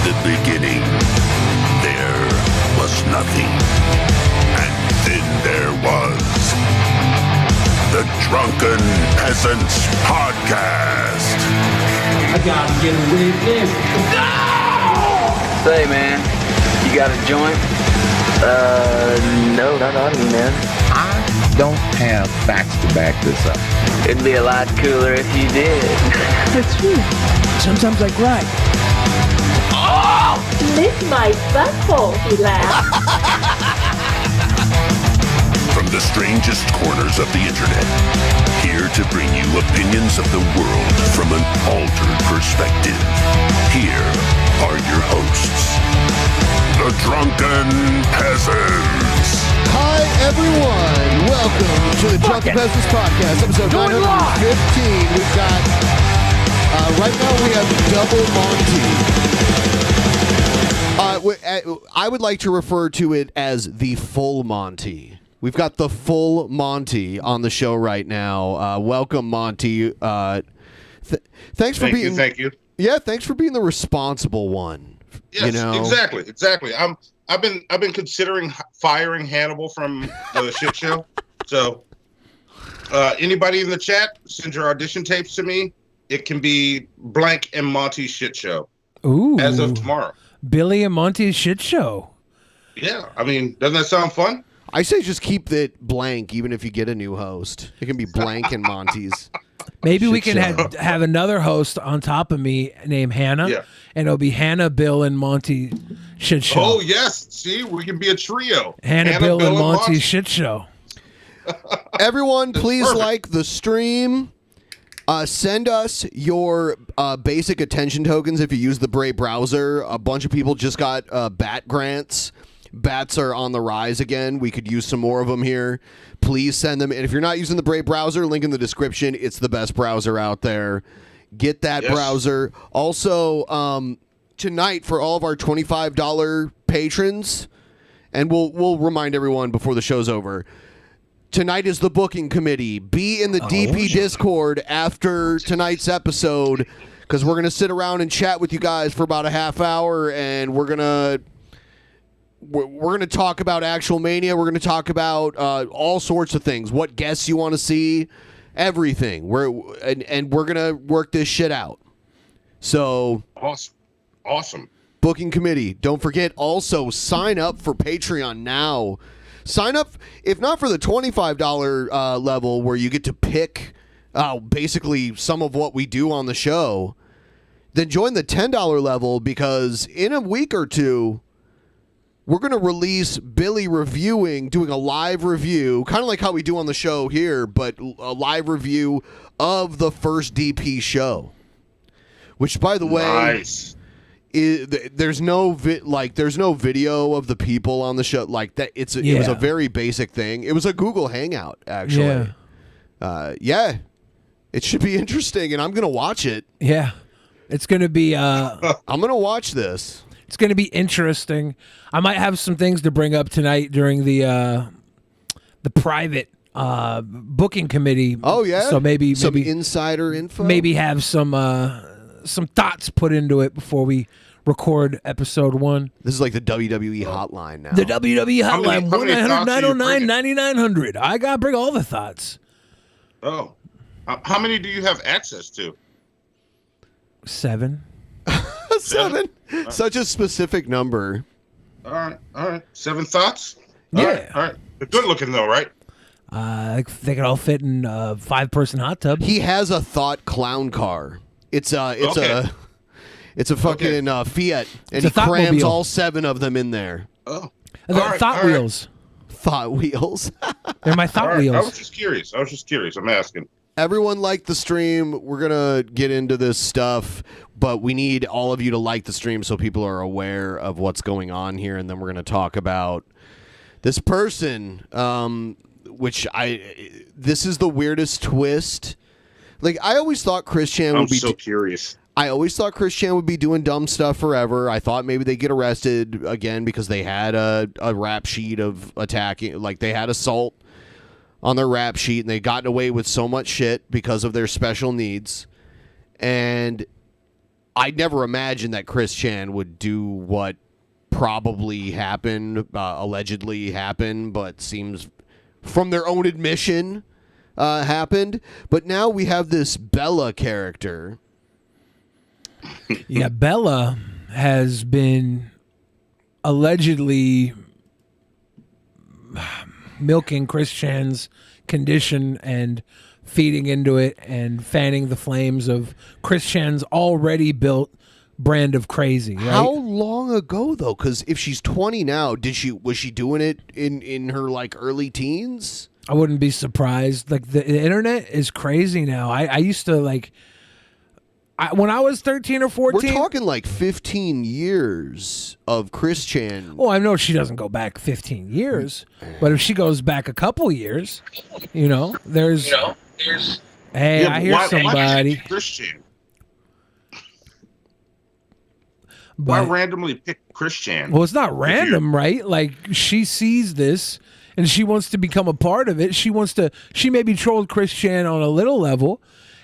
the beginning, there was nothing. And then there was the Drunken Peasants Podcast. I gotta get a witness. No! Say, man, you got a joint? No, not on me, man. I don't have facts to back this up. It'd be a lot cooler if you did. That's true. Sometimes I cry. Oh! Lick my butthole, he laughed. From the strangest corners of the internet, here to bring you opinions of the world from an altered perspective. Here are your hosts, the Drunken Peasants. Hi, everyone. Welcome to the Drunken Peasants Podcast, episode 915. We've got, right now we have Double Monty. I would like to refer to it as the Full Monty. We've got the Full Monty on the show right now. Welcome, Monty. Thanks for being. Thank you. Yeah, thanks for being the responsible one. Yes, you know? exactly. I've been considering firing Hannibal from the shit show. So, anybody in the chat, send your audition tapes to me. It can be blank and Monty's shit show. Ooh. As of tomorrow. Billy and Monty's shit show. Yeah, I mean, doesn't that sound fun? I say just keep it blank, even if you get a new host. It can be blank and Monty's. Maybe we can have another host on top of me named Hannah, and it'll be Hannah, Bill, and Monty shit show. Oh, yes. See, we can be a trio. Hannah, Bill, and Monty shit show. Everyone, please like the stream. Send us your basic attention tokens if you use the Brave browser. A bunch of people just got bat grants. Bats are on the rise again. We could use some more of them here. Please send them. And if you're not using the Brave browser, link in the description. It's the best browser out there. Get that browser. Also, tonight for all of our $25 patrons, and we'll remind everyone before the show's over. Tonight is the booking committee. Be in the DP Discord after tonight's episode, because we're going to sit around and chat with you guys for about a half hour, and we're going to talk about Actual Mania. We're going to talk about all sorts of things. What guests you want to see, everything. We're going to work this shit out. So awesome. Booking committee. Don't forget, also sign up for Patreon now. Sign up, if not for the $25 level, where you get to pick basically some of what we do on the show. Then join the $10 level, because in a week or two, we're going to release Billy doing a live review, kind of like how we do on the show here, but a live review of the first DP show. Which, by the way, there's no video of the people on the show like that. It was a very basic thing. It was a Google Hangout, actually. Yeah. It should be interesting, and I'm going to watch it. Yeah. It's going to be... I'm going to watch this. It's going to be interesting. I might have some things to bring up tonight during the private booking committee. Oh yeah. So maybe insider info. Maybe have some thoughts put into it before we record episode 1. This is like the WWE hotline now. The WWE hotline, How many 1-900-909-9900. I got to bring all the thoughts. Oh. How many do you have access to? 7. 7. Such a specific number. All right. 7 thoughts? Yeah. All right. They're good looking, though, right? They can all fit in a 5-person hot tub. He has a thought clown car. It's a fucking Fiat, and he crams all 7 of them in there. Oh. Thought wheels. Thought wheels. They're my thought wheels. I was just curious. I'm asking. Everyone liked the stream. We're going to get into this stuff, but we need all of you to like the stream so people are aware of what's going on here, and then we're going to talk about this person, this is the weirdest twist. Like, I always thought Chris Chan would be... I'm so curious. I always thought Chris Chan would be doing dumb stuff forever. I thought maybe they'd get arrested again because they had a rap sheet of attacking, like they had assault on their rap sheet, and they gotten away with so much shit because of their special needs. And I never imagined that Chris Chan would do what probably happened, allegedly happened, but seems from their own admission happened. But now we have this Bella character. Yeah, Bella has been allegedly milking Chris Chan's condition and feeding into it and fanning the flames of Chris Chan's already built brand of crazy. Right? How long ago though? Because if she's 20 now, was she doing it in her like early teens? I wouldn't be surprised. Like the internet is crazy now. I used to like when I was 13 or 14. We're talking like 15 years of Chris Chan. Well, I know she doesn't go back 15 years, but if she goes back a couple years, there's. Hey, Yeah, I hear why somebody. pick Chris Chan? But, Why randomly pick Chris Chan? well, it's not random, right? Like she sees this and she wants to become a part of it. She maybe trolled Chris Chan on a little level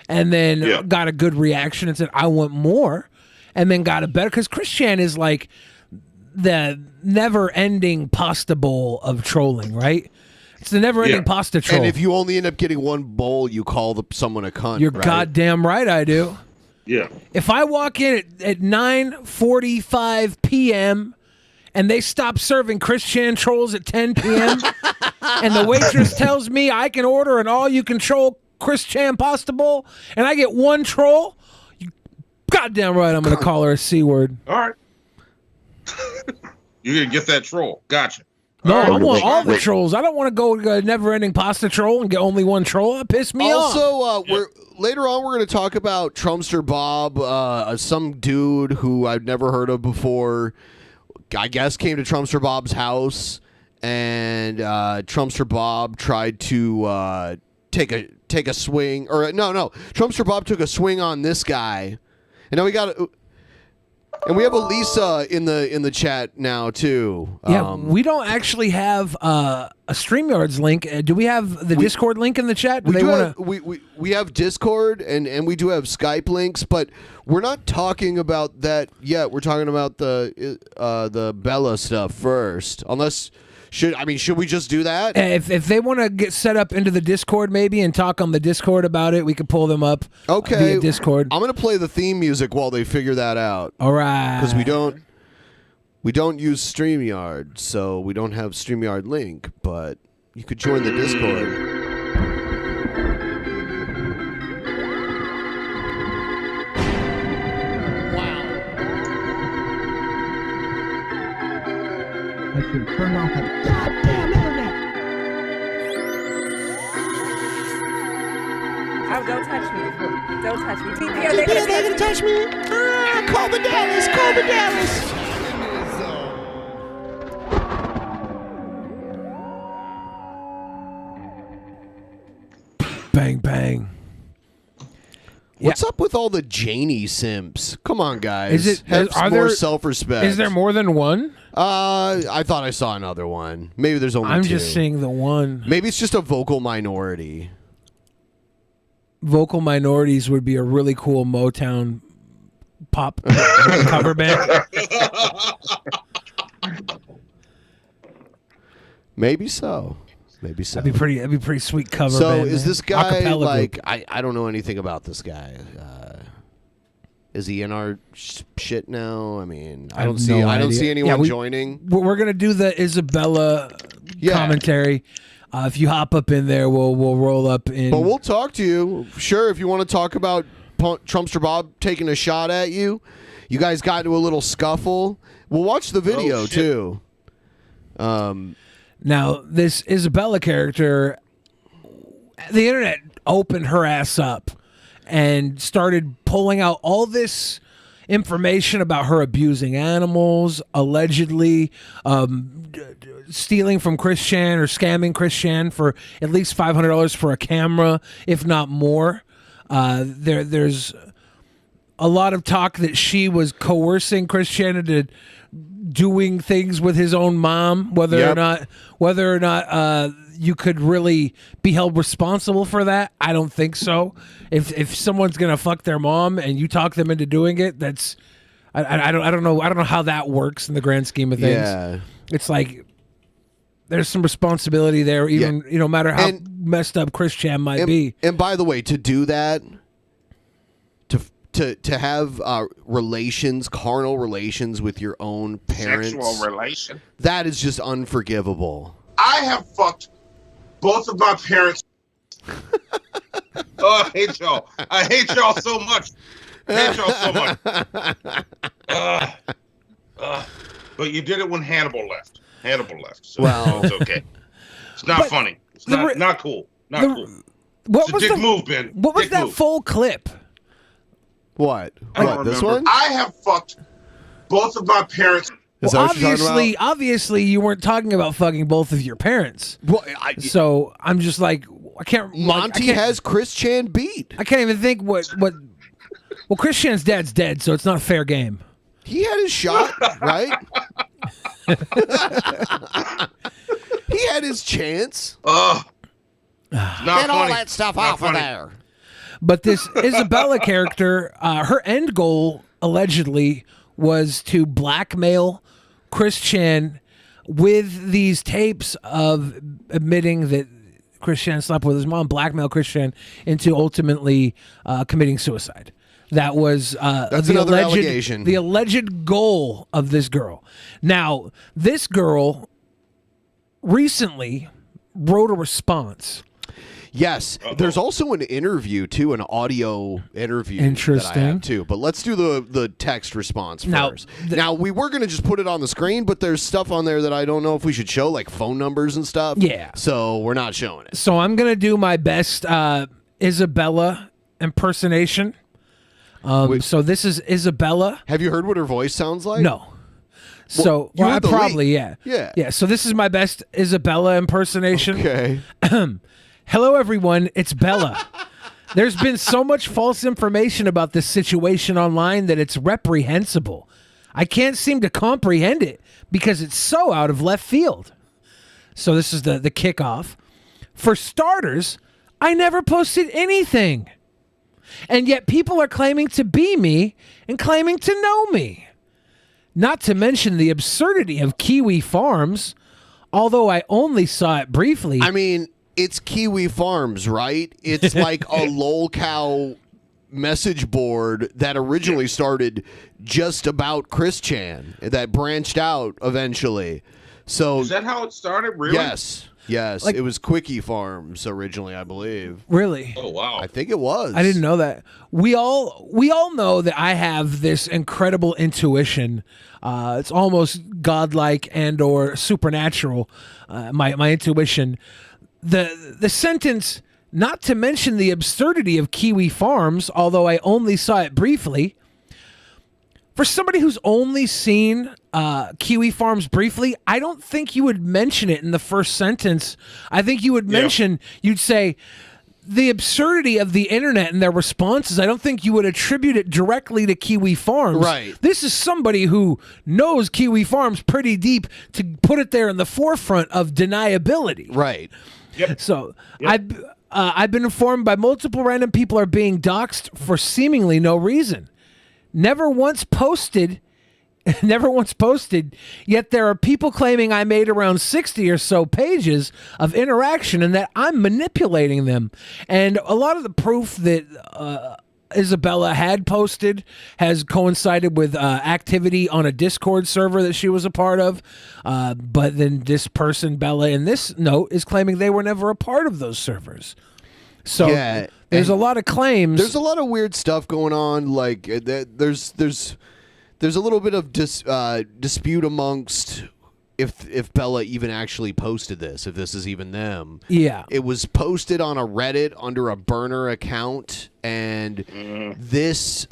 and then got a good reaction and said, I want more. And then got a better, because Chris Chan is like the never-ending pasta bowl of trolling, right? It's the never-ending pasta troll. And if you only end up getting one bowl, you call someone a cunt. You're right? goddamn right I do. Yeah. If I walk in at 9:45 p.m. and they stop serving Chris Chan trolls at 10 p.m. and the waitress tells me I can order an all-you-can-troll Chris Chan pasta bowl and I get one troll, you goddamn right I'm going to call her a C word. All right. You're going to get that troll. Gotcha. No, All right. I want all the trolls. I don't want to go to a never-ending pasta troll and get only one troll. That piss me off. Also, later on, we're going to talk about Trumpster Bob, some dude who I've never heard of before. I guess came to Trumpster Bob's house, and Trumpster Bob tried to take a swing, or no, Trumpster Bob took a swing on this guy, and now we got. And we have Elisa in the chat now too. Yeah, we don't actually have a StreamYards link. Do we have the Discord link in the chat? We have Discord and we do have Skype links, but we're not talking about that yet. We're talking about the Bella stuff first. Unless should we just do that? If they want to get set up into the Discord maybe and talk on the Discord about it, we could pull them up. Okay, via Discord. I'm gonna play the theme music while they figure that out. All right, because we don't use StreamYard, so we don't have StreamYard link. But you could join the Discord. I should turn off that goddamn internet. Oh, don't touch me. Don't touch me. TP, They're gonna touch me. Call the Dallas. Call the Dallas. Bang bang. What's up with all the Janie simps? Come on, guys. Have some more self-respect. Is there more than one? I thought I saw another one. Maybe there's only two. I'm just seeing the one. Maybe it's just a vocal minority. Vocal minorities would be a really cool Motown pop cover band. Maybe so. Maybe so. That'd be pretty sweet cover So band. is man. this guy Acapella like? group. I don't know anything about this guy. Is he in our shit now? I mean, I don't see. I don't see anyone joining. We're gonna do the Isabella commentary. If you hop up in there, we'll roll up in. But we'll talk to you. Sure, if you want to talk about Trumpster Bob taking a shot at you. You guys got into a little scuffle. We'll watch the video too. Now, this Isabella character, the internet opened her ass up and started pulling out all this information about her abusing animals, allegedly stealing from Chris Chan or scamming Chris Chan for at least $500 for a camera, if not more. There's a lot of talk that she was coercing Chris Chan into doing things with his own mom, whether or not you could really be held responsible for that. I don't think so. If someone's gonna fuck their mom and you talk them into doing it, that's I don't know how that works in the grand scheme of things. Yeah. It's like there's some responsibility there, even no matter how messed up Chris Chan might be. And by the way, to do that, to have carnal relations with your own parents, Sexual relation. that is just unforgivable. I have fucked both of my parents. Oh, I hate y'all. I hate y'all so much. But you did it when Hannibal left. So Well, it's okay. It's not funny. It's not cool. Not cool. What It's a was dick the move, Ben. What was Dick that move. full clip? What? I don't What? This remember. one? I have fucked both of my parents. Is that what you're talking about? Obviously, you weren't talking about fucking both of your parents. Well, So I'm just like, I can't. Monty has Chris Chan beat. I can't even think what. Well, Chris Chan's dad's dead, so it's not a fair game. He had his shot, right? He had his chance. Not Get all funny. that stuff Not off of funny. there. But this Isabella character, her end goal allegedly was to blackmail Chris Chan with these tapes of admitting that Chris Chan slept with his mom, blackmail Chris Chan into ultimately committing suicide. That was That's the another alleged, allegation. the alleged goal of this girl. Now, this girl recently wrote a response. Yes, there's also an interview too, an audio interview that I Interesting. have too. But let's do the text response Now, first. Now we were gonna just put it on the screen, but there's stuff on there that I don't know if we should show, like phone numbers and stuff. Yeah. So we're not showing it. So I'm gonna do my best Isabella impersonation. So this is Isabella. Have you heard what her voice sounds like? No. So you heard I the probably leak. Yeah. So this is my best Isabella impersonation. Okay. Hello everyone, it's Bella. There's been so much false information about this situation online that it's reprehensible. I can't seem to comprehend it because it's so out of left field. So this is the kickoff. For starters, I never posted anything. And yet people are claiming to be me and claiming to know me. Not to mention the absurdity of Kiwi Farms, although I only saw it briefly. I mean, it's Kiwi Farms, right? It's like a lolcow message board that originally started just about Chris Chan that branched out eventually. So Is that how it started? Really? Yes. Like, it was Quickie Farms originally, I believe. Really? Oh wow. I think it was. I didn't know that. We all know that I have this incredible intuition. It's almost godlike and or supernatural. My intuition. The sentence, not to mention the absurdity of Kiwi Farms, although I only saw it briefly. For somebody who's only seen Kiwi Farms briefly, I don't think you would mention it in the first sentence. I think you would mention, you'd say, the absurdity of the internet and their responses. I don't think you would attribute it directly to Kiwi Farms. Right. This is somebody who knows Kiwi Farms pretty deep to put it there in the forefront of deniability. Right. Yep. So I've been informed by multiple random people are being doxxed for seemingly no reason. Never once posted, yet there are people claiming I made around 60 or so pages of interaction and that I'm manipulating them. And a lot of the proof that Isabella had posted has coincided with activity on a Discord server that she was a part of. But then this person, Bella, in this note is claiming they were never a part of those servers. So Yeah, there's a lot of claims. There's a lot of weird stuff going on. Like there's a little bit of dispute amongst if Bella even actually posted this, if this is even them. Yeah. It was posted on a Reddit under a burner account, and this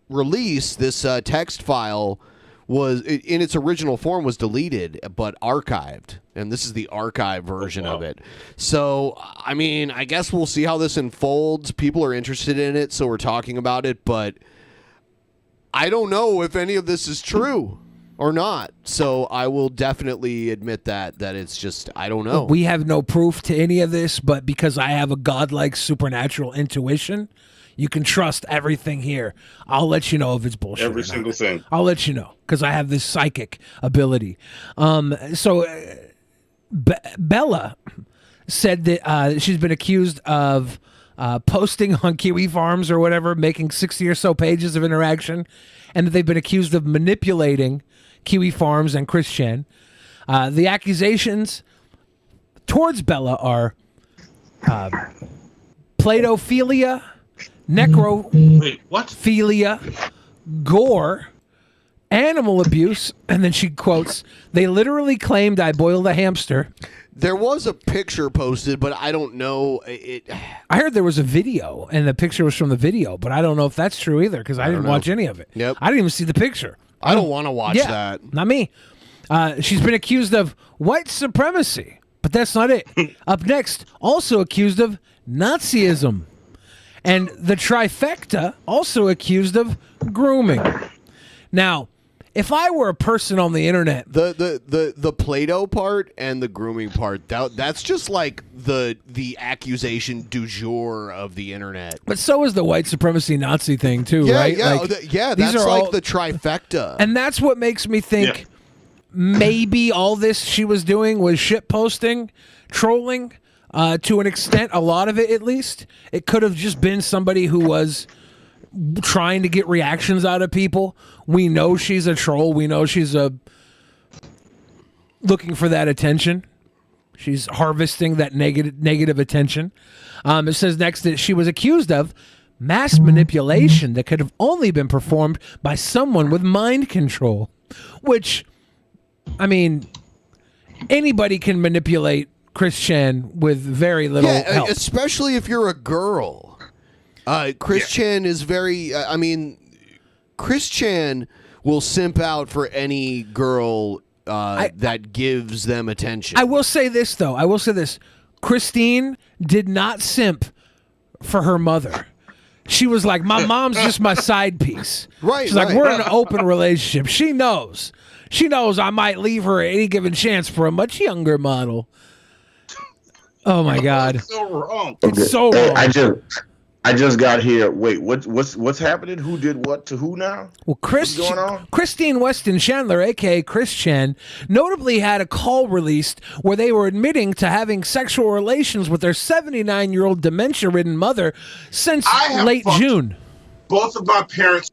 release, this text file, was in its original form was deleted but archived, and this is the archive version of it. So I mean, I guess we'll see how this unfolds. People are interested in it, so we're talking about it, but I don't know if any of this is true. or not. So I will definitely admit that it's just, I don't know. We have no proof to any of this, but because I have a godlike supernatural intuition, you can trust everything here. I'll let you know if it's bullshit. Every single thing. I'll let you know because I have this psychic ability. Bella said that she's been accused of posting on Kiwi Farms or whatever, making 60 or so pages of interaction, and that they've been accused of manipulating Kiwi Farms and Chris Chen. The accusations towards Bella are Platophilia, necrophilia, gore, animal abuse, and then she quotes, "They literally claimed I boiled a hamster." There was a picture posted, but I don't know. I heard there was a video, and the picture was from the video, but I don't know if that's true either because I didn't watch any of it. Yep. I didn't even see the picture. I don't want to watch that. Not me. She's been accused of white supremacy, but that's not it. Up next, also accused of Nazism. And the trifecta, also accused of grooming. Now, if I were a person on the internet, the Play-Doh part and the grooming part, that's just like the accusation du jour of the internet. But so is the white supremacy Nazi thing too, Yeah, right? yeah, Like, that's like the trifecta. And that's what makes me think maybe all this she was doing was shit posting, trolling, to an extent, a lot of it at least. It could have just been somebody who was trying to get reactions out of people. We know she's a troll. We know she's looking for that attention. She's harvesting that negative attention. It says next that she was accused of mass manipulation that could have only been performed by someone with mind control, which, I mean, anybody can manipulate Chris Chen with very little help. Especially if you're a girl. Chris Chen is very, Chris Chen will simp out for any girl that gives them attention. I will say this, though. Christine did not simp for her mother. She was like, my mom's just my side piece. Right. She's like, we're in an open relationship. She knows I might leave her at any given chance for a much younger model. Oh my God! It's so wrong. It's so wrong. I just got here. Wait, what's happening? Who did what to who now? Well, what's going on? Christine Weston Chandler, aka Chris Chen, notably had a call released where they were admitting to having sexual relations with their 79-year-old dementia-ridden mother since late June. Both of my parents.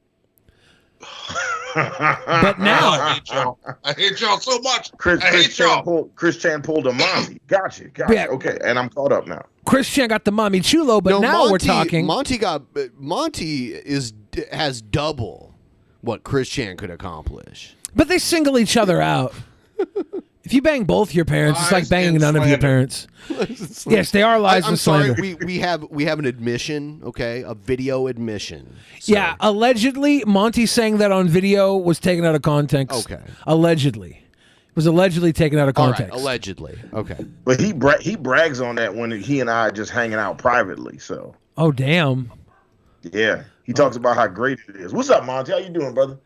But now I hate y'all so much. Chris Chan pulled a mommy. Gotcha. Yeah. Okay, and I'm caught up now. Chris Chan got the mommy chulo, but now we're talking. Monty has double what Chris Chan could accomplish. But they single each other out. If you bang both your parents, it's like banging none of your parents. Yes, they are lies and slander. Sorry, we have an admission, okay, a video admission. So. Yeah, allegedly, Monty saying that on video was taken out of context. Okay, allegedly, it was allegedly taken out of context. All right, allegedly, okay. But he brags on that when he and I are just hanging out privately. So. Oh damn. Yeah, he talks about how great it is. What's up, Monty? How you doing, brother?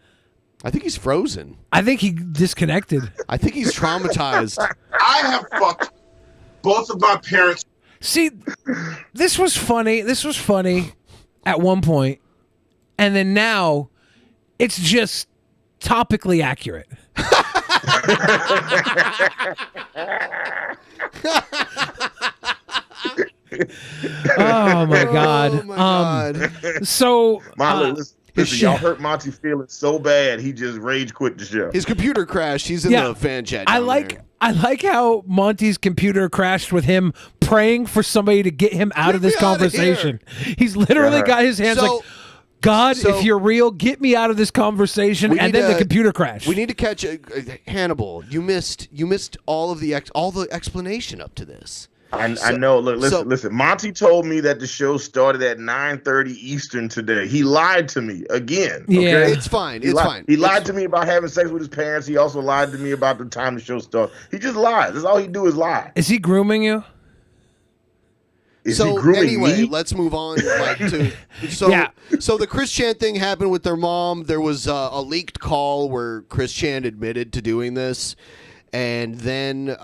I think he's frozen. I think he disconnected. I think he's traumatized. I have fucked both of my parents. See, this was funny. This was funny at one point, and then now it's just topically accurate. Oh my God. Oh my God. So Listen, y'all hurt Monty feelings so bad he just rage quit the show. His computer crashed. He's in the fan chat. I like how Monty's computer crashed with him praying for somebody to get him out of this conversation. He's literally got his hands like, God, if you're real, get me out of this conversation. And then the computer crashed. We need to catch Hannibal. You missed all of the explanation up to this. I know. Look, listen. Monty told me that the show started at 9:30 Eastern today. He lied to me again. Yeah, okay? It's fine. He lied to me about having sex with his parents. He also lied to me about the time the show started. He just lies. That's all he do is lie. Is he grooming you? Is so he grooming anyway, me? let's move on. So the Chris Chan thing happened with their mom. There was a leaked call where Chris Chan admitted to doing this, and then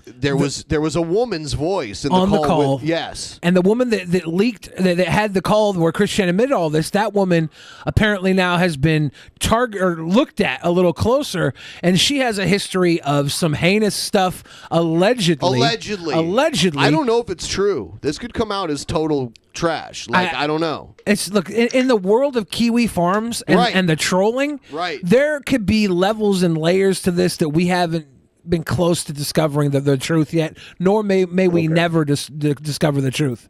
there was a woman's voice in the call. Yes, and the woman that leaked that had the call where Chris Chan admitted all this. That woman apparently now has been looked at a little closer, and she has a history of some heinous stuff. Allegedly. I don't know if it's true. This could come out as total trash. I don't know. It's look in the world of Kiwi Farms and the trolling. Right. There could be levels and layers to this that we haven't been close to discovering the truth yet, nor may we never discover the truth.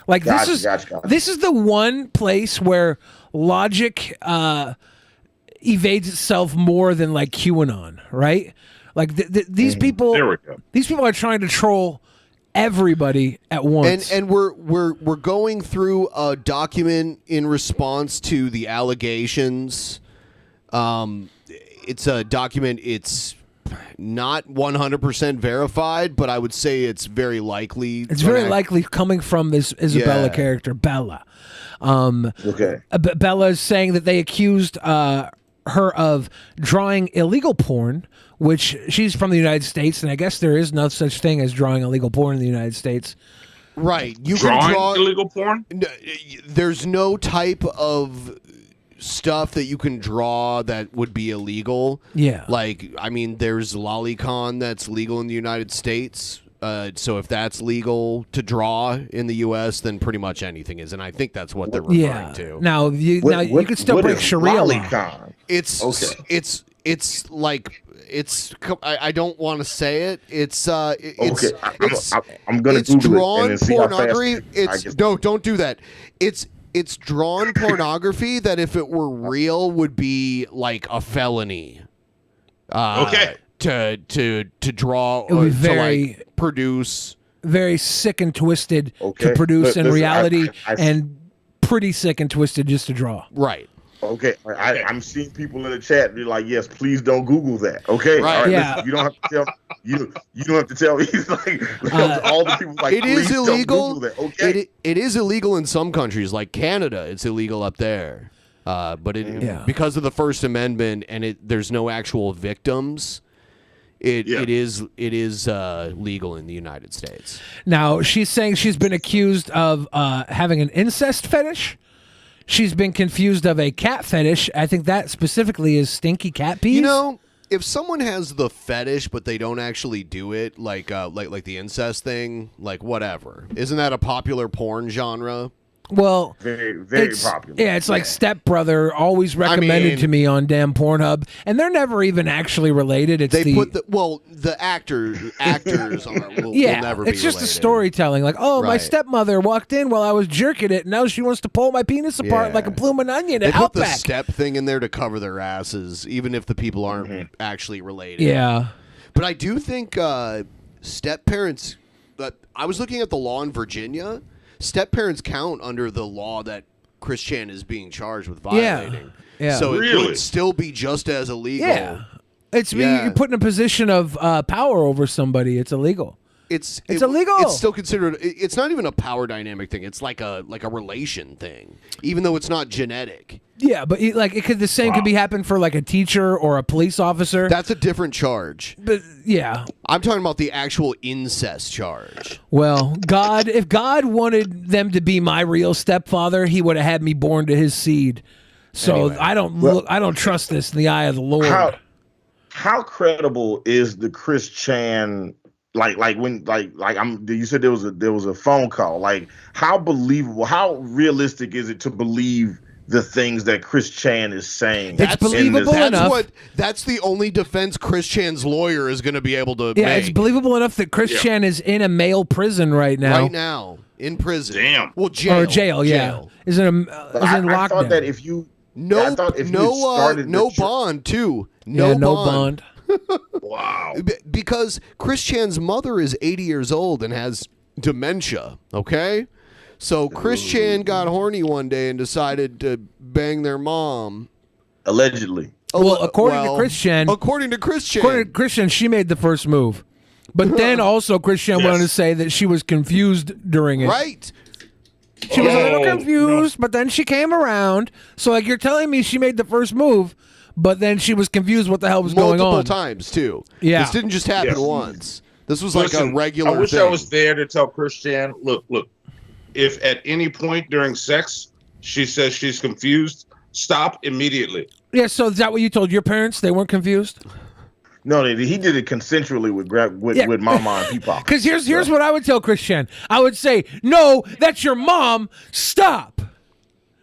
Like this is the one place where logic evades itself more than like QAnon, right? Like these people, these people are trying to troll everybody at once. And we're going through a document in response to the allegations. It's a document. It's not 100% verified, but I would say it's very likely. It's very likely coming from this Isabella character, Bella. Bella is saying that they accused her of drawing illegal porn, which she's from the United States, and I guess there is no such thing as drawing illegal porn in the United States. Right. You drawing can draw illegal porn? There's no type of stuff that you can draw that would be illegal. Yeah. Like, I mean, there's lolicon that's legal in the United States. So if that's legal to draw in the U.S., then pretty much anything is, and I think that's what they're referring to. Now you can still break Sharia law. It's like I don't want to say it. I'm gonna it's Google drawn it and see how fast pornography. No, don't do that. It's drawn pornography that if it were real would be like a felony. To draw or to like produce. Very sick and twisted to produce in reality, and pretty sick and twisted just to draw. Right. Okay, I'm seeing people in the chat be like, "Yes, please don't Google that." Okay, right. All right, Yeah. listen, you don't have to tell you don't have to tell me. He's like all the people like, it is illegal. Don't Google that. Okay, it is illegal in some countries, like Canada. It's illegal up there, but because of the First Amendment and there's no actual victims. It is legal in the United States. Now she's saying she's been accused of having an incest fetish. She's been confused of a cat fetish. I think that specifically is stinky cat peas. You know, if someone has the fetish but they don't actually do it, like the incest thing, like whatever, isn't that a popular porn genre? Well, very popular. Yeah, it's like Stepbrother always recommended to me on damn Pornhub, and they're never even actually related. It's the actors will never be it's just related. the storytelling. Like, my stepmother walked in while I was jerking it, and now she wants to pull my penis apart like a blooming onion They at put the Outback. step thing in there to cover their asses, even if the people aren't actually related. Yeah, but I do think step parents. I was looking at the law in Virginia. Step parents count under the law that Chris Chan is being charged with violating. Yeah. So it would still be just as illegal. Yeah. You're put in a position of power over somebody. It's illegal. It's illegal. It's still considered. It's not even a power dynamic thing. It's like a relation thing, even though it's not genetic. Yeah, but the same could be happen for like a teacher or a police officer. That's a different charge. But yeah, I'm talking about the actual incest charge. Well, if God wanted them to be my real stepfather, He would have had me born to His seed. So anyway, I don't trust this in the eye of the Lord. How credible is the Chris Chan? You said there was a phone call. Like, how believable? How realistic is it to believe the things that Chris Chan is saying? It's believable enough. That's the only defense Chris Chan's lawyer is going to be able to make. Yeah, it's believable enough that Chris Chan is in a male prison right now. Right now, in prison. Damn. Well, jail. Or jail, yeah. Is in lockdown. I thought that if you no bond too. No bond. Wow. Because Chris Chan's mother is 80 years old and has dementia, okay? So Chris Chan got horny one day and decided to bang their mom. Allegedly. Well, according to Chris Chan. According to Chris Chan, she made the first move. But then also Christian wanted to say that she was confused during it. Right. She was a little confused, but then she came around. So, like, you're telling me she made the first move, but then she was confused what the hell was going on. Multiple times, too. Yeah. This didn't just happen once. This was like a regular I wish thing. I was there to tell Christiane, look, if at any point during sex she says she's confused, stop immediately. Yeah, so is that what you told your parents? They weren't confused? No, he did it consensually with Mama and Peepaw. Because here's what I would tell Christian. I would say, no, that's your mom. Stop.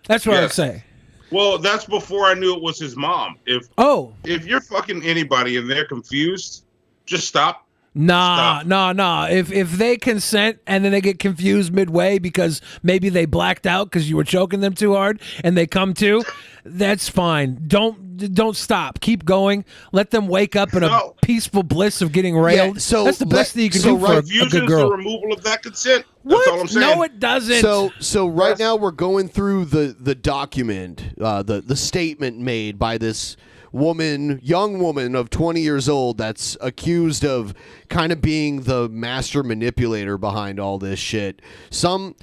That's what I would say. Well, that's before I knew it was his mom. If you're fucking anybody and they're confused, just stop. Nah. If they consent and then they get confused midway because maybe they blacked out because you were choking them too hard and they come to, that's fine. Don't stop. Keep going. Let them wake up in a peaceful bliss of getting railed. so that's the best thing you can do for a good girl. The removal of that consent. What? That's all I'm saying. No, it doesn't. So right now we're going through the document, the statement made by this young woman of 20 years old that's accused of kind of being the master manipulator behind all this shit. Some,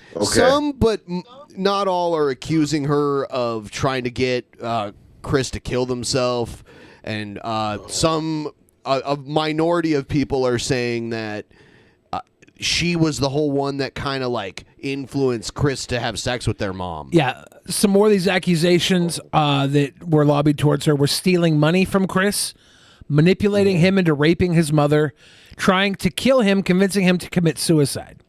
but not all are accusing her of trying to get Chris to kill himself, and a minority of people are saying that she was the whole one that kind of like influenced Chris to have sex with their mom. Yeah, some more of these accusations that were lobbied towards her were stealing money from Chris, manipulating him into raping his mother, trying to kill him, convincing him to commit suicide.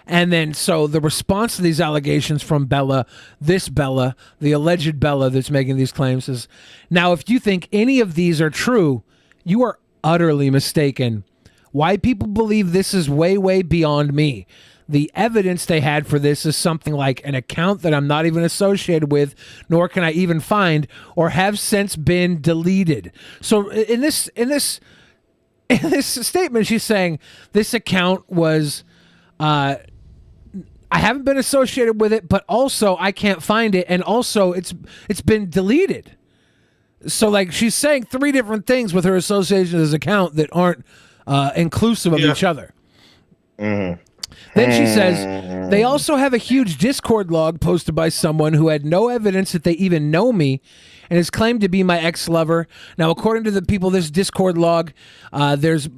And then, so the response to these allegations from Bella, the alleged Bella that's making these claims is, now, if you think any of these are true, you are utterly mistaken. Why people believe this is way, way beyond me. The evidence they had for this is something like an account that I'm not even associated with, nor can I even find, or have since been deleted. So in this statement, she's saying this account was, I haven't been associated with it, but also I can't find it, and also it's been deleted. So like she's saying three different things with her association with this account that aren't inclusive of each other. Then she says, they also have a huge Discord log posted by someone who had no evidence that they even know me and is claimed to be my ex-lover. Now, according to the people, this Discord log, there's,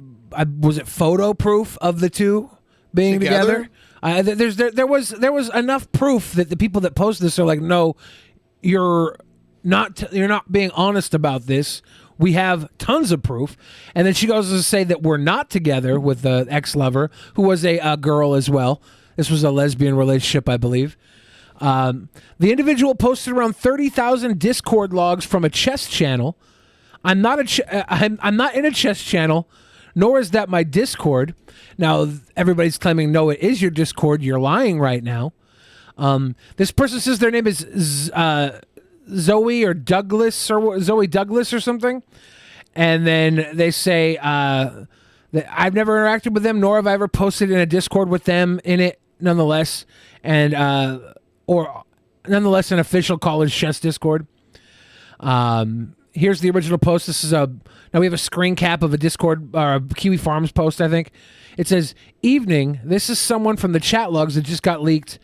was it photo proof of the two being together? There was enough proof that the people that posted this are like, no, you're not being honest about this. We have tons of proof. And then she goes to say that we're not together with the ex-lover, who was a girl as well. This was a lesbian relationship, I believe. The individual posted around 30,000 Discord logs from a chess channel. I'm not in a chess channel, nor is that my Discord. Now, everybody's claiming, no, it is your Discord. You're lying right now. This person says their name is Zoe Douglas or something, and then they say that I've never interacted with them, nor have I ever posted in a Discord with them in it. Nonetheless, and or nonetheless, an official college chess Discord. Here's the original post. This is now we have a screen cap of a Discord or a Kiwi Farms post. I think it says, "Evening. This is someone from the chat logs that just got leaked."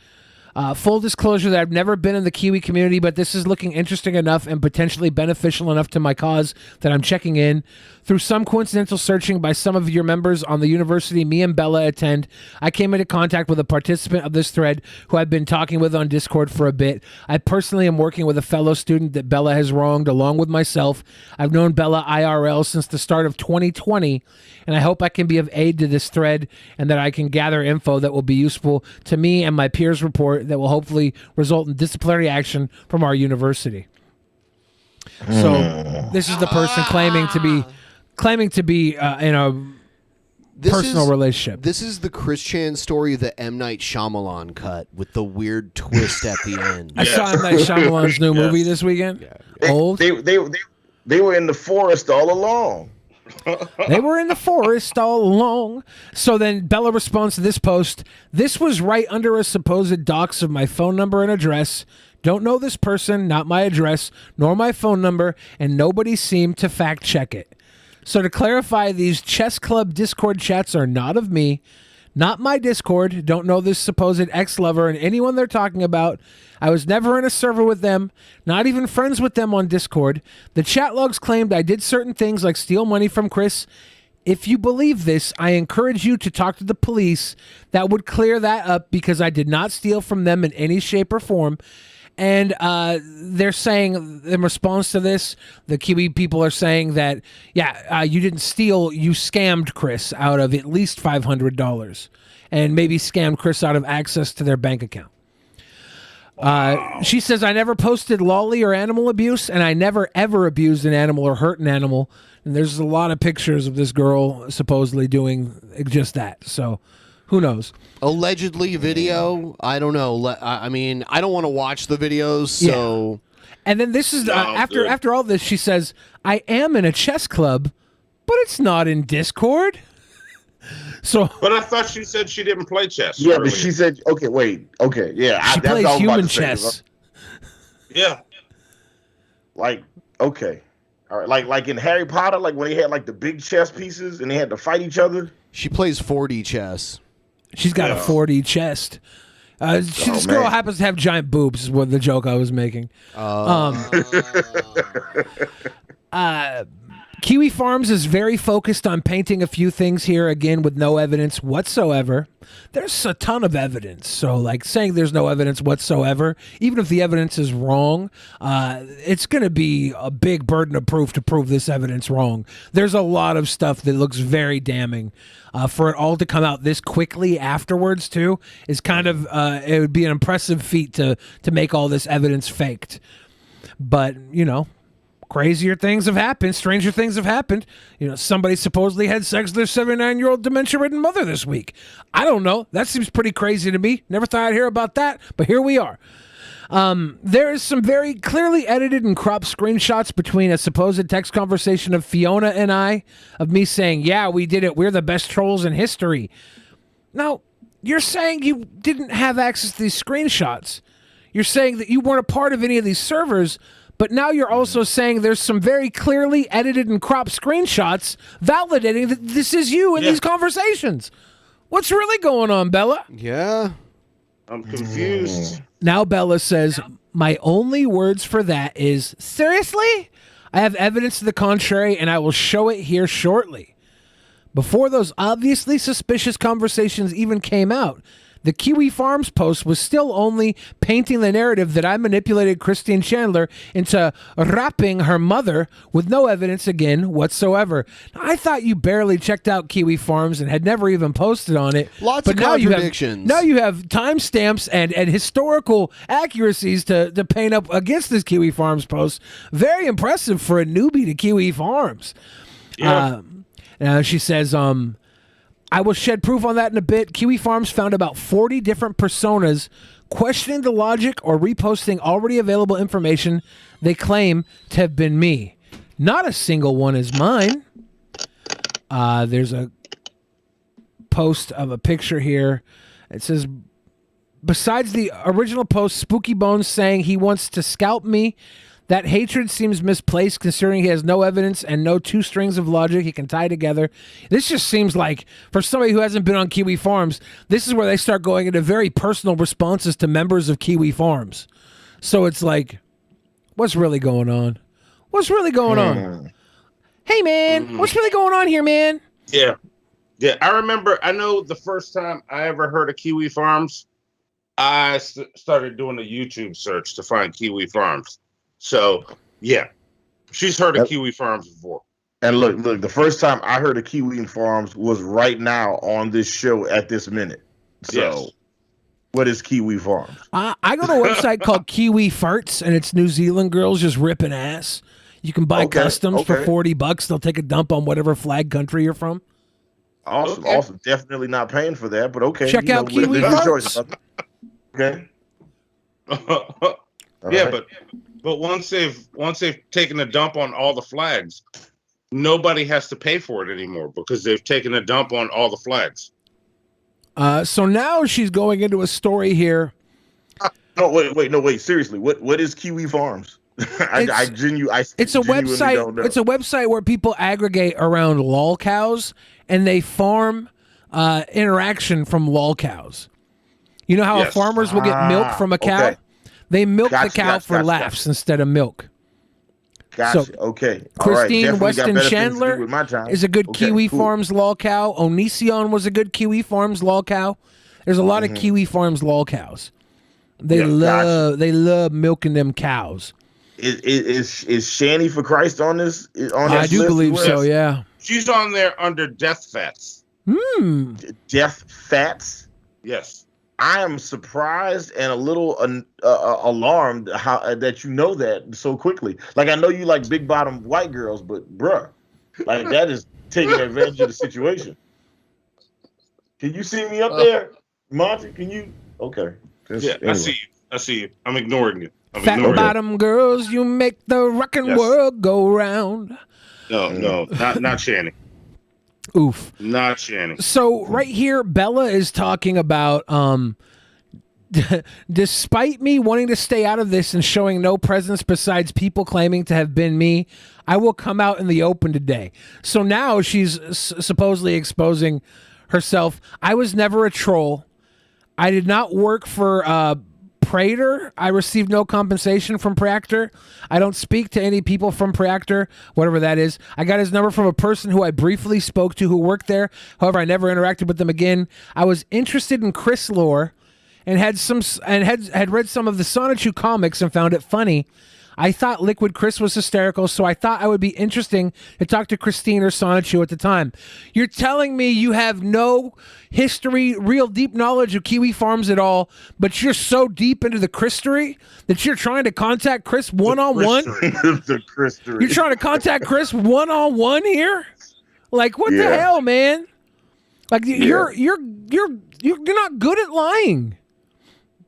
Full disclosure that I've never been in the Kiwi community, but this is looking interesting enough and potentially beneficial enough to my cause that I'm checking in. Through some coincidental searching by some of your members on the university me and Bella attend, I came into contact with a participant of this thread who I've been talking with on Discord for a bit. I personally am working with a fellow student that Bella has wronged along with myself. I've known Bella IRL since the start of 2020, and I hope I can be of aid to this thread and that I can gather info that will be useful to me and my peers' report that will hopefully result in disciplinary action from our university. So this is the person claiming to be in a personal relationship. This is the Chris Chan story, the M. Night Shyamalan cut with the weird twist at the end. I saw M. Night Shyamalan's new movie this weekend. Old. They were in the forest all along. They were in the forest all along. So then Bella responds to this post. This was right under a supposed dox of my phone number and address. Don't know this person, not my address, nor my phone number, and nobody seemed to fact check it. So to clarify, these chess club Discord chats are not of me, not my Discord. Don't know this supposed ex-lover and anyone they're talking about. I was never in a server with them, not even friends with them on Discord. The chat logs claimed I did certain things like steal money from Chris. If you believe this, I encourage you to talk to the police. That would clear that up because I did not steal from them in any shape or form. And they're saying in response to this, the Kiwi people are saying that, you didn't steal, you scammed Chris out of at least $500 and maybe scammed Chris out of access to their bank account. She says, I never posted lolly or animal abuse, and I never ever abused an animal or hurt an animal. And there's a lot of pictures of this girl supposedly doing just that. So who knows? Allegedly video. I don't know. I mean, I don't want to watch the videos. So, and then this is after all this, she says, I am in a chess club, but it's not in Discord. So, but I thought she said she didn't play chess. Yeah, earlier. but she said, okay, wait, okay, yeah. She plays human chess. Yeah. Like, okay. All right, like in Harry Potter, like when they had like the big chess pieces and they had to fight each other. She plays 4D chess. She's got a 4D chest. This girl happens to have giant boobs, is what the joke I was making. Kiwi Farms is very focused on painting a few things here, again, with no evidence whatsoever. There's a ton of evidence. So, like, saying there's no evidence whatsoever, even if the evidence is wrong, it's going to be a big burden of proof to prove this evidence wrong. There's a lot of stuff that looks very damning. For it all to come out this quickly afterwards, too, is kind of, it would be an impressive feat to make all this evidence faked. But, you know, crazier things have happened. Stranger things have happened. You know, somebody supposedly had sex with their 79-year-old dementia-ridden mother this week. I don't know. That seems pretty crazy to me. Never thought I'd hear about that, but here we are. There is some very clearly edited and cropped screenshots between a supposed text conversation of Fiona and I, of me saying, yeah, we did it. We're the best trolls in history. Now, you're saying you didn't have access to these screenshots. You're saying that you weren't a part of any of these servers, but now you're also saying there's some very clearly edited and cropped screenshots validating that this is you in these conversations. What's really going on, Bella? Yeah. I'm confused. Now Bella says, my only words for that is, seriously? I have evidence to the contrary, and I will show it here shortly. Before those obviously suspicious conversations even came out, the Kiwi Farms post was still only painting the narrative that I manipulated Christine Chandler into rapping her mother with no evidence again whatsoever. Now, I thought you barely checked out Kiwi Farms and had never even posted on it. Lots of contradictions. Now you have timestamps and historical accuracies to paint up against this Kiwi Farms post. Very impressive for a newbie to Kiwi Farms. Yeah. She says, I will shed proof on that in a bit. Kiwi Farms found about 40 different personas questioning the logic or reposting already available information they claim to have been me. Not a single one is mine. There's a post of a picture here. It says, besides the original post, Spooky Bones saying he wants to scalp me, that hatred seems misplaced considering he has no evidence and no two strings of logic he can tie together. This just seems like, for somebody who hasn't been on Kiwi Farms, this is where they start going into very personal responses to members of Kiwi Farms. So it's like, what's really going on? What's really going on? Hey, man, what's really going on here, man? Yeah. Yeah, I know the first time I ever heard of Kiwi Farms, I started doing a YouTube search to find Kiwi Farms. So, yeah, she's heard of Kiwi Farms before. And look, the first time I heard of Kiwi Farms was right now on this show at this minute. So, what is Kiwi Farms? I go to a website called Kiwi Farts, and it's New Zealand girls just ripping ass. You can buy customs for $40. They'll take a dump on whatever flag country you're from. Awesome, awesome. Definitely not paying for that, but okay. Check out Kiwi Farts. Okay. Yeah, but once they've taken a dump on all the flags, nobody has to pay for it anymore because they've taken a dump on all the flags. So now she's going into a story here. No, wait. Seriously, what is Kiwi Farms? I It's a website. Don't know. It's a website where people aggregate around lol cows and they farm interaction from lol cows. You know how farmers will get milk from a cow? Okay. They milk the cow for laughs instead of milk. Gotcha. So, Okay. Christine All right. Weston Chandler is a good Kiwi cool. Farms lol cow. Onision was a good Kiwi Farms lol cow. There's a lot of Kiwi Farms lol cows. They love milking them cows. Is Shanny for Christ on this? I do believe so. Yeah. She's on there under death fats. Death fats. Yes. I am surprised and a little alarmed that you know that so quickly. Like, I know you like big bottom white girls, but bruh, like that is taking advantage of the situation. Can you see me up there, Monty? Can you? Okay. I see you. I see you. I'm ignoring you. Fat bottom girls, you make the rockin' world go round. No, not Shanny. Oof. Not Shanny. So right here, Bella is talking about despite me wanting to stay out of this and showing no presence besides people claiming to have been me, I will come out in the open today. So now she's supposedly exposing herself. I was never a troll. I did not work for Prater. I received no compensation from Prater. I don't speak to any people from Prater, whatever that is. I got his number from a person who I briefly spoke to who worked there. However, I never interacted with them again. I was interested in Chris lore and had read some of the Sonichu comics and found it funny. I thought Liquid Chris was hysterical, so I thought I would be interesting to talk to Christine or Sonichu at the time. You're telling me you have no history, real deep knowledge of Kiwi Farms at all, but you're so deep into the Christery that you're trying to contact Chris one-on-one? The Christery. You're trying to contact Chris one-on-one here? Like, what the hell, man? Like, you're not good at lying.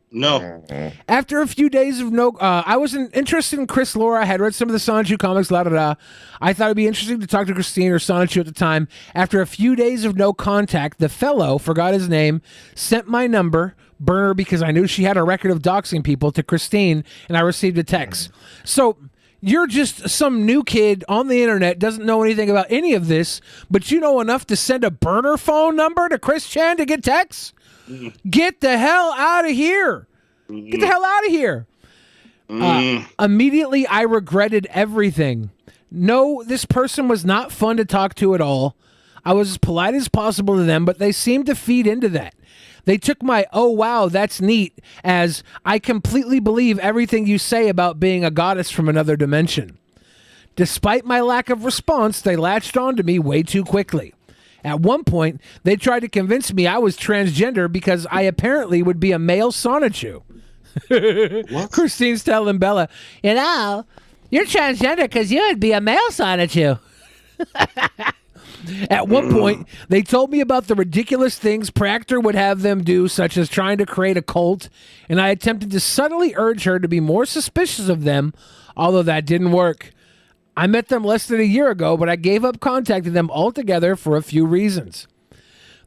No. After a few days of I wasn't interested in Chris lore. I had read some of the Sonichu comics, I thought it'd be interesting to talk to Christine or Sonichu at the time. After a few days of no contact, the fellow, forgot his name, sent my number, burner because I knew she had a record of doxing people, to Christine, and I received a text. So you're just some new kid on the internet, doesn't know anything about any of this, but you know enough to send a burner phone number to Chris Chan to get texts? Get the hell out of here. Get the hell out of here. Immediately, I regretted everything. No, this person was not fun to talk to at all. I was as polite as possible to them, but they seemed to feed into that. They took my, oh, wow, that's neat, as I completely believe everything you say about being a goddess from another dimension. Despite my lack of response, they latched onto me way too quickly. At one point, they tried to convince me I was transgender because I apparently would be a male Sonichu. What? Christine's telling Bella, you know, you're transgender because you would be a male Sonichu. At one point, they told me about the ridiculous things Prater would have them do, such as trying to create a cult, and I attempted to subtly urge her to be more suspicious of them, although that didn't work. I met them less than a year ago, but I gave up contacting them altogether for a few reasons.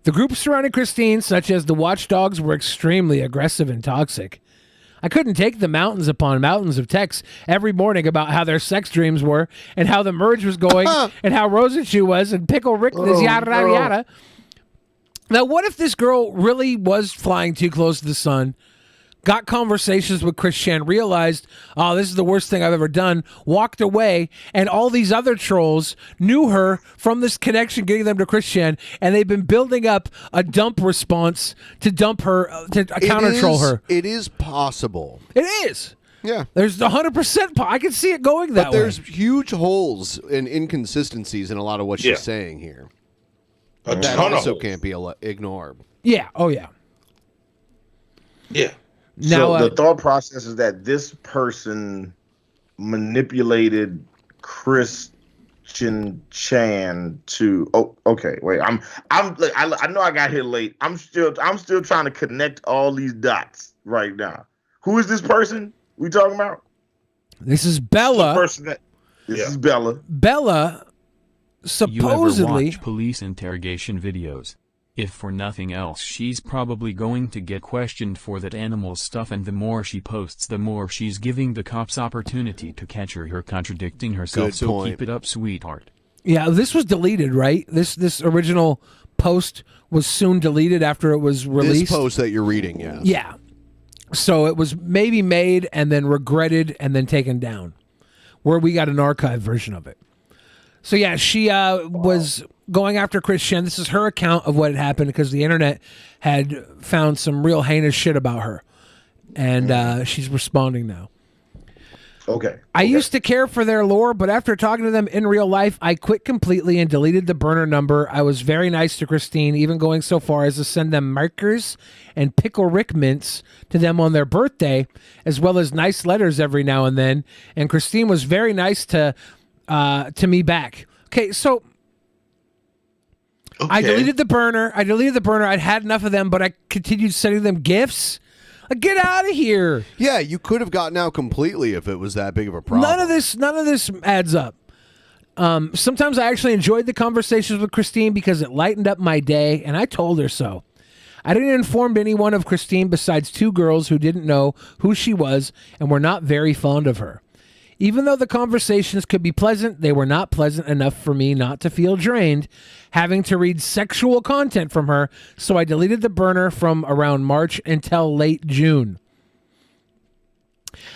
The groups surrounding Christine, such as the Watchdogs, were extremely aggressive and toxic. I couldn't take the mountains upon mountains of texts every morning about how their sex dreams were and how the merge was going and how Rosenchu was and Pickle Rick was yada, yada, yada. Now, what if this girl really was flying too close to the sun, got conversations with Chris Chan, realized, oh, this is the worst thing I've ever done, walked away, and all these other trolls knew her from this connection, getting them to Chris Chan, and they've been building up a dump response to dump her, to counter-troll her. It is possible. It is. Yeah. There's 100%. I can see it going that way. But there's huge holes and inconsistencies in a lot of what she's saying here. That also can't be ignored. Yeah. Oh, yeah. Yeah. Now, so the thought process is that this person manipulated Christian Chan to. Oh, okay. Wait. I know I got here late. I'm still trying to connect all these dots right now. Who is this person we talking about? This is Bella. This is Bella. Bella supposedly. You ever watch police interrogation videos? If for nothing else, she's probably going to get questioned for that animal stuff, and the more she posts, the more she's giving the cops opportunity to catch her contradicting herself. Good so point. keep it up, sweetheart. Yeah, this was deleted, right? This original post was soon deleted after it was released. This post that you're reading, yeah. Yeah. So it was maybe made and then regretted and then taken down, where we got an archived version of it. So yeah, she was going after Christian. This is her account of what had happened, because the internet had found some real heinous shit about her. And she's responding now. Okay. I used to care for their lore, but after talking to them in real life, I quit completely and deleted the burner number. I was very nice to Christine, even going so far as to send them markers and Pickle Rick mints to them on their birthday, as well as nice letters every now and then. And Christine was very nice to me back. Okay, so I deleted the burner. I'd had enough of them, but I continued sending them gifts. Get out of here. Yeah, you could have gotten out completely if it was that big of a problem. None of this adds up. Sometimes I actually enjoyed the conversations with Christine because it lightened up my day, and I told her so. I didn't inform anyone of Christine besides 2 girls who didn't know who she was and were not very fond of her. Even though the conversations could be pleasant, they were not pleasant enough for me not to feel drained having to read sexual content from her, so I deleted the burner from around March until late June.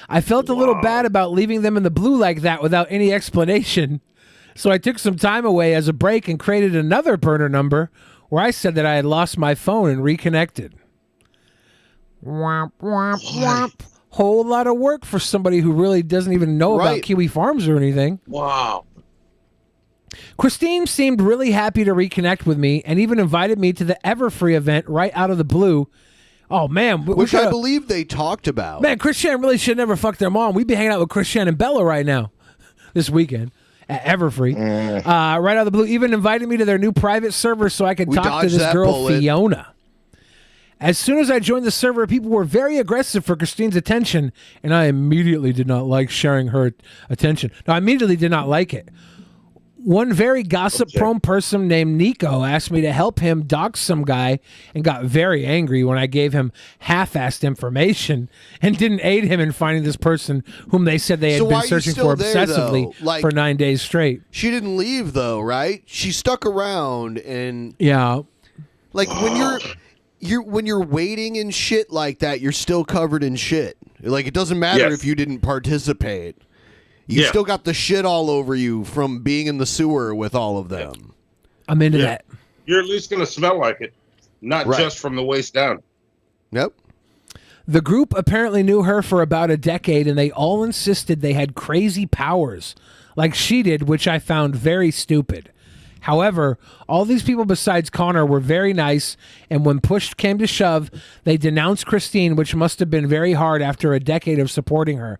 I felt a little bad about leaving them in the blue like that without any explanation, so I took some time away as a break and created another burner number where I said that I had lost my phone and reconnected. Womp, womp, womp. Whole lot of work for somebody who really doesn't even know about Kiwi Farms or anything. Wow. Christine seemed really happy to reconnect with me and even invited me to the Everfree event right out of the blue. Oh, man. Which I believe they talked about. Man, Christian really should never fuck their mom. We'd be hanging out with Christian and Bella right now this weekend at Everfree. Right out of the blue. Even invited me to their new private server so I could talk to this girl, Fiona. As soon as I joined the server, people were very aggressive for Christine's attention, and I immediately did not like sharing her attention. No, I immediately did not like it. One very gossip-prone person named Nico asked me to help him dox some guy and got very angry when I gave him half-assed information and didn't aid him in finding this person whom they said they had been searching for obsessively for 9 days straight. She didn't leave, though, right? She stuck around, and... Yeah. Like, when you're waiting in shit like that, you're still covered in shit. Like, it doesn't matter if you didn't participate. You still got the shit all over you from being in the sewer with all of them. I'm into that. You're at least going to smell like it, not just from the waist down. Yep. The group apparently knew her for about a decade, and they all insisted they had crazy powers, like she did, which I found very stupid. However, all these people besides Connor were very nice, and when push came to shove, they denounced Christine, which must have been very hard after a decade of supporting her.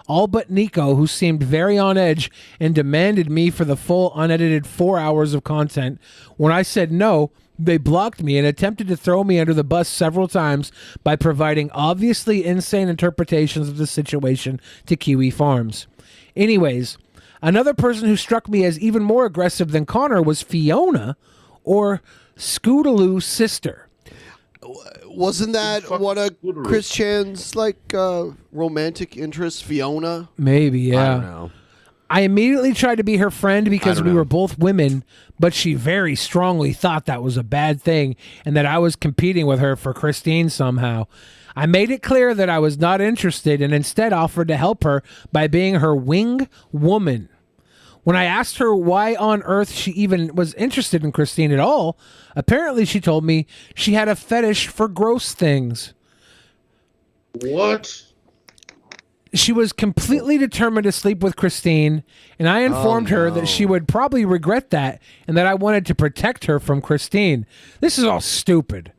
All but Nico, who seemed very on edge and demanded me for the full unedited 4 hours of content. When I said no, they blocked me and attempted to throw me under the bus several times by providing obviously insane interpretations of the situation to Kiwi Farms. Anyways, another person who struck me as even more aggressive than Connor was Fiona, or Scootaloo's sister. Wasn't that one of Chris Chan's romantic interests, Fiona? Maybe, yeah. I don't know. I immediately tried to be her friend because we were both women, but she very strongly thought that was a bad thing and that I was competing with her for Christine somehow. I made it clear that I was not interested and instead offered to help her by being her wing woman. When I asked her why on earth she even was interested in Christine at all, apparently she told me she had a fetish for gross things. What? She was completely determined to sleep with Christine, and I informed her that she would probably regret that and that I wanted to protect her from Christine. This is all stupid.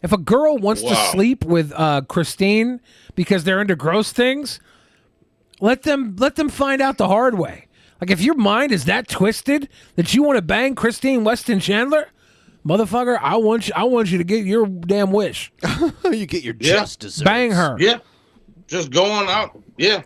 If a girl wants to sleep with Christine because they're into gross things, let them find out the hard way. Like, if your mind is that twisted that you want to bang Christine Weston Chandler, motherfucker, I want you to get your damn wish. You get your just desserts. Bang her. Yeah. Just go on out. Yeah.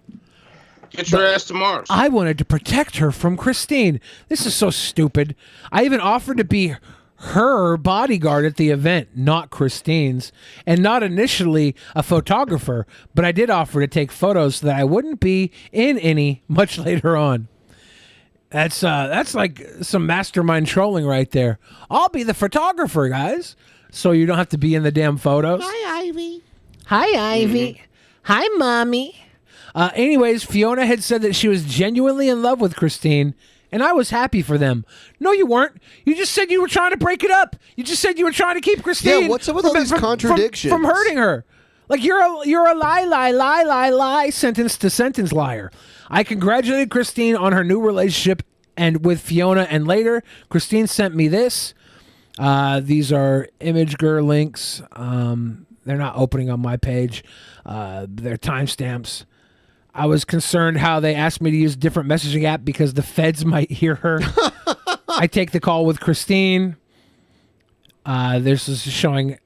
Get your ass to Mars. I wanted to protect her from Christine. This is so stupid. I even offered to be her bodyguard at the event, not Christine's, and not initially a photographer, but I did offer to take photos so that I wouldn't be in any much later on. That's like some mastermind trolling right there. I'll be the photographer, guys, so you don't have to be in the damn photos. Hi, Ivy. Hi, Ivy. Hi, Mommy. Anyways, Fiona had said that she was genuinely in love with Christine, and I was happy for them. No, you weren't. You just said you were trying to break it up. You just said you were trying to keep Christine. Yeah, what's up with all these contradictions? From hurting her. Like you're a lie, sentence to sentence liar. I congratulated Christine on her new relationship and with Fiona, and later Christine sent me this. These are ImageGur links. They're not opening on my page. They're timestamps. I was concerned how they asked me to use a different messaging app because the feds might hear her. I take the call with Christine. This is showing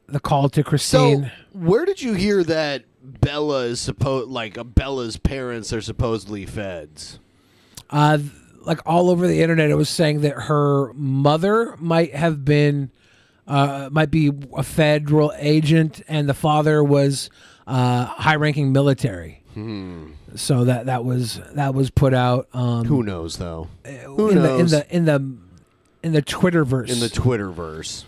the call to Christine. So, where did you hear that Bella is Bella's parents are supposedly feds? Like all over the internet, it was saying that her mother might be a federal agent, and the father was high-ranking military. So that was put out. Who knows though? Who knows? In the Twitterverse. In the Twitterverse.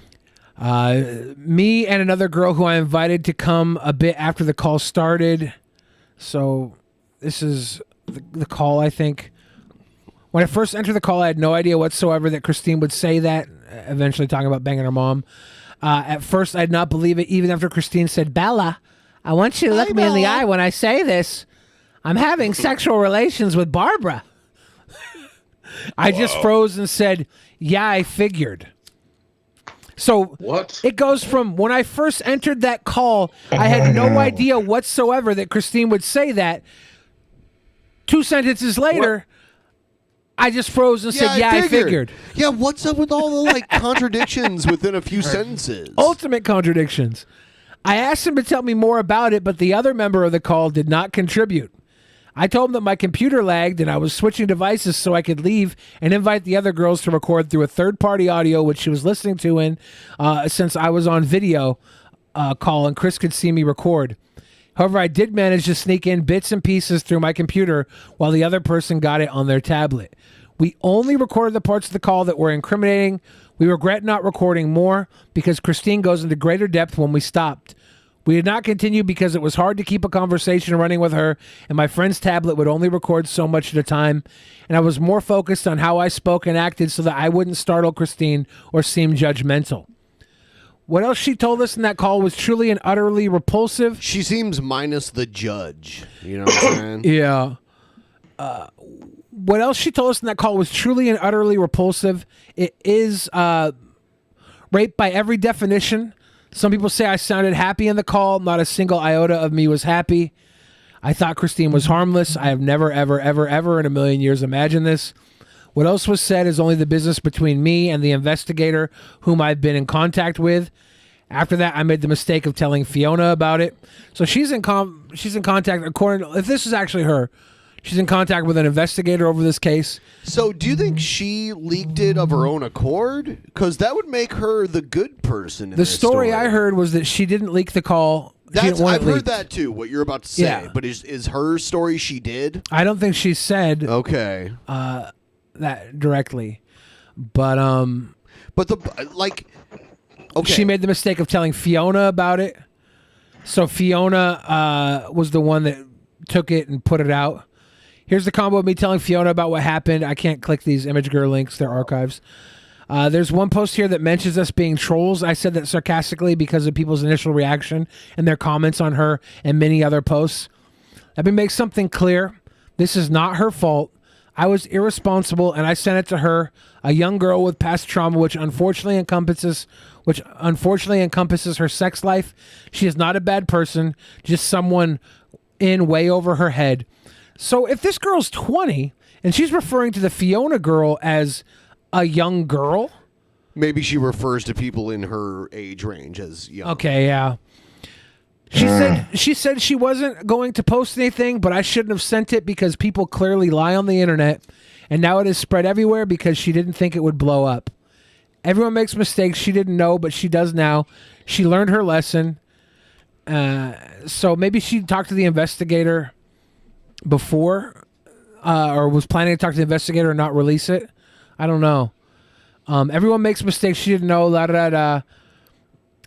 Me and another girl who I invited to come a bit after the call started. So this is the call, I think. When I first entered the call, I had no idea whatsoever that Christine would say that, eventually talking about banging her mom. At first, I did not believe it, even after Christine said, Bella, I want you to look me in the eye when I say this. I'm having sexual relations with Barbara. I just froze and said, yeah, I figured. So what? It goes from when I first entered that call, I had no idea whatsoever that Christine would say that. 2 sentences later, I just froze and said, yeah, I figured. Yeah, what's up with all the contradictions within a few sentences? Ultimate contradictions. I asked him to tell me more about it, but the other member of the call did not contribute. I told him that my computer lagged and I was switching devices so I could leave and invite the other girls to record through a third-party audio, which she was listening to since I was on video call and Chris could see me record. However, I did manage to sneak in bits and pieces through my computer while the other person got it on their tablet. We only recorded the parts of the call that were incriminating. We regret not recording more because Christine goes into greater depth when we stopped. We did not continue because it was hard to keep a conversation running with her, and my friend's tablet would only record so much at a time, and I was more focused on how I spoke and acted so that I wouldn't startle Christine or seem judgmental. What else she told us in that call was truly and utterly repulsive. She seems minus the judge. You know what I'm saying? Yeah. What else she told us in that call was truly and utterly repulsive. It is rape by every definition. Some people say I sounded happy in the call. Not a single iota of me was happy. I thought Christine was harmless. I have never, ever, ever, ever in a million years imagined this. What else was said is only the business between me and the investigator whom I've been in contact with. After that, I made the mistake of telling Fiona about it. So she's in contact, according to, if this is actually her, she's in contact with an investigator over this case. So do you think she leaked it of her own accord? Because that would make her the good person in The story I heard was that she didn't leak the call. I've heard that too, what you're about to say. Yeah. But is her story she did? I don't think she said okay that directly. But okay. She made the mistake of telling Fiona about it. So Fiona was the one that took it and put it out. Here's the combo of me telling Fiona about what happened. I can't click these ImageGur links. They're archives. There's one post here that mentions us being trolls. I said that sarcastically because of people's initial reaction and their comments on her and many other posts. Let me make something clear. This is not her fault. I was irresponsible and I sent it to her, a young girl with past trauma, which unfortunately encompasses her sex life. She is not a bad person, just someone in way over her head. So if this girl's 20 and she's referring to the Fiona girl as a young girl, maybe she refers to people in her age range as young. Okay, yeah. She said she wasn't going to post anything, but I shouldn't have sent it because people clearly lie on the internet, and now it is spread everywhere because she didn't think it would blow up. Everyone makes mistakes. She didn't know, but she does now. She learned her lesson. So maybe she talked to the investigator before, or was planning to talk to the investigator and not release it. I don't know. Everyone makes mistakes. She didn't know. La da da.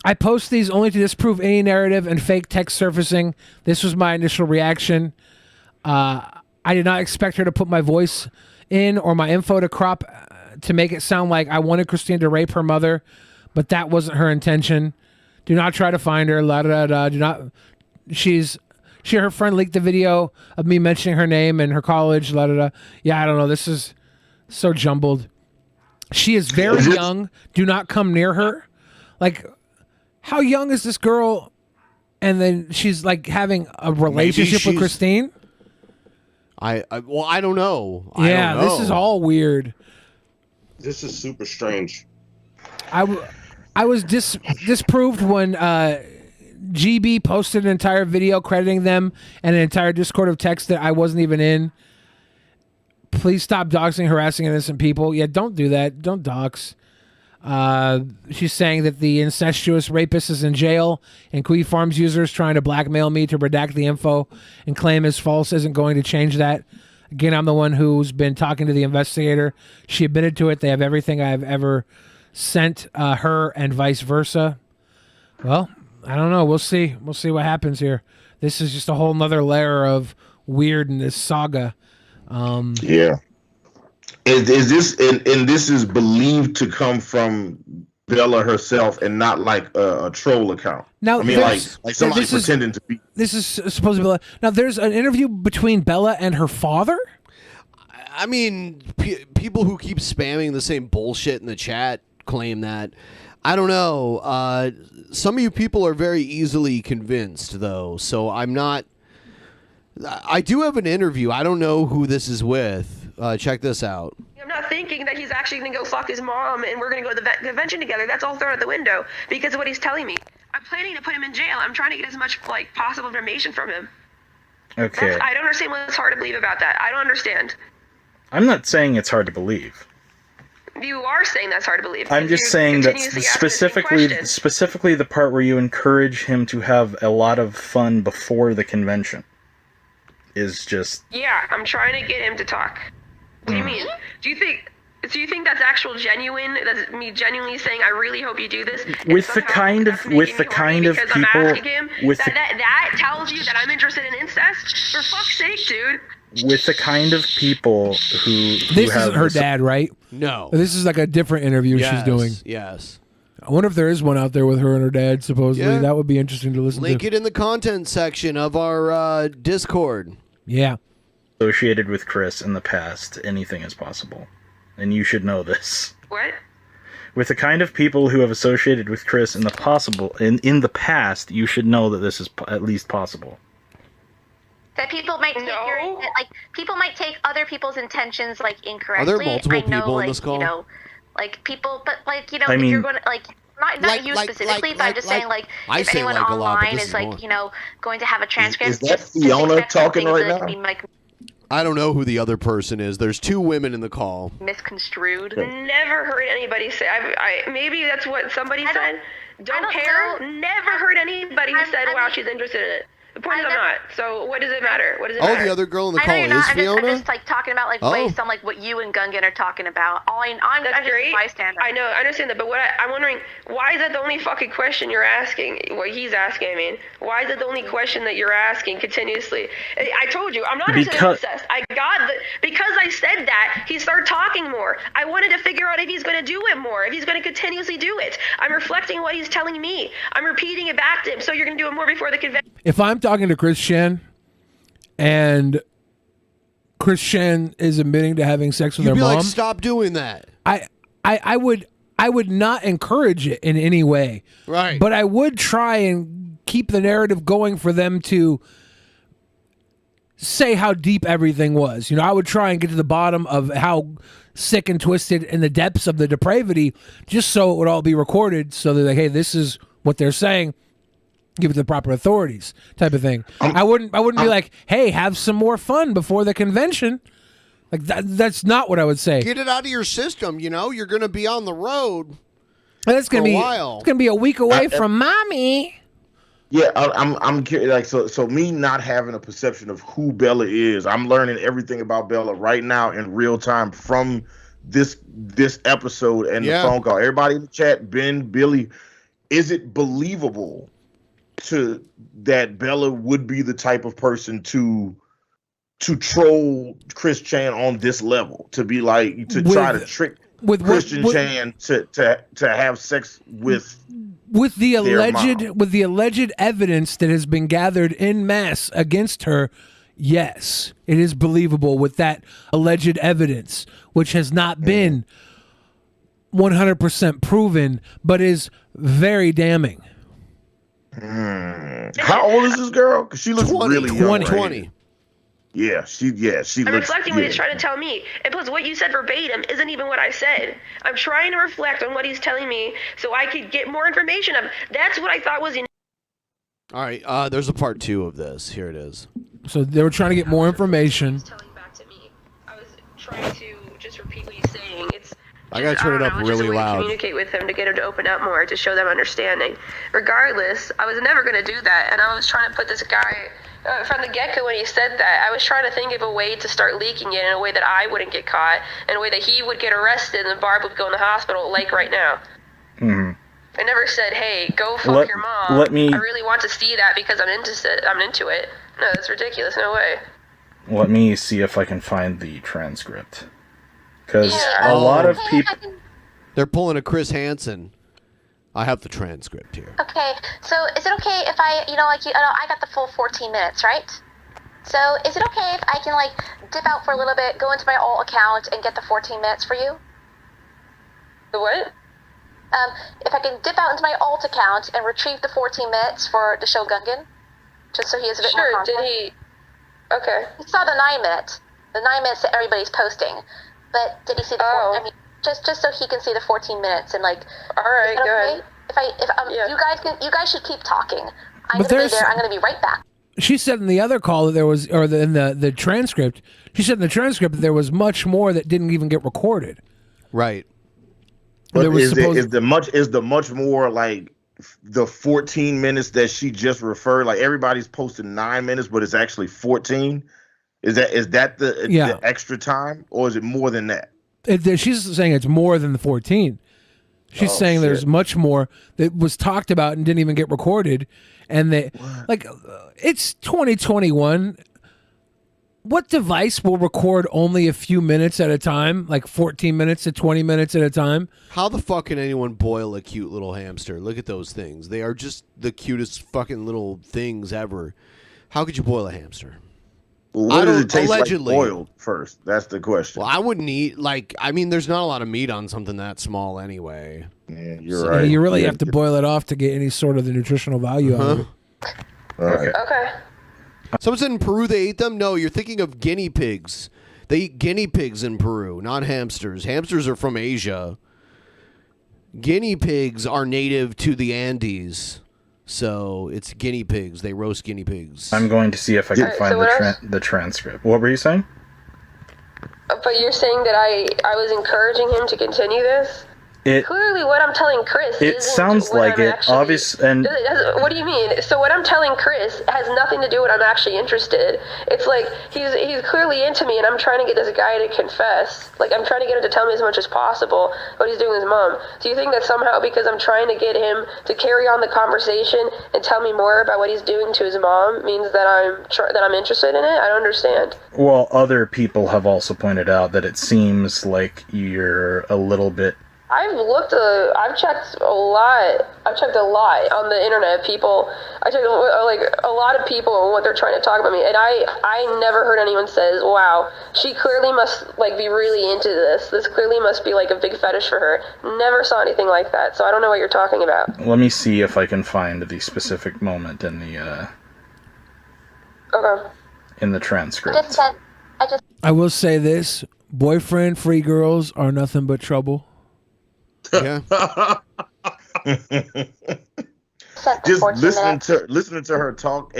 I post these only to disprove any narrative and fake text surfacing. This was my initial reaction. I did not expect her to put my voice in or my info to crop to make it sound like I wanted Christine to rape her mother, but that wasn't her intention. Do not try to find her. La da da. Do not. Her friend leaked the video of me mentioning her name and her college. La da da. Yeah, I don't know. This is so jumbled. She is very young. Do not come near her. Like, how young is this girl? And then she's like having a relationship with Christine. I don't know. Yeah, this is all weird. This is super strange. I was disproved when GB posted an entire video crediting them and an entire Discord of text that I wasn't even in. Please stop doxing, harassing innocent people. Yeah, don't do that. Don't dox. She's saying that the incestuous rapist is in jail and Quee Farms users trying to blackmail me to redact the info and claim is false isn't going to change that. Again, I'm the one who's been talking to the investigator. She admitted to it. They have everything I've ever sent her and vice versa. Well, I don't know. We'll see. We'll see what happens here. This is just a whole nother layer of weird in this saga. Yeah. Is this and this is believed to come from Bella herself and not like a troll account? Now, I mean, like somebody pretending to be. This is supposed to be Bella. Now, there's an interview between Bella and her father. I mean, people who keep spamming the same bullshit in the chat claim that. I don't know. Some of you people are very easily convinced, though, so I'm not. I do have an interview. I don't know who this is with. Check this out. I'm not thinking that he's actually going to go fuck his mom and we're going to go to the convention together. That's all thrown out the window because of what he's telling me. I'm planning to put him in jail. I'm trying to get as much possible information from him. Okay. I don't understand what's hard to believe about that. I don't understand. I'm not saying it's hard to believe. You are saying that's hard to believe. I'm just saying that specifically the part where you encourage him to have a lot of fun before the convention is just... Yeah, I'm trying to get him to talk. What do you mean? Do you think that's actual genuine? That's me genuinely saying I really hope you do this? With the kind of people that tells you that I'm interested in incest? For fuck's sake, dude. With the kind of people who This isn't her dad, right? No. This is like a different interview she's doing. Yes. I wonder if there is one out there with her and her dad, supposedly. Yeah. That would be interesting to listen Link to. it in the content section of our Discord. Yeah. Associated with Chris in the past, anything is possible. And you should know this. What? With the kind of people who have associated with Chris in the past, you should know that this is at least possible. That people might take people might take other people's intentions incorrectly. Are there multiple I know, people in this call? You know, people, but I if mean, you're going to not you specifically, but I'm just saying if anyone online is going to have a transcript. Is that Fiona talking right now? I don't know who the other person is. There's two women in the call. Misconstrued. Never heard anybody say. Maybe that's what somebody said. Don't care. Never heard anybody who said, "Wow, she's interested in it." The point is I'm not. So what does it matter? What does it matter? The other girl in the call I know is you're not. Fiona? I'm just talking about based on what you and Gungan are talking about. I'm just a bystander. I know, I understand that, but I'm wondering, why is that the only fucking question you're asking? What he's asking, I mean. Why is that the only question that you're asking continuously? I told you, I'm not interested in incest. Because I said that, he started talking more. I wanted to figure out if he's going to do it more, if he's going to continuously do it. I'm reflecting what he's telling me. I'm repeating it back to him, so you're going to do it more before the convention. If I'm talking to Chris Shen and Chris Shen is admitting to having sex with You'd their be mom, like, stop doing that. I would not encourage it in any way. Right. But I would try and keep the narrative going for them to say how deep everything was. I would try and get to the bottom of how sick and twisted in the depths of the depravity, just so it would all be recorded, so they're like, hey, this is what they're saying. Give it to the proper authorities, type of thing. I wouldn't be like, hey, have some more fun before the convention. Like that's not what I would say. Get it out of your system. You're going to be on the road. It's gonna for a be while. It's gonna be a week away from mommy. Yeah, I'm curious. Like, so me not having a perception of who Bella is, I'm learning everything about Bella right now in real time from this episode and the phone call. Everybody in the chat, Ben, Billy, is it believable that Bella would be the type of person to troll Chris Chan on this level, to be like try to trick Christian Chan to have sex with the alleged evidence that has been gathered en masse against her? Yes, it is believable with that alleged evidence, which has not been 100% proven, but is very damning. How old is this girl? 'Cause she looks really young. 20. Yeah, she I'm looks. reflecting what he's trying to tell me. And plus, what you said verbatim isn't even what I said. I'm trying to reflect on what he's telling me so I could get more information. That's what I thought was. All right, there's a part 2 of this. Here it is. So they were trying to get more information. I was trying to just repeat what he's saying. I gotta turn it up really loud. Communicate with him to get him to open up more, to show them understanding. Regardless, I was never going to do that, and I was trying to put this guy from the get-go when he said that. I was trying to think of a way to start leaking it in a way that I wouldn't get caught, in a way that he would get arrested and Barb would go in the hospital, like right now. Mm-hmm. I never said, "Hey, go fuck your mom." Let me. I really want to see that because I'm into it. No, that's ridiculous. No way. Let me see if I can find the transcript. Because a lot of people... They're pulling a Chris Hansen. I have the transcript here. Okay, so is it okay if I got the full 14 minutes, right? So is it okay if I can, dip out for a little bit, go into my alt account, and get the 14 minutes for you? The what? If I can dip out into my alt account and retrieve the 14 minutes for the show Gungan, just so he has a bit more content. Did he? Okay. He saw the 9 minutes that everybody's posting, but did he see the? I mean, just so he can see the 14 minutes and All right, good. Okay? You guys should keep talking. I'm gonna be there. I'm gonna be right back. She said in the other call that there was, in the transcript, she said in the transcript that there was much more that didn't even get recorded. Right. But is the much more like the 14 minutes that she just referred? Like everybody's posting 9 minutes, but it's actually 14. Is that the extra time, or is it more than that? She's saying it's more than the 14. She's saying there's much more that was talked about and didn't even get recorded, and it's 2021. What device will record only a few minutes at a time, like 14 minutes to 20 minutes at a time? How the fuck can anyone boil a cute little hamster? Look at those things. They are just the cutest fucking little things ever. How could you boil a hamster? Well, what does it taste allegedly like boiled first? That's the question. Well, I wouldn't eat, there's not a lot of meat on something that small anyway. Yeah, you're right. You really have to boil it off to get any sort of the nutritional value out of it. Okay. Someone said in Peru they ate them? No, you're thinking of guinea pigs. They eat guinea pigs in Peru, not hamsters. Hamsters are from Asia. Guinea pigs are native to the Andes. So it's guinea pigs. They roast guinea pigs. I'm going to see if I can find the transcript. What were you saying? But you're saying that I was encouraging him to continue this? Clearly, what I'm telling Chris. It sounds like it. Obvious and. What do you mean? So what I'm telling Chris has nothing to do with I'm actually interested. It's like he's clearly into me, and I'm trying to get this guy to confess. Like I'm trying to get him to tell me as much as possible what he's doing with his mom. Do you think that somehow because I'm trying to get him to carry on the conversation and tell me more about what he's doing to his mom means that I'm interested in it? I don't understand. Well, other people have also pointed out that it seems like you're a little bit. I've checked a lot on the internet. I checked a lot of people and what they're trying to talk about me, and I never heard anyone says, "Wow, she clearly must be really into this. This clearly must be a big fetish for her." Never saw anything like that, so I don't know what you're talking about. Let me see if I can find the specific moment in the in the transcript. I will say this: boyfriend-free girls are nothing but trouble. Yeah. Just listening to her talk,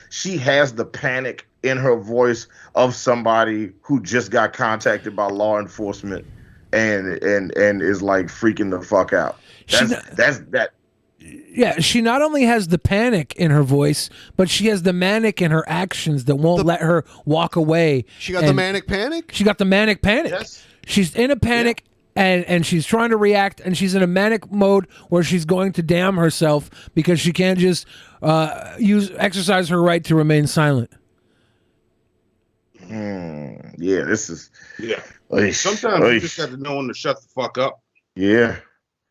she has the panic in her voice of somebody who just got contacted by law enforcement and is like freaking the fuck out. That's that. Yeah, she not only has the panic in her voice, but she has the manic in her actions that won't let her walk away. She got the manic panic? She got the manic panic. Yes. She's in a panic and she's trying to react, and she's in a manic mode where she's going to damn herself because she can't just exercise her right to remain silent. Yeah, this is... Yeah. Oish, Sometimes you oish. just got to know when to shut the fuck up. Yeah.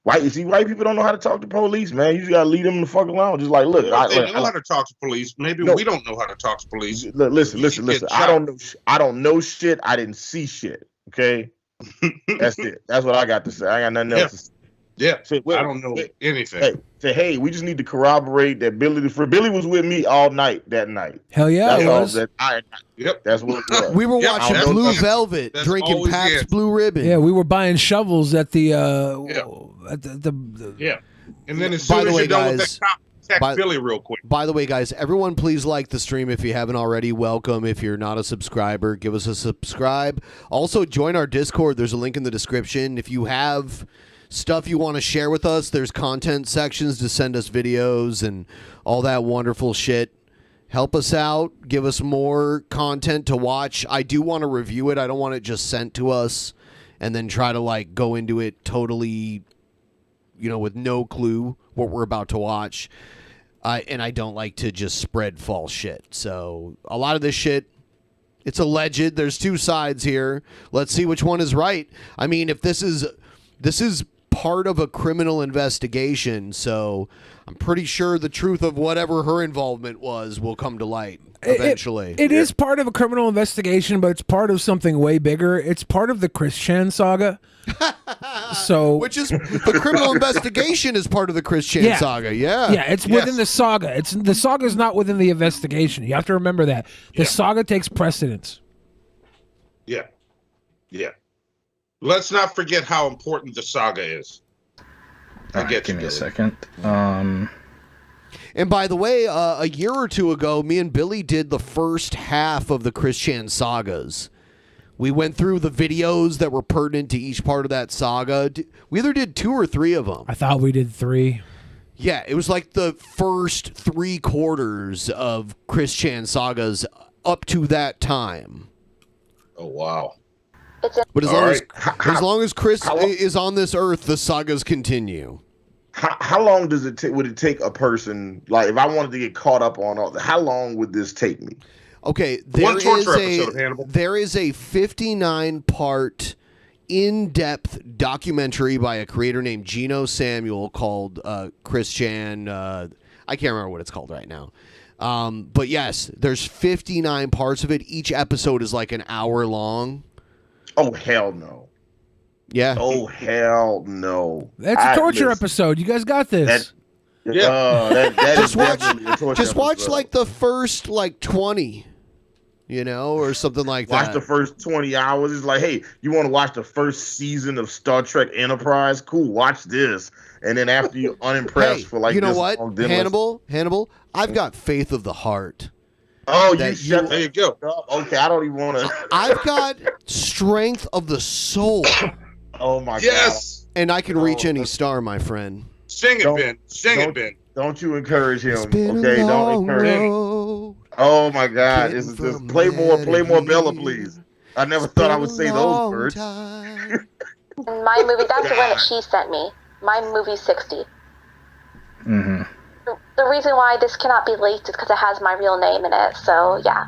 White people don't know how to talk to police, man. You just gotta leave them the fuck alone. Just like, look, They know how to talk to police. Maybe we don't know how to talk to police. Listen. I don't know shit. I didn't see shit. Okay, that's it. That's what I got to say. I got nothing else to say. Yeah, Say, I don't know anything. Hey, we just need to corroborate that Billy was with me all night that night. Hell yeah, it was. That's what it was. We were watching Blue Velvet, drinking always Pabst it. Blue Ribbon. Yeah, we were buying shovels at the Yeah. And then as By soon the as way, you're done with guys, that cop, text Billy real quick. By the way, guys, everyone please like the stream if you haven't already. Welcome. If you're not a subscriber, give us a subscribe. Also, join our Discord. There's a link in the description. If you have stuff you want to share with us, there's content sections to send us videos and all that wonderful shit. Help us out. Give us more content to watch. I do want to review it. I don't want it just sent to us and then try to like go into it totally, with no clue what we're about to watch. And I don't like to just spread false shit. So a lot of this shit, it's alleged. There's two sides here. Let's see which one is right. I mean, if this is part of a criminal investigation, so I'm pretty sure the truth of whatever her involvement will come to light eventually. It is part of a criminal investigation, but it's part of something way bigger. It's part of the Chris Chan saga. Which is the criminal investigation is part of the Chris Chan saga. Yeah. Yeah, it's within the saga. The saga is not within the investigation. You have to remember that. The saga takes precedence. Yeah. Yeah. Let's not forget how important the saga is. Give me a second. And by the way, a year or two ago, me and Billy did the first half of the Chris Chan sagas. We went through the videos that were pertinent to each part of that saga. We either did 2 or 3 of them. I thought we did 3. Yeah, it was like the first 3/4 of Chris Chan sagas up to that time. Oh, wow. But as long as Chris is on this earth, the sagas continue. How long does it would it take a person, like if I wanted to get caught up on all, how long would this take me? Okay, One torture episode of Hannibal. There is a 59-part in-depth documentary by a creator named Gino Samuel called Chris Chan. I can't remember what it's called right now. But yes, there's 59 parts of it. Each episode is like an hour long. Oh, hell no. Yeah. Oh, hell no. That's a torture episode. You guys got this. Just watch like the first 20, or something like that. Watch the first 20 hours. It's like, hey, you want to watch the first season of Star Trek Enterprise? Cool, watch this. And then after you're unimpressed for you know this what, long, then Hannibal, I've got faith of the heart. Oh, there you go. Okay, I don't even want to. I've got strength of the soul. Oh my God. And I can reach any star, my friend. Sing it, Ben. Sing it, Ben. Don't you encourage him. Been Okay, a don't long encourage him. road. Oh my God. This is just play more Bella, please. I never thought I would say those words. My movie, that's the one that she sent me. My movie 60. Mm-hmm. The reason why this cannot be leaked is because it has my real name in it, so yeah.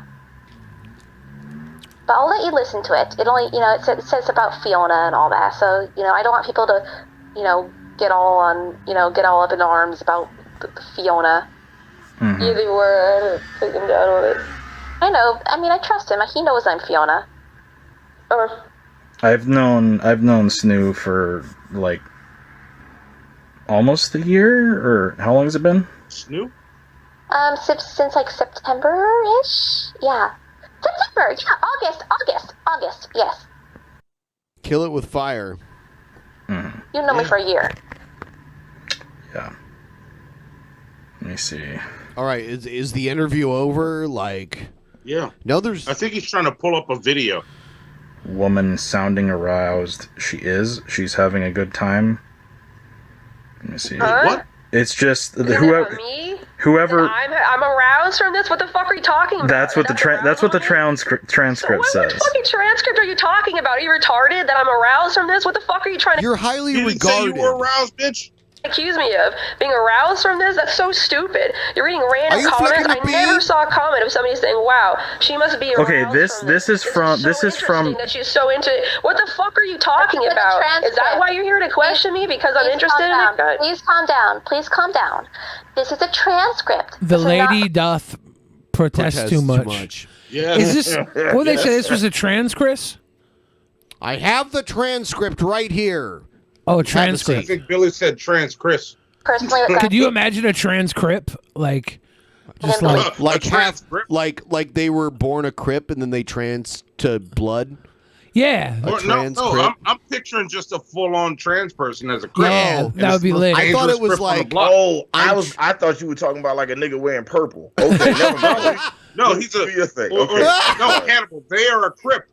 But I'll let you listen to it. It only, it says about Fiona and all that, so, I don't want people to, get all up in arms about the Fiona. Mm-hmm. Either word, take him down with it. I know, I trust him. He knows I'm Fiona. Or... I've known Snoo for almost a year, or how long has it been? Snoo? Since September-ish? Yeah. September, yeah, August, yes. Kill it with fire. Mm. You know me for a year. Yeah. Let me see. All right, is the interview over? Yeah. No, I think he's trying to pull up a video. woman sounding aroused. She is. She's having a good time. Let me see. What? It's just Isn't it about me? whoever. I'm aroused from this. What the fuck are you talking about? That's what the transcript What says. fucking transcript are you talking about? Are you retarded that I'm aroused from this? What the fuck are you trying to? You're highly You didn't say you were aroused, bitch. Accuse me of being aroused from this? That's so stupid. You're reading random comments. flicking I the never bean? saw a comment of somebody saying, "Wow, she must be aroused." Okay, this is from that she's so into it. What the fuck are you talking That's about? the Is that why you're here to question me? Because I'm interested in it? God. Please calm down. Please calm down. This is a transcript. The This is lady not- doth protest too much. Yeah. Is this? What they say? This was a trans, Chris? I have the transcript right here. Oh, a I transcript. think Billy said trans Chris. Personally, Could you imagine a transcript? Like, just like Like half, like they were born a crip and then they trans to blood. yeah. A No, trans no, crip. I'm picturing just a full-on trans person as a crip. Yeah, And that would be it's the lit. most I thought it dangerous was crip on the like- block. Oh, I thought you were talking about like a nigga wearing purple. Okay, never mind. No, he's a Do your thing. or- Okay. no, Hannibal. They are a crip.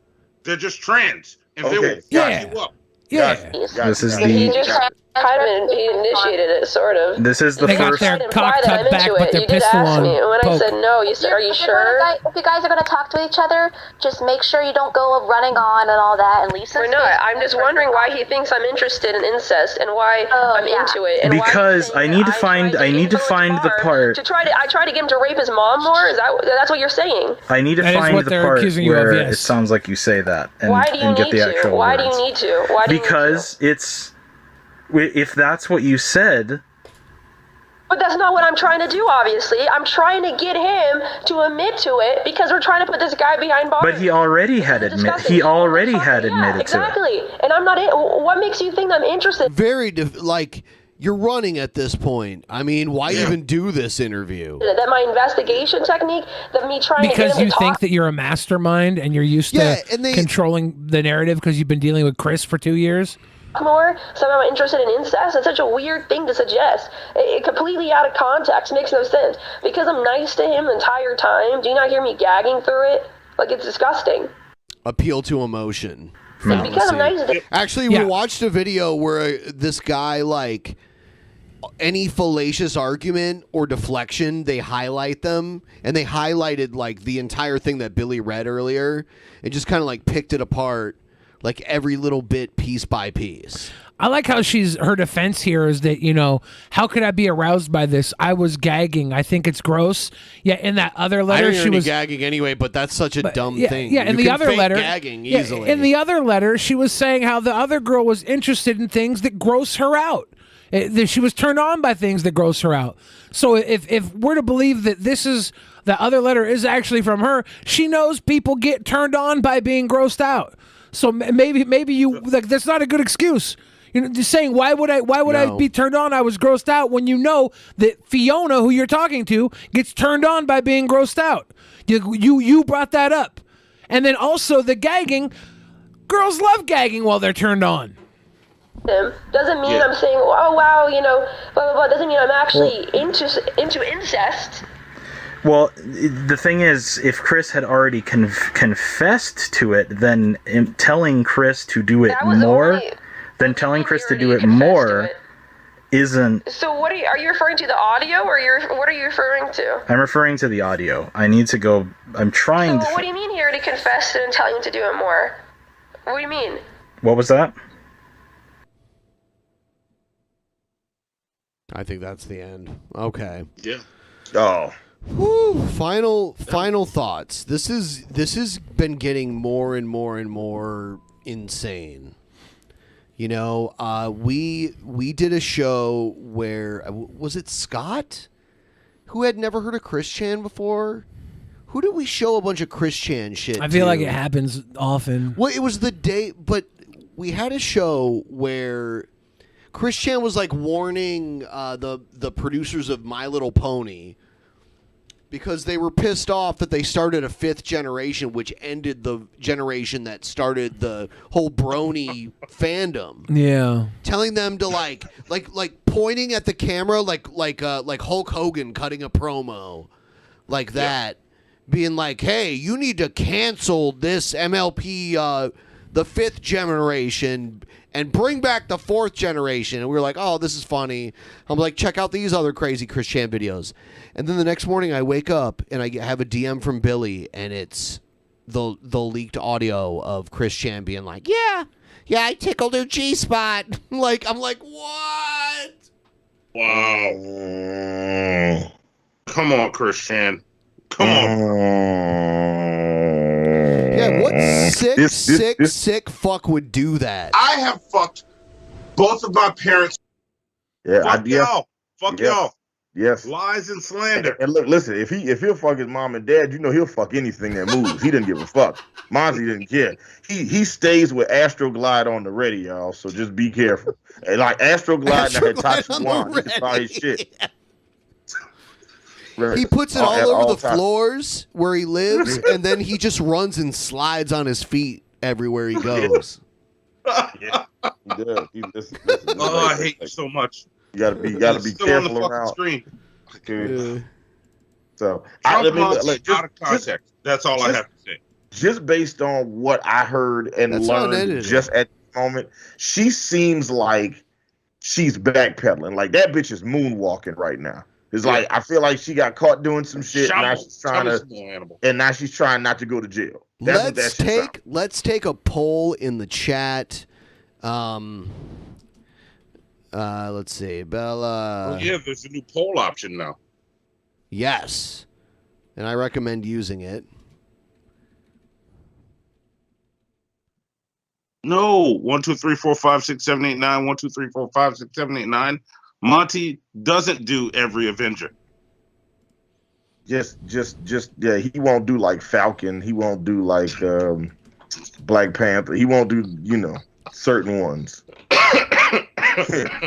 They're just trans, and they will Okay. fuck Yeah. you up. Yeah. This is He the. just kind of initiated it, sort of. This is the They got first. their Imply cock that I'm tucked back, into but it. their You did pistol ask on me, and when I poke. said no, you said, "Are you sure?" If you guys are going to talk to each other, just make sure you don't go running on and all that and leave some We're not. space I'm just wondering why he thinks I'm interested in incest and why I'm into it. And why he's Because saying I need to that find. tried I need to influence find the Barb part. I tried to get him to rape his mom more. Is that's what you're saying? I need to That is find what the they're part accusing you of, where yes. it sounds like you say that, and, Why do you and get need the to? actual Why words. do you need to? Why do you need to? Because it's. If that's what you said, But that's not what I'm trying to do, obviously. I'm trying to get him to admit to it because we're trying to put this guy behind bars. but he already had admitted. He already had admitted to it. Exactly. And I'm not. What makes you think I'm interested? Very like you're running at this point. I mean, why even do this interview? That my investigation technique, that me trying to Because get him you to think talk. that you're a mastermind and you're used Yeah, to and they- controlling the narrative because you've been dealing with Chris for 2 years. More somehow I'm interested in incest. It's such a weird thing to suggest. It completely out of context makes no sense. Because I'm nice to him the entire time. Do you not hear me gagging through it? Like, it's disgusting. Appeal to emotion. Because I'm nice to Actually, we watched a video where this guy, like, any fallacious argument or deflection, they highlight them. And they highlighted, like, the entire thing that Billy read earlier and just kind of, like, picked it apart, like, every little bit, piece by piece. I like how her defense here is that, how could I be aroused by this? I was gagging. I think it's gross. Yeah, in that other I letter, didn't hear she any was gagging anyway, but that's such a dumb yeah, thing. Yeah, in You the can other fake letter, gagging yeah, easily. in the other letter, she was saying how the other girl was interested in things that gross her out. That she was turned on by things that gross her out. So if we're to believe that the other letter is actually from her, she knows people get turned on by being grossed out. So maybe you like that's not a good excuse. Just saying why would I be turned on? I was grossed out when you know that Fiona, who you're talking to, gets turned on by being grossed out. You brought that up, and then also the gagging. Girls love gagging while they're turned on. him doesn't mean I'm saying, oh wow, blah blah blah. Doesn't mean I'm actually into incest. Well, the thing is, if Chris had already confessed to it, then telling Chris to do it more, telling Chris to do it more isn't. So what are you referring to the audio, or what are you referring to? I'm referring to the audio. I need to go. I'm trying So to. what do you mean he already confessed and telling him to do it more? What do you mean? What was that? I think that's the end. Okay. Yeah. Oh. Whew, final thoughts. This has been getting more and more and more insane. We did a show where was it Scott who had never heard of Chris Chan before? Who did we show a bunch of Chris Chan shit? I feel to? like it happens often. Well, it was the day, but we had a show where Chris Chan was like warning the producers of My Little Pony because they were pissed off that they started a fifth generation, which ended the generation that started the whole brony fandom. Yeah. Telling them to like pointing at the camera like Hulk Hogan cutting a promo like that, being like, "Hey, you need to cancel this MLP the 5th generation and bring back the 4th generation. And we were like, oh, this is funny. I'm like, check out these other crazy Chris Chan videos. And then the next morning I wake up and I have a DM from Billy, and it's the leaked audio of Chris Chan being like, yeah, I tickled her G-spot. I'm like, what? Wow. Come on, Chris Chan. Come on. Yeah, what sick fuck would do that? I have fucked both of my parents. Yeah, Fuck y'all. Fuck y'all. Yes. Lies and slander. And look, listen, if he'll fuck his mom and dad, you know he'll fuck anything that moves. He didn't give a fuck. Monty didn't care. He stays with Astroglide on the ready, y'all. So just be careful. And like Astroglide and Hitachi One, you can buy his shit. Right. He puts it all over the floors where he lives, and then he just runs and slides on his feet everywhere he goes. Yeah, he does. Listen, I hate you so much. You gotta be careful around. Screen. Okay. So out of context. That's all I have to say. Just based on what I heard and learned just at the moment, she seems like she's backpedaling. Like that bitch is moonwalking right now. It's like I feel like she got caught doing some shit. Now she's trying not to go to jail. Let's take a poll in the chat. Let's see, Bella. Oh yeah, there's a new poll option now. Yes, and I recommend using it. No, 1, 2, 3, 4, 5, 6, 7, 8, 9. 1, 2, 3, 4, 5, 6, 7, 8, 9. Monty doesn't do every Avenger. Just yeah, he won't do like Falcon. He won't do like Black Panther. He won't do, certain ones.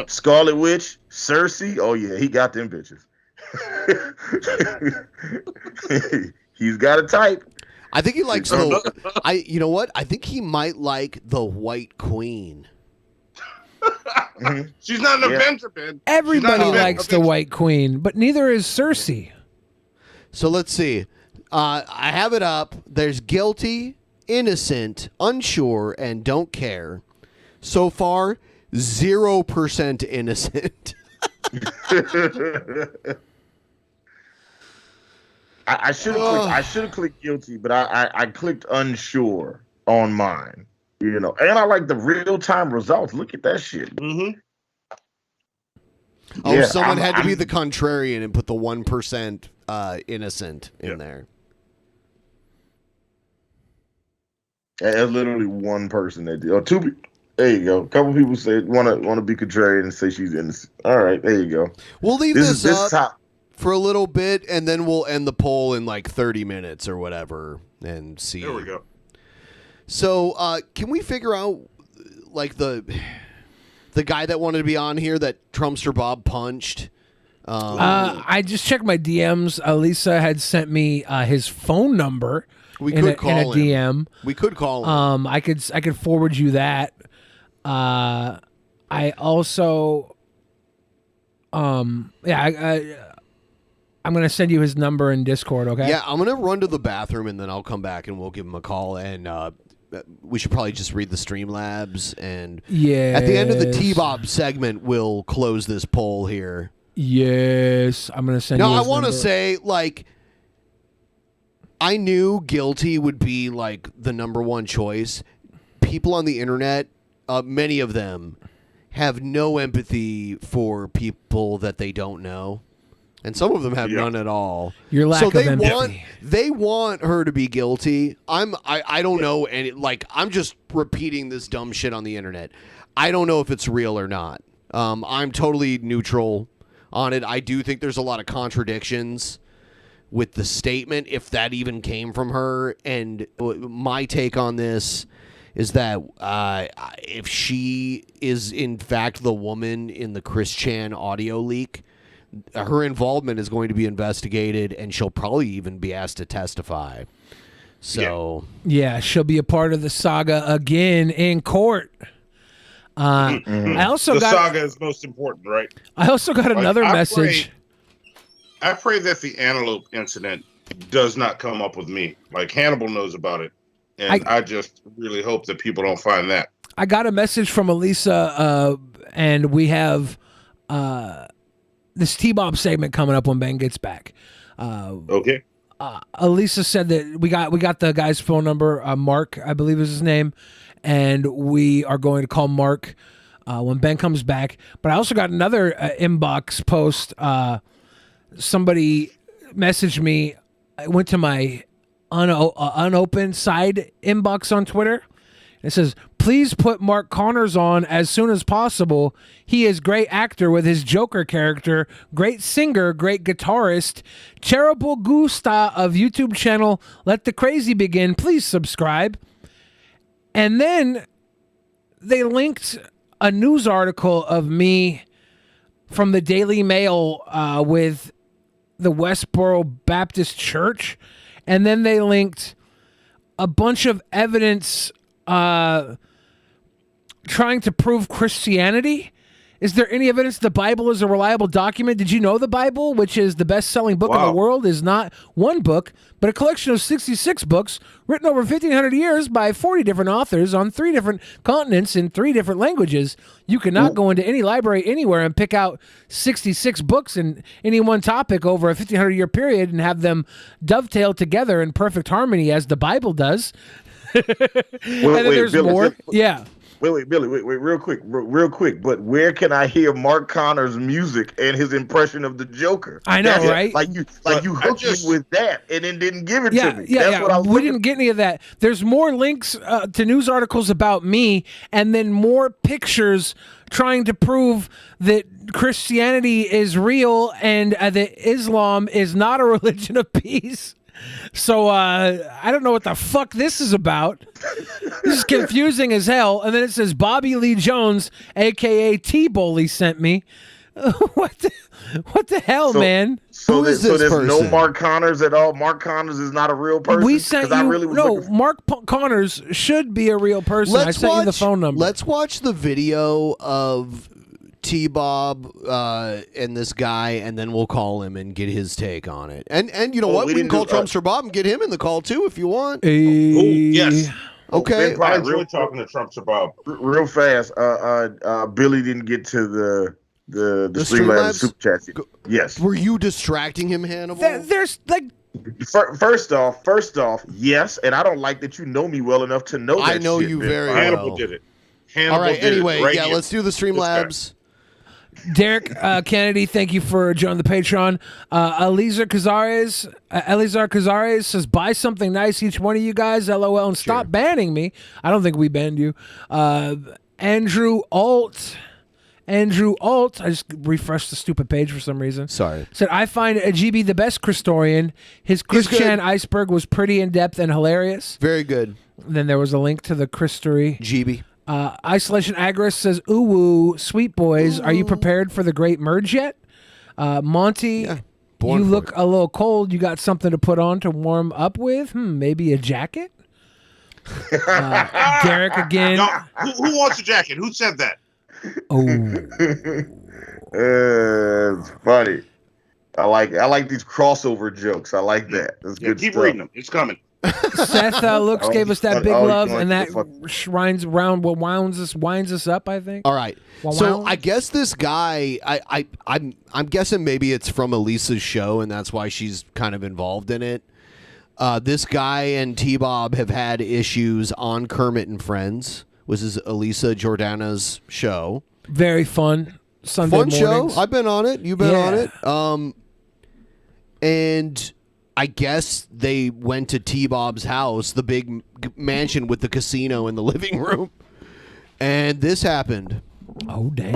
Scarlet Witch, Cersei. Oh yeah, he got them bitches. He's got a type. I think he likes you know what? I think he might like the White Queen. She's not an Avenger, man. Everybody likes the White Queen, but neither is Cersei. So let's see. I have it up. There's guilty, innocent, unsure, and don't care. So far, 0% innocent. I should have clicked guilty, but I clicked unsure on mine. And I like the real-time results. Look at that shit. Mm-hmm. Oh, yeah, someone had to be the contrarian and put the 1% innocent in there. Yeah, there's literally one person that did. Or two. There you go. A couple people say want to be contrarian and say she's innocent. All right, there you go. We'll leave this up for a little bit, and then we'll end the poll in like 30 minutes or whatever, and see. There we go. So, can we figure out like the guy that wanted to be on here that Trumpster Bob punched? I just checked my DMs. Lisa had sent me his phone number. We could call him. DM. We could call him. I could forward you that. I also, I'm gonna send you his number in Discord. Okay. Yeah, I'm gonna run to the bathroom and then I'll come back and we'll give him a call, and we should probably just read the Streamlabs, and at the end of the T-Bob segment we'll close this poll here. Yes, I'm gonna send. Now you his I want to number. say, like, I knew guilty would be like the number one choice. People on the internet, many of them, have no empathy for people that they don't know. And some of them have none at all. Your lack of empathy. They want her to be guilty. I don't know any, like, I'm just repeating this dumb shit on the internet. I don't know if it's real or not. I'm totally neutral on it. I do think there's a lot of contradictions with the statement, if that even came from her. And my take on this is that if she is in fact the woman in the Chris Chan audio leak, her involvement is going to be investigated, and she'll probably even be asked to testify. So yeah, she'll be a part of the saga again in court. I also the got saga is most important, right? I also got another message. I pray that the antelope incident does not come up with me. Like, Hannibal knows about it, And I just really hope that people don't find that. I got a message from Elisa, and we have this T-Bob segment coming up when Ben gets back. Okay. Elisa said that we got the guy's phone number, Mark, I believe is his name, and we are going to call Mark when Ben comes back. But I also got another inbox post. Somebody messaged me. I went to my unopened side inbox on Twitter. It says, please put Mark Connors on as soon as possible. He is great actor with his Joker character, great singer, great guitarist. Terrible Gusta of YouTube channel Let the Crazy Begin. Please subscribe. And then they linked a news article of me from the Daily Mail with the Westboro Baptist Church. And then they linked a bunch of evidence trying to prove Christianity. Is there any evidence the Bible is a reliable document? Did you know the Bible, which is the best-selling book in the world, is not one book, but a collection of 66 books written over 1,500 years by 40 different authors on 3 different continents in 3 different languages? You cannot go into any library anywhere and pick out 66 books in any one topic over a 1,500-year period and have them dovetail together in perfect harmony as the Bible does. And then there's Billy, more. Yeah. Wait, Billy, real quick. But where can I hear Mark Connors' music and his impression of the Joker? I know, right? Like you hooked me with that and then didn't give it to me. Yeah. We didn't get any of that. There's more links to news articles about me, and then more pictures trying to prove that Christianity is real and that Islam is not a religion of peace. So I don't know what the fuck this is about. This is confusing as hell. And then it says Bobby Lee Jones, a.k.a. T-Boley, sent me. What the hell, man? So there's no Mark Connors at all? Mark Connors is not a real person? We sent you... Mark Connors should be a real person. I sent you the phone number. Let's watch the video of T-Bob and this guy, and then we'll call him and get his take on it. And you know what? We can call Trumpster Bob and get him in the call, too, if you want. Yes. Okay. I enjoy talking to Trumpster Bob. Real fast. Billy didn't get to the Streamlabs Super Chat. Yes. Were you distracting him, Hannibal? There's like... First off, yes, and I don't like that you know me well enough to know that I know shit, you man. very well. Hannibal did it. All right, anyway, let's do the Streamlabs. Derek Kennedy, thank you for joining the Patreon. Elizar Cazares says, buy something nice, each one of you guys, LOL, and stop banning me. I don't think we banned you. Andrew Alt, I just refreshed the stupid page for some reason. Sorry. Said, I find GB the best Christorian. His Christian Iceberg was pretty in-depth and hilarious. Very good. Then there was a link to the Christory. GB. Isolation Agris says, ooh, woo, sweet boys, are you prepared for the great merge yet? Monty, you look a little cold. You got something to put on to warm up with? Maybe a jacket? Derek again. No, who wants a jacket? Who said that? Oh. It's funny. I like these crossover jokes. I like that. That's good keep stuff. reading them. It's coming. Seth Looks gave us that big love, and that winds us up, I think. All right. So I guess this guy, I'm guessing maybe it's from Elisa's show, and that's why she's kind of involved in it. This guy and T-Bob have had issues on Kermit and Friends, which is Elisa Jordana's show. Very fun Sunday mornings. Show. I've been on it. You've been on it. And I guess they went to T-Bob's house, the big mansion with the casino in the living room, and this happened. Oh, damn.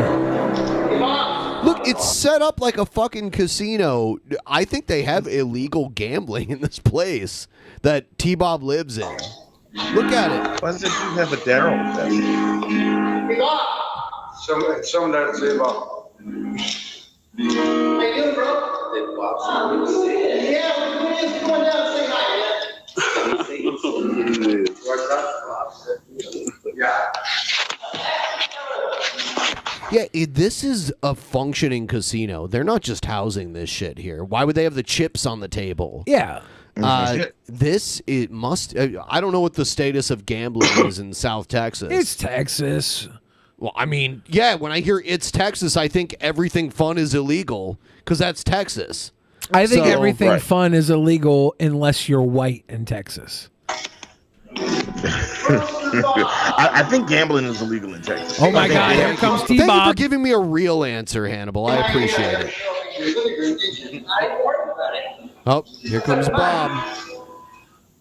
Look, it's set up like a fucking casino. I think they have illegal gambling in this place that T-Bob lives in. Look at it. Why does it have a Daryl? Someone doesn't say about. Hey, you, bro? Yeah, we're just going down and say hi, man. Yeah, this is a functioning casino. They're not just housing this shit here. Why would they have the chips on the table? Yeah. It must. I don't know what the status of gambling is in South Texas. It's Texas. Well, I mean, yeah. When I hear it's Texas, I think everything fun is illegal because that's Texas. I think everything fun is illegal unless you're white in Texas. I think gambling is illegal in Texas. Oh my God! Here comes T-Bob. Thank you for giving me a real answer, Hannibal. I appreciate it. Oh, here comes Bob.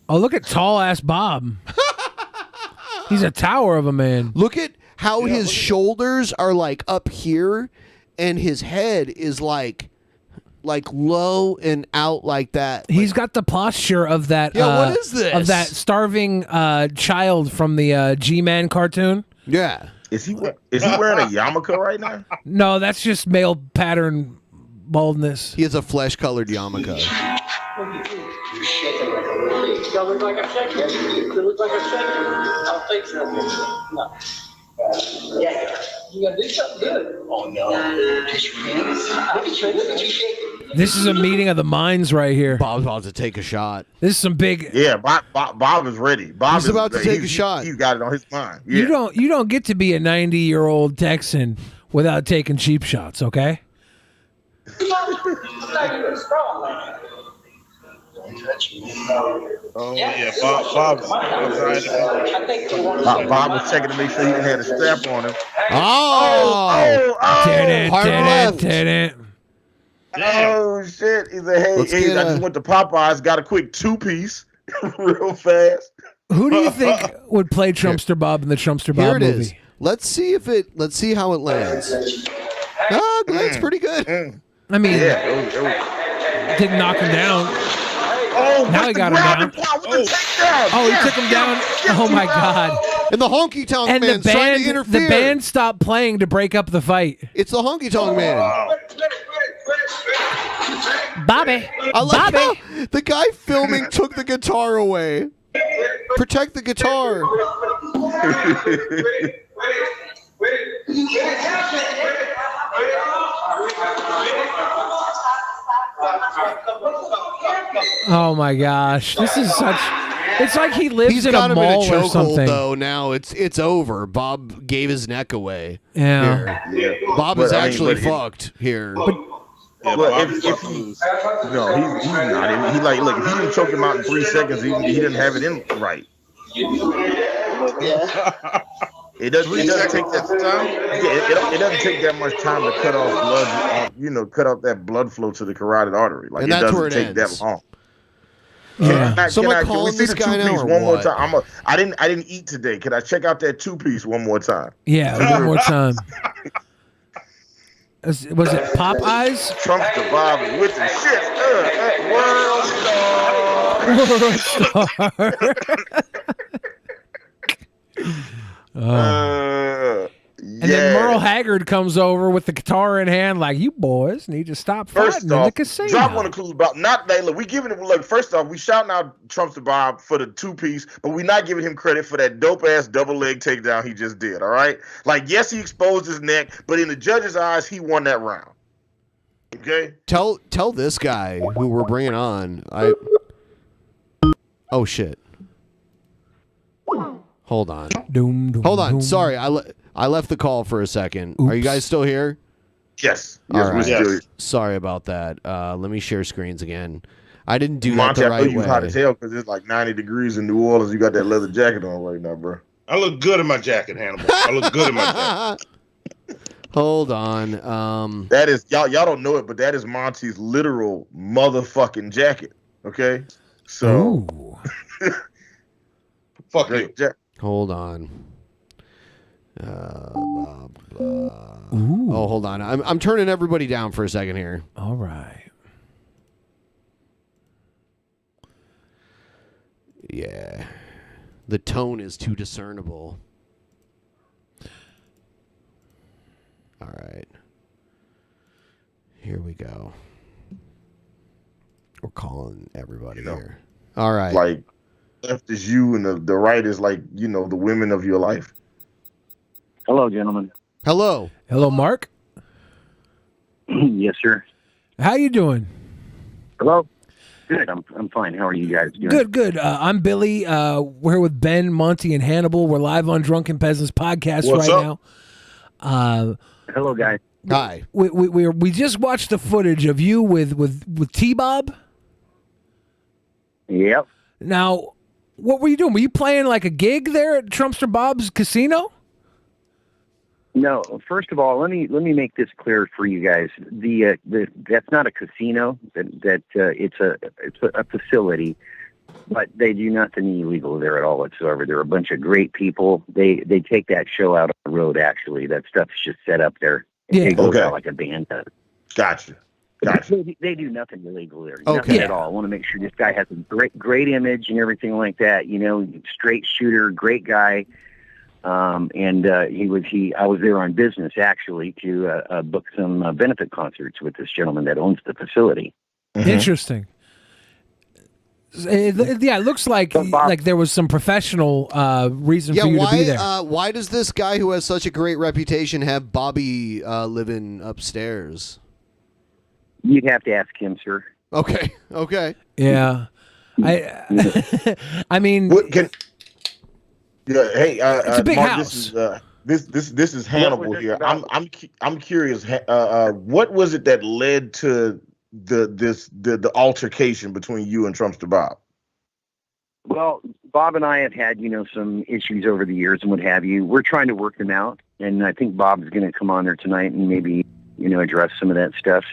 Oh, look at tall ass Bob. He's a tower of a man. Look at how his shoulders are like up here, and his head is like low and out like that. He's got the posture of that. What is this? Of that starving child from the G-Man cartoon. Yeah. Is he wearing a yarmulke right now? No, that's just male pattern baldness. He has a flesh-colored yarmulke. You look like a shaker. You look like a shaker. I'll take something. No. Yeah. You gotta do something good. Oh no. Just look at you shaking. This is a meeting of the minds right here. Bob's about to take a shot. This is some big. Yeah, Bob is ready. He's about to take a shot. He's got it on his mind. Yeah. You don't get to be a 90-year-old Texan without taking cheap shots, okay? Oh yeah, Bob was checking to make sure he didn't have a strap on him. Didn't. Oh shit! He's like, hey, I just went to Popeyes, got a quick 2-piece, real fast. Who do you think would play Trumpster Bob in the Trumpster Bob Here it movie? is. Let's see how it lands. Oh, it lands pretty good. I mean, didn't knock him down. Oh, now he got him down. Oh, he took him down. Oh my God! And the honky tonk man's trying to interfere. The band stopped playing to break up the fight. It's the honky tonk man. Bobby. I like how the guy filming took the guitar away. Protect the guitar. Oh my gosh, this is such. It's like he lives He's in got a him in a mall or chokehold something. though. Now it's over. Bob gave his neck away. Yeah. Here. Bob is actually fucked here. But if he's not. He look. If he didn't choke him out in 3 seconds, he didn't have it in right. It doesn't take that time. It doesn't take that much time to cut off blood. Cut off that blood flow to the carotid artery. Like And it that's doesn't where it take ends. that long. Yeah. So am I can we calling see this the guy now 2-piece or one more what? time? I didn't eat today. Can I check out that 2-piece one more time? Yeah, one more time. Was it Popeyes? Trumpster Bob with the shit. World star. And then Merle Haggard comes over with the guitar in hand, like, you boys need to stop fighting in the casino. Drop one of the clues about not that. Look, we giving him first off, we shouting out Trumpster Bob for the 2-piece, but we not giving him credit for that dope ass double leg takedown he just did. All right, like yes, he exposed his neck, but in the judge's eyes, he won that round. Okay. Tell this guy who we're bringing on. Oh shit. Hold on. Hold on. Sorry, I left the call for a second. Are you guys still here? Yes. All right. We're still here. Sorry about that. Let me share screens again. I didn't do Monty, that the right I know you way. hard to tell because it's like 90 degrees in New Orleans. You got that leather jacket on right now, bro. I look good in my jacket, Hannibal. I look good in my jacket. Hold on. That is y'all don't know it, but that is Monty's literal motherfucking jacket. Okay, so fuck you. Hold on. Blah, blah. Oh, hold on. I'm turning everybody down for a second here. All right. Yeah. The tone is too discernible. All right. Here we go. We're calling everybody here. All right. Like, left is you and the right is like, the women of your life. Hello, gentlemen. Hello. Hello, Mark. Yes, sir. How you doing? Hello. Good. I'm fine. How are you guys doing? Good. I'm Billy. We're here with Ben, Monty, and Hannibal. We're live on Drunken Peasants podcast What's right up? now. Hello, guys. Hi. We just watched the footage of you with T-Bob. Yep. Now, what were you doing? Were you playing like a gig there at Trumpster Bob's Casino? No. First of all, let me make this clear for you guys. The that's not a casino. It's a facility, but they do nothing illegal there at all whatsoever. They're a bunch of great people. They take that show out on the road. Actually, that stuff's just set up there. Yeah. It goes Okay. out like a band does. Gotcha. They do nothing illegal there. Okay. Nothing Yeah. at all. I want to make sure this guy has a great image and everything like that. You know, straight shooter, great guy. I was there on business actually to book some benefit concerts with this gentleman that owns the facility. Interesting. It looks like there was some professional reason for you to be there. Why does this guy who has such a great reputation have Bobby living upstairs? You'd have to ask him, sir. Okay. Yeah. I mean, hey, it's a big Mark, house. This is Hannibal here. I'm curious. What was it that led to the altercation between you and Trumpster Bob? Well, Bob and I have had, some issues over the years and what have you. We're trying to work them out, and I think Bob's going to come on there tonight and maybe, address some of that stuff.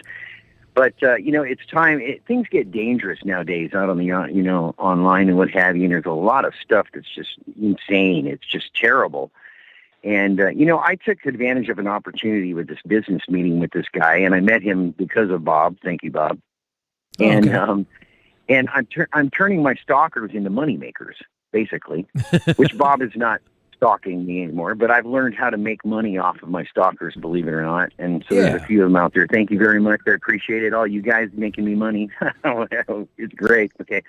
But, it's time. Things get dangerous nowadays out on the, online and what have you. And there's a lot of stuff that's just insane. It's just terrible. And, I took advantage of an opportunity with this business meeting with this guy, and I met him because of Bob. Thank you, Bob. And, and I'm turning my stalkers into moneymakers, basically, which Bob is not stalking me anymore, but I've learned how to make money off of my stalkers, believe it or not. And so there's a few of them out there. Thank you very much. I appreciate it. All you guys making me money. It's great. Okay.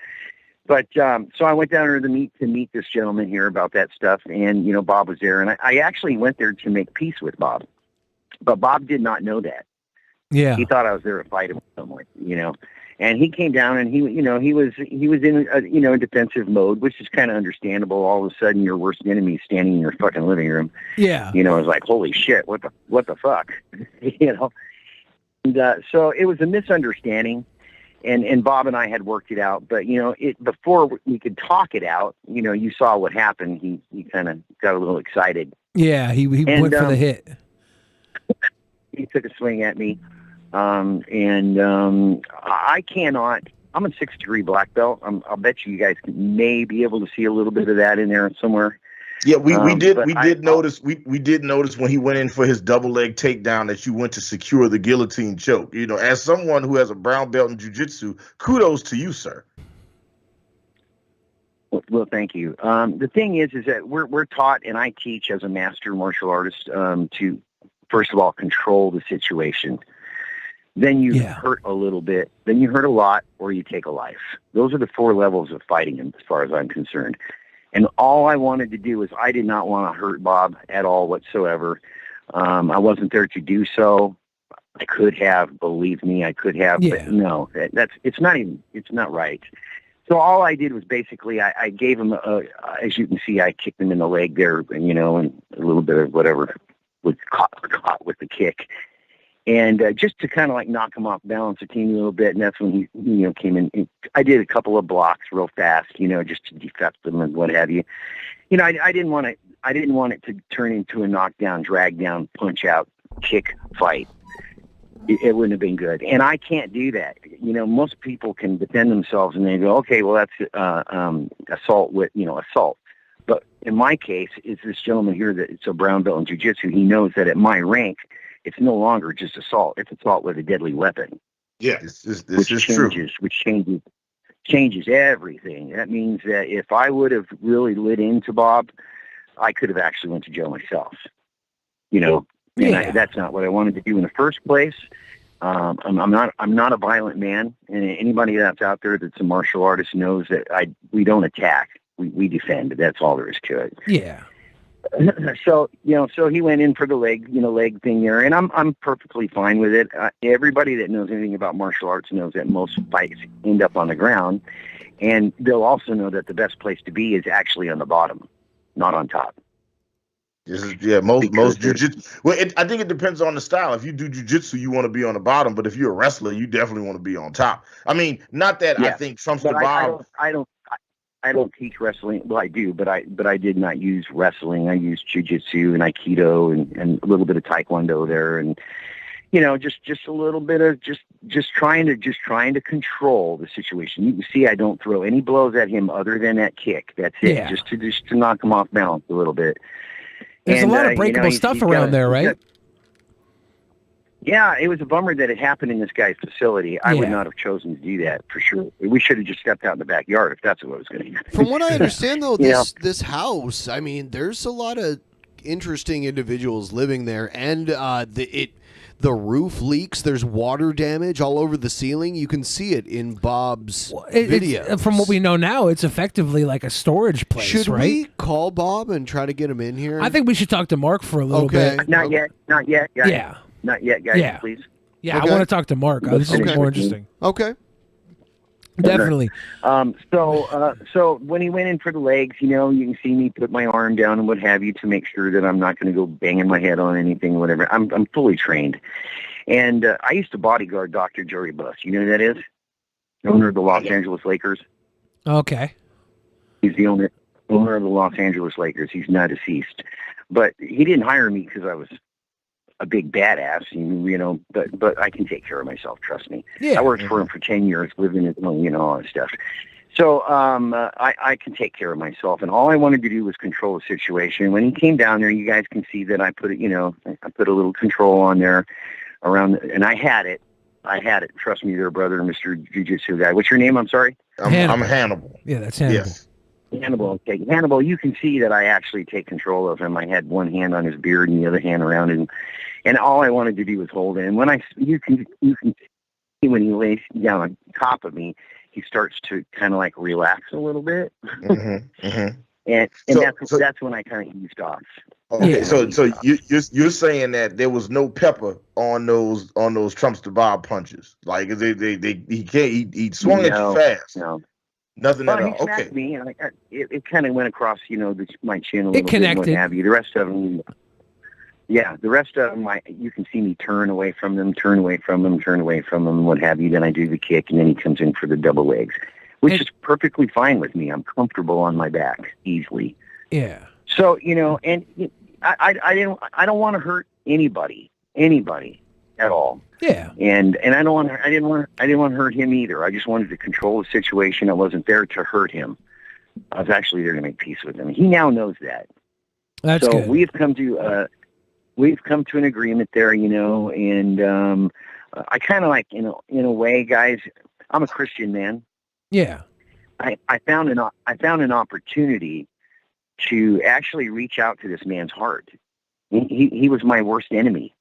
But so I went down there to meet this gentleman here about that stuff. And, Bob was there. And I actually went there to make peace with Bob. But Bob did not know that. Yeah. He thought I was there to fight him with someone, And he came down and he was in a defensive mode, which is kind of understandable. All of a sudden, your worst enemy is standing in your fucking living room. Yeah. I was like, holy shit, what the fuck, And so it was a misunderstanding, and Bob and I had worked it out. But before we could talk it out, you saw what happened. He kind of got a little excited. Yeah, he went for the hit. He took a swing at me. I cannot. I'm a 6th-degree black belt. I'll bet you guys may be able to see a little bit of that in there somewhere. Yeah, we did notice when he went in for his double leg takedown that you went to secure the guillotine choke. As someone who has a brown belt in jiu-jitsu, kudos to you, sir. Well, thank you. The thing is that we're taught, and I teach as a master martial artist, to first of all control the situation. Then you hurt a little bit, then you hurt a lot, or you take a life. Those are the 4 levels of fighting, as far as I'm concerned. And all I wanted to do was I did not want to hurt Bob at all whatsoever. I wasn't there to do so. I could have, believe me, I could have, but no, it's not right. So all I did was basically I gave him, as you can see, I kicked him in the leg there, and a little bit of whatever was caught with the kick. And just to kind of like knock him off balance a teeny little bit, and that's when he came in. I did a couple of blocks real fast, just to defect them and what have you. I didn't want it to turn into a knockdown, drag down, punch out, kick fight. It wouldn't have been good, and I can't do that. Most people can defend themselves, and they go, okay, well that's assault with assault. But in my case, it's this gentleman here that it's a brown belt in jiu-jitsu. He knows that at my rank, it's no longer just assault. It's assault with a deadly weapon. Yeah, this is true. Which changes everything. That means that if I would have really lit into Bob, I could have actually went to jail myself. That's not what I wanted to do in the first place. I'm not a violent man, and anybody that's out there that's a martial artist knows that we don't attack. We defend. That's all there is to it. Yeah. So so he went in for the leg thing there, and I'm perfectly fine with it. Everybody that knows anything about martial arts knows that most fights end up on the ground, and they'll also know that the best place to be is actually on the bottom, not on top. Most jujitsu. Well, I think it depends on the style. If you do jujitsu, you want to be on the bottom, but if you're a wrestler, you definitely want to be on top. I mean, not that I think Trump's the bomb. I don't teach wrestling. Well, I do, but I did not use wrestling. I used jiu-jitsu and aikido and a little bit of taekwondo there, and just a little bit of just trying to control the situation. You can see I don't throw any blows at him other than that kick. That's it. Yeah. Just to knock him off balance a little bit. There's a lot of breakable stuff around there, right? Yeah, it was a bummer that it happened in this guy's facility. I would not have chosen to do that for sure. We should have just stepped out in the backyard if that's what was going to happen. From what I understand, though, this house, I mean, there's a lot of interesting individuals living there, and the roof leaks. There's water damage all over the ceiling. You can see it in Bob's video. From what we know now, it's effectively like a storage place, Should right? we call Bob and try to get him in here? I think we should talk to Mark for a little bit. Not yet, guys. Yeah. Not yet, guys, Yeah. please. Yeah, I want to talk to Mark. This is more interesting. Okay. Definitely. So when he went in for the legs, you can see me put my arm down and what have you to make sure that I'm not going to go banging my head on anything, whatever. I'm fully trained. And I used to bodyguard Dr. Jerry Buss. You know who that is? Owner of the Los Angeles Lakers. Okay. He's the owner of the Los Angeles Lakers. He's now deceased. But he didn't hire me because I was a big badass, but I can take care of myself, trust me. Yeah. I worked for him for 10 years, living in, all that stuff. So I can take care of myself, and all I wanted to do was control the situation. When he came down there, you guys can see that I put a little control on there around, and I had it. Trust me there, brother, Mr. Jiu-Jitsu guy. What's your name? I'm sorry? I'm Hannibal. Yeah, that's Hannibal. Yes. Hannibal, okay. Hannibal, you can see that I actually take control of him. I had one hand on his beard and the other hand around him. And all I wanted to do was hold it. And when you can see when he lays down on top of me, he starts to kind of like relax a little bit. And that's when I kind of eased off. Okay, Yeah. so you're saying that there was no pepper on those Trump's the Bob punches, like he swung at you fast. No. Nothing Well, at he all. smacked Okay. me, and it kind of went across, my chin a It little bit and connected. what have you. The rest of them, the rest of them, you can see me turn away from them, what have you. Then I do the kick, and then he comes in for the double legs, which is perfectly fine with me. I'm comfortable on my back easily. Yeah. So and I don't want to hurt anybody at all. Yeah. And I didn't want to hurt him either. I just wanted to control the situation. I wasn't there to hurt him. I was actually there to make peace with him. He now knows that. That's so good. we've come to an agreement there, and I kind of like, in a way, guys, I'm a Christian man. Yeah. I found an opportunity to actually reach out to this man's heart. He was my worst enemy.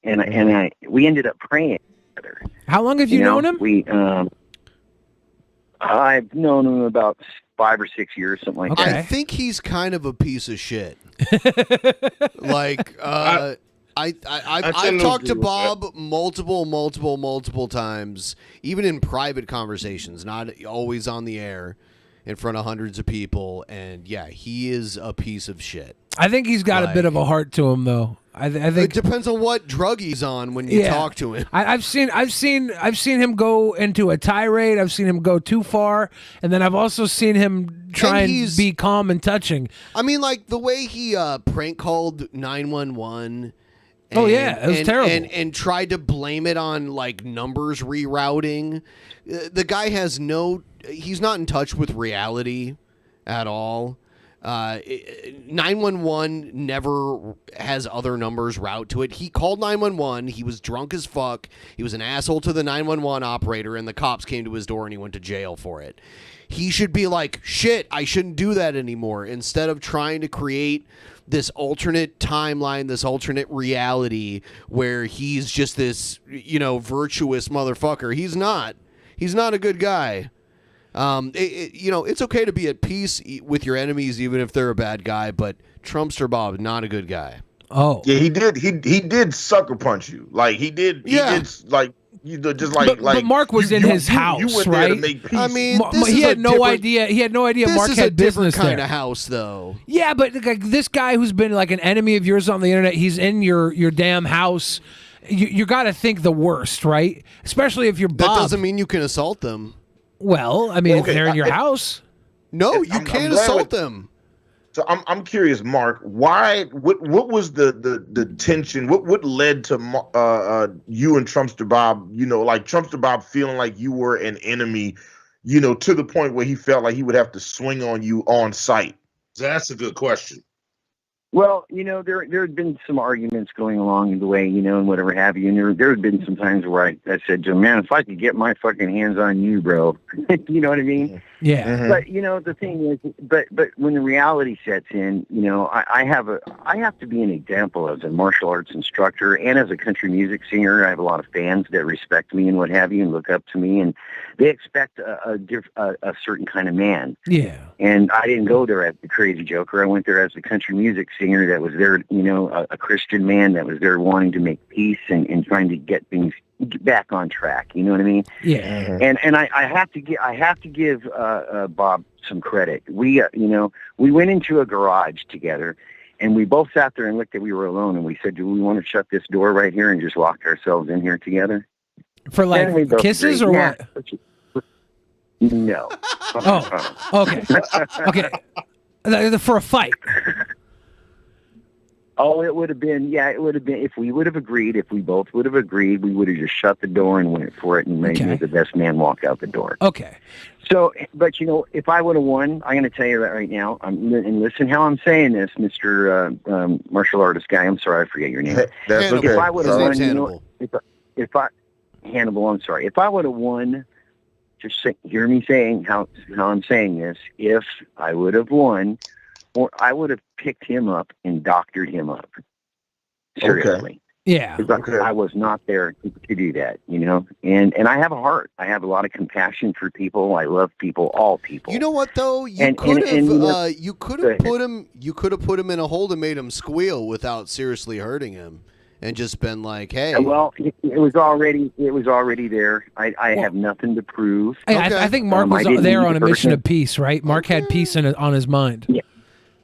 And we ended up praying together. How long have you known him? I've known him about 5 or 6 years, something like that. I think he's kind of a piece of shit. Like, I've talked to Bob multiple times, even in private conversations, not always on the air, in front of hundreds of people. And yeah, he is a piece of shit. I think he's got a bit of a heart to him, though. I think it depends on what drug he's on when you talk to him. I've seen him go into a tirade. I've seen him go too far, and then I've also seen him try and be calm and touching. I mean, like the way he prank called 911. Oh yeah, it was terrible. And tried to blame it on like numbers rerouting. The guy has he's not in touch with reality at all. 911 never has other numbers route to it. He called 911. He was drunk as fuck. He was an asshole to the 911 operator, and the cops came to his door, and he went to jail for it. He should be like, shit, I shouldn't do that anymore, instead of trying to create this alternate timeline, this alternate reality where he's just this, virtuous motherfucker. He's not a good guy. It's okay to be at peace with your enemies, even if they're a bad guy. But Trumpster Bob, not a good guy. Oh, yeah, he did sucker punch you. Like he did like. But Mark was in his house, you went right? there to make peace. I mean, he had no idea. He had no idea This Mark is had a different business kind there. of house, though. Yeah, but like, this guy who's been like an enemy of yours on the internet, he's in your damn house. You got to think the worst, right? Especially if you're Bob. That doesn't mean you can assault them. Well, I mean, if they're in your house. No, you can't assault them. So I'm curious, Mark. Why? What was the tension? What led to you and Trumpster Bob? Like Trumpster Bob feeling like you were an enemy. To the point where he felt like he would have to swing on you on sight. That's a good question. Well, there had been some arguments going along the way, and whatever have you. And there had been some times where I said to him, man, if I could get my fucking hands on you, bro. You know what I mean? Yeah. Mm-hmm. But, the thing is, but when the reality sets in, I have to be an example as a martial arts instructor and as a country music singer. I have a lot of fans that respect me and what have you and look up to me. And they expect a certain kind of man. Yeah. And I didn't go there as the crazy joker. I went there as the country music singer that was there, a Christian man that was there wanting to make peace and trying to get things back on track. You know what I mean? Yeah. And I have to give Bob some credit. We went into a garage together, and we both sat there and looked at. We were alone, and we said, "Do we want to shut this door right here and just lock ourselves in here together for like kisses or what?" No. Oh, okay. Okay. For a fight. Oh, it would have been, if we would have agreed, if we both would have agreed, we would have just shut the door and went for it and made the best man walk out the door. Okay. So, but if I would have won, I'm going to tell you that right now, and listen how I'm saying this, Mr. Martial Artist guy, I'm sorry, I forget your name. That's okay. If I would have won, Hannibal. Hannibal, I'm sorry. If I would have won, hear me saying how I'm saying this, if I would have won, or I would have picked him up and doctored him up. Seriously. Yeah. Because I was not there to do that, And I have a heart. I have a lot of compassion for people. I love people, all people. You know what though? You could have put him in a hold and made him squeal without seriously hurting him, and just been like, "Hey." Well, it was already there. I have nothing to prove. Hey, I think Mark was there on a mission of peace, right? Mark had peace on his mind. Yeah.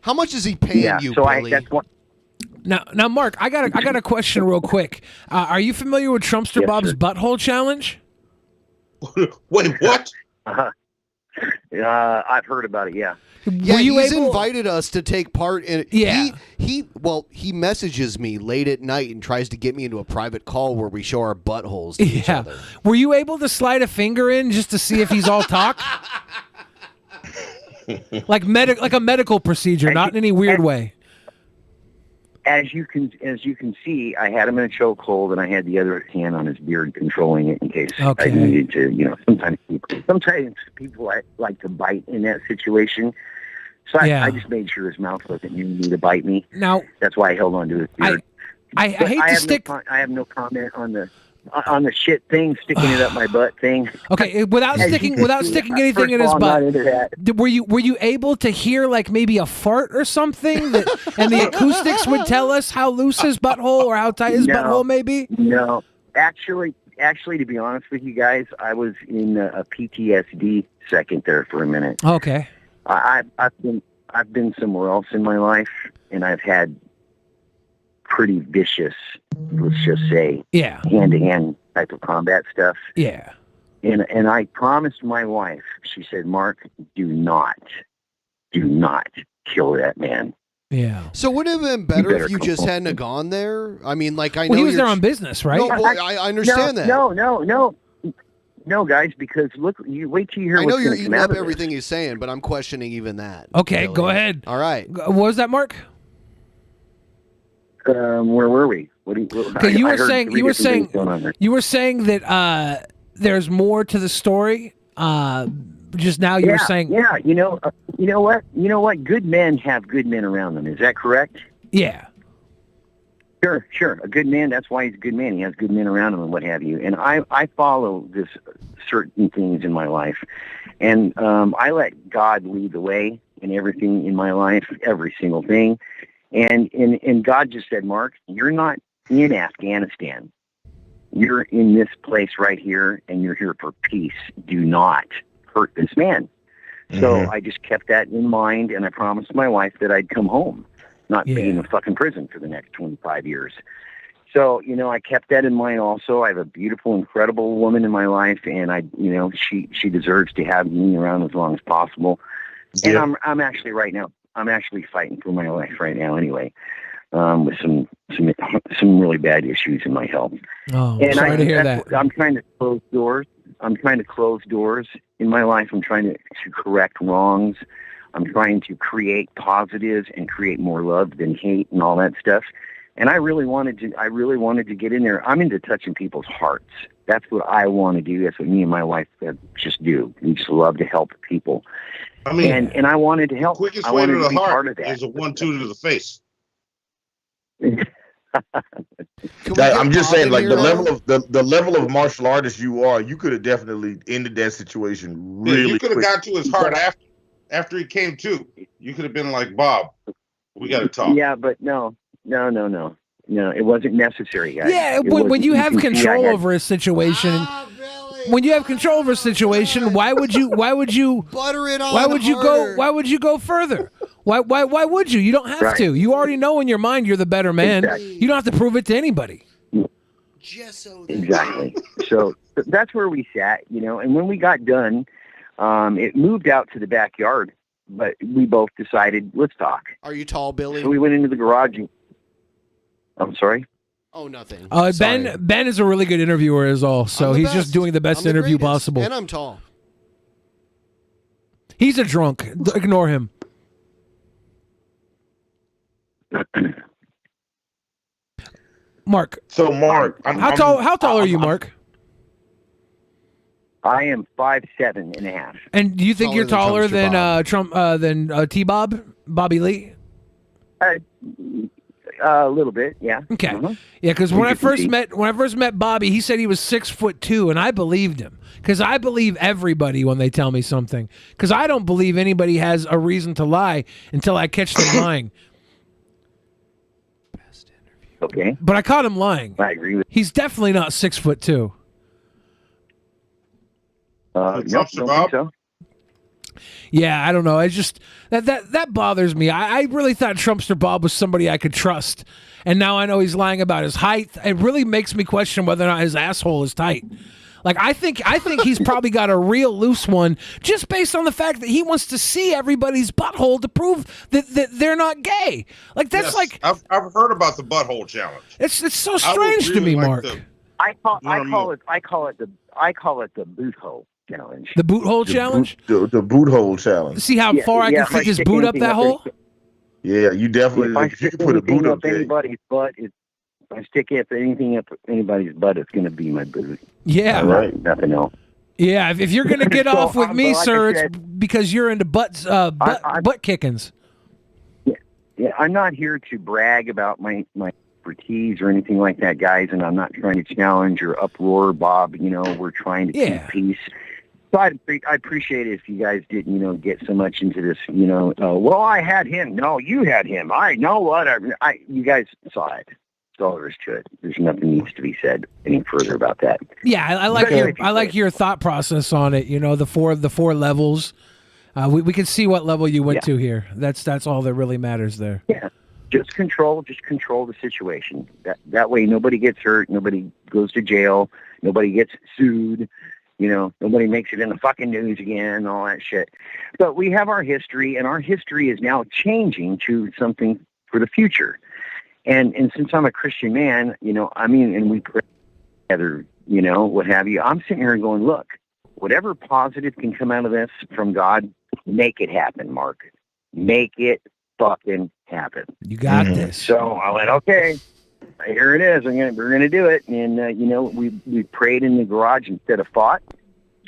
How much is he paying you, Billy? That's what. Now, Mark, I got a question real quick. Are you familiar with Trumpster Bob's butthole challenge? Wait, what? I've heard about it. Yeah. Yeah, he's invited us to take part in it. Yeah. He messages me late at night and tries to get me into a private call where we show our buttholes to each other. Were you able to slide a finger in just to see if he's all talk? like a medical procedure, not in any weird way. As you can see, I had him in a chokehold, and I had the other hand on his beard, controlling it in case I needed to. Sometimes people like to bite in that situation. So I just made sure his mouth wasn't needing me to bite me. Now that's why I held on to his beard. I hate to stick. I have no comment on the shit thing, sticking it up my butt thing. Okay, without sticking anything in his butt. Were you able to hear like maybe a fart or something, and the acoustics would tell us how loose his butthole or how tight his butthole may be? No, actually, to be honest with you guys, I was in a PTSD second there for a minute. Okay. I've been somewhere else in my life, and I've had pretty vicious, let's just say, hand-to-hand type of combat stuff. Yeah. And I promised my wife, she said, Mark, do not kill that man. Yeah. So wouldn't it have been better if you just hadn't have gone there? I mean, like, I know he was there on business, right? No, boy, I understand that. No, guys, because look, you wait till you hear. I know what's you're eating up everything he's saying, but I'm questioning even that. Okay, Billy. go ahead. All right. What was that, Mark? Where were we? You were saying that there's more to the story. Just now, you were saying, you know what? Good men have good men around them. Is that correct? Yeah. Sure. A good man, that's why he's a good man. He has good men around him and what have you. And I follow this certain things in my life. And I let God lead the way in everything in my life, every single thing. And God just said, Mark, you're not in Afghanistan. You're in this place right here, and you're here for peace. Do not hurt this man. So I just kept that in mind, and I promised my wife that I'd come home, not be in a fucking prison for the next 25 years. So, I kept that in mind also. I have a beautiful, incredible woman in my life, and she deserves to have me around as long as possible. Yeah. And I'm actually right now, I'm actually fighting for my life right now anyway, with some really bad issues in my health. Oh, and sorry to hear that. I'm trying to close doors. I'm trying to close doors in my life. I'm trying to correct wrongs. I'm trying to create positives and create more love than hate and all that stuff. And I really wanted to get in there. I'm into touching people's hearts. That's what I want to do. That's what me and my wife just do. We just love to help people. I mean, and I wanted to help. Quickest way to the heart is a 1-2 to the face. I'm just saying, like the level of martial artist you are, you could have definitely ended that situation really. You could have got to his heart after he came to. You could have been like, Bob, we got to talk. Yeah, but no, it wasn't necessary, guys. Yeah, when you have control over a situation. When you have control over a situation, why would you butter it on? Why would you go further? Why would you? You don't have to. You already know in your mind you're the better man. Exactly. You don't have to prove it to anybody. Exactly. So that's where we sat, and when we got done, it moved out to the backyard, but we both decided, let's talk. Are you tall, Billy? So we went into the garage. I'm sorry? Oh, nothing. Ben is a really good interviewer as all, so he's just doing the best interview possible. And I'm tall. He's a drunk. Ignore him. Mark. So Mark, how tall are you, Mark? I am 5'7.5". And do you think you're taller than Bobby Lee? A little bit, yeah. Okay, yeah. Because when I first met Bobby, he said he was 6'2", and I believed him because I believe everybody when they tell me something. Because I don't believe anybody has a reason to lie until I catch them lying. Okay, but I caught him lying. I agree with. He's definitely not 6'2". Nope, don't think so. Yeah, I don't know. I just that bothers me. I really thought Trumpster Bob was somebody I could trust, and now I know he's lying about his height. It really makes me question whether or not his asshole is tight. Like I think he's probably got a real loose one, just based on the fact that he wants to see everybody's butthole to prove that they're not gay. Like that's like I've heard about the butthole challenge. It's so strange to me, Mark. I call it the boot hole challenge. The boot hole challenge? The boot hole challenge. See how far I can stick his boot up that hole? Yeah, you definitely. If you can put a boot up anybody's butt, if I stick anything up anybody's butt, it's going to be my boot. Yeah. Right. Nothing else. Yeah, if you're going to get off with me, sir, it's because you're into butt kickings. Yeah, I'm not here to brag about my expertise or anything like that, guys, and I'm not trying to challenge or uproar Bob. We're trying to keep peace. So I appreciate it if you guys didn't, get so much into this, well, I had him. No, you had him. I know what. You guys saw it. That's all there is to it. There's nothing needs to be said any further about that. Yeah, I like your thought process on it. The four levels. We can see what level you went to here. That's all that really matters there. Yeah. Just control the situation. That way nobody gets hurt, nobody goes to jail, nobody gets sued, nobody makes it in the fucking news again, all that shit. But we have our history, and our history is now changing to something for the future. And since I'm a Christian man, and we pray together, what have you, I'm sitting here going, look, whatever positive can come out of this from God, make it happen, Mark. Make it fucking happen. You got this. So I went, okay, here it is. We're gonna do it. And we prayed in the garage instead of fought.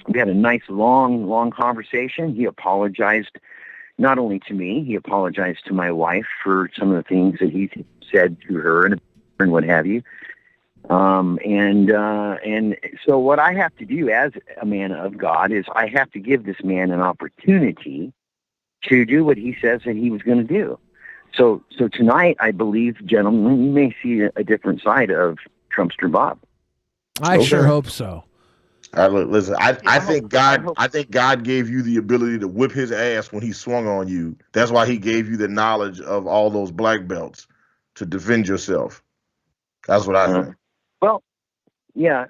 We had a nice long conversation. He apologized not only to me, he apologized to my wife for some of the things that he said to her. And and what have you. And so what I have to do as a man of God is I have to give this man an opportunity to do what he says that he was going to do. So tonight, I believe, gentlemen, you may see a different side of Trumpster Bob. I sure hope so. Listen, I think God gave you the ability to whip his ass when he swung on you. That's why he gave you the knowledge of all those black belts to defend yourself. That's what I think. Well, yeah,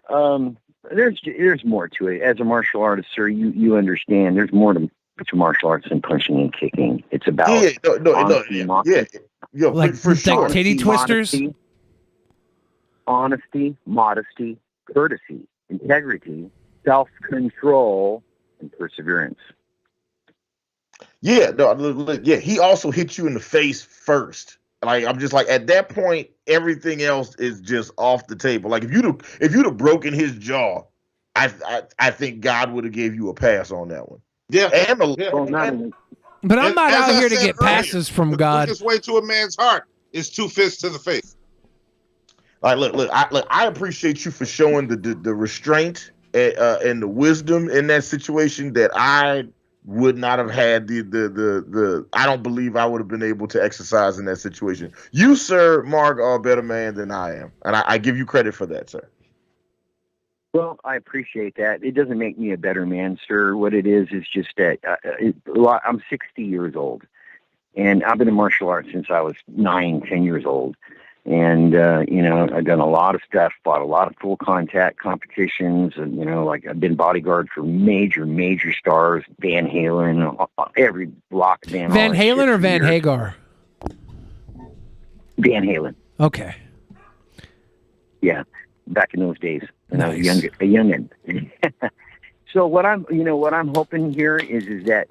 there's more to it. As a martial artist, sir, you understand there's more to martial arts than punching and kicking. It's about like for sure. titty twisters, honesty, modesty, courtesy, integrity, self-control, and perseverance. Yeah, he also hit you in the face first. Like, I'm just like, at that point, everything else is just off the table. Like, if you'd have broken his jaw, I think God would have gave you a pass on that one. Yeah. But I'm not out here to get passes from God. The quickest way to a man's heart is 2 fists to the face. Like, look, I appreciate you for showing the restraint and the wisdom in that situation that I would not have had the I don't believe I would have been able to exercise in that situation. You, sir, Mark, are a better man than I am. And I give you credit for that, sir. Well, I appreciate that. It doesn't make me a better man, sir. What it is just that I'm 60 years old, and I've been in martial arts since I was 9-10 years old. And, I've done a lot of stuff, fought a lot of full contact competitions. And, like I've been bodyguard for major stars, Van Halen, every block band. Van Halen or Van Hagar? Van Halen. Okay. Yeah. Back in those days when I was a youngin'. So what I'm hoping here is that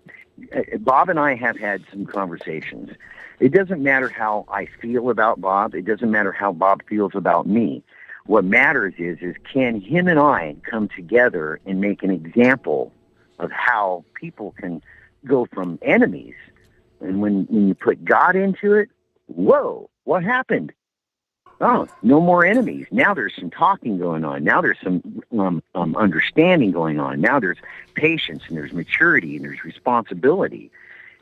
Bob and I have had some conversations. It doesn't matter how I feel about Bob. It doesn't matter how Bob feels about me. What matters is can him and I come together and make an example of how people can go from enemies. And when you put God into it, whoa, what happened? Oh, no more enemies. Now there's some talking going on. Now there's some understanding going on. Now there's patience and there's maturity and there's responsibility.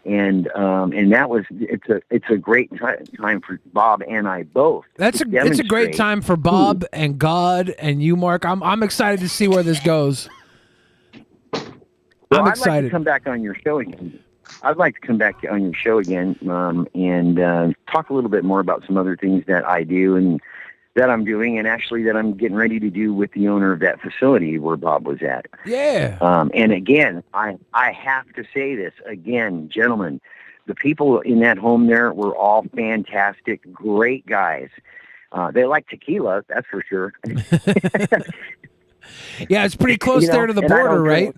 And it's a great time for Bob and I both. It's a great time for Bob and God and you, Mark. I'm excited to see where this goes. Well, I'm excited. I'd like to come back on your show again. And talk a little bit more about some other things that I do and that I'm doing, and actually that I'm getting ready to do with the owner of that facility where Bob was at. Yeah. And again, I have to say this again, gentlemen, the people in that home there were all fantastic, great guys. They like tequila, that's for sure. Yeah, it's pretty close there to the border, right?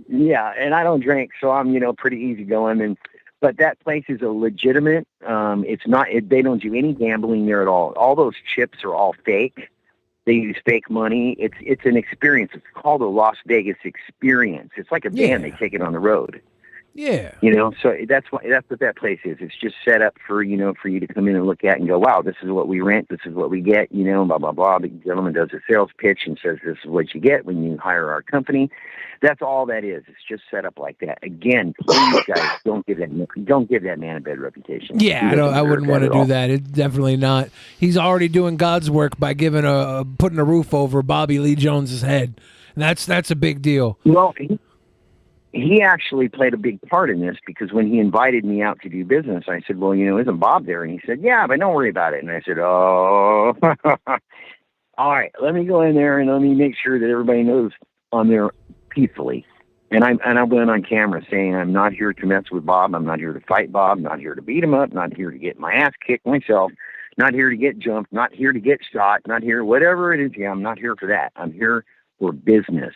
Yeah, and I don't drink, so I'm, pretty easygoing. But that place is a legitimate. It's not. They don't do any gambling there at all. All those chips are all fake. They use fake money. It's an experience. It's called a Las Vegas experience. It's like a band. They take it on the road. Yeah. So that's what that place is. It's just set up for for you to come in and look at and go, wow, this is what we rent. This is what we get. Blah blah blah. The gentleman does a sales pitch and says, this is what you get when you hire our company. That's all that is. It's just set up like that. Again, please, guys, don't give that man a bad reputation. Yeah, I wouldn't want to do that. It's definitely not. He's already doing God's work by putting a roof over Bobby Lee Jones's head. And that's a big deal. Well, he actually played a big part in this, because when he invited me out to do business, I said, well, isn't Bob there? And he said, yeah, but don't worry about it. And I said, oh, all right, let me go in there and let me make sure that everybody knows I'm there peacefully. And I went on camera saying, I'm not here to mess with Bob. I'm not here to fight Bob. I'm not here to beat him up. Not here to get my ass kicked myself. Not here to get jumped. Not here to get shot. Not here, whatever it is. Yeah, I'm not here for that. I'm here for business.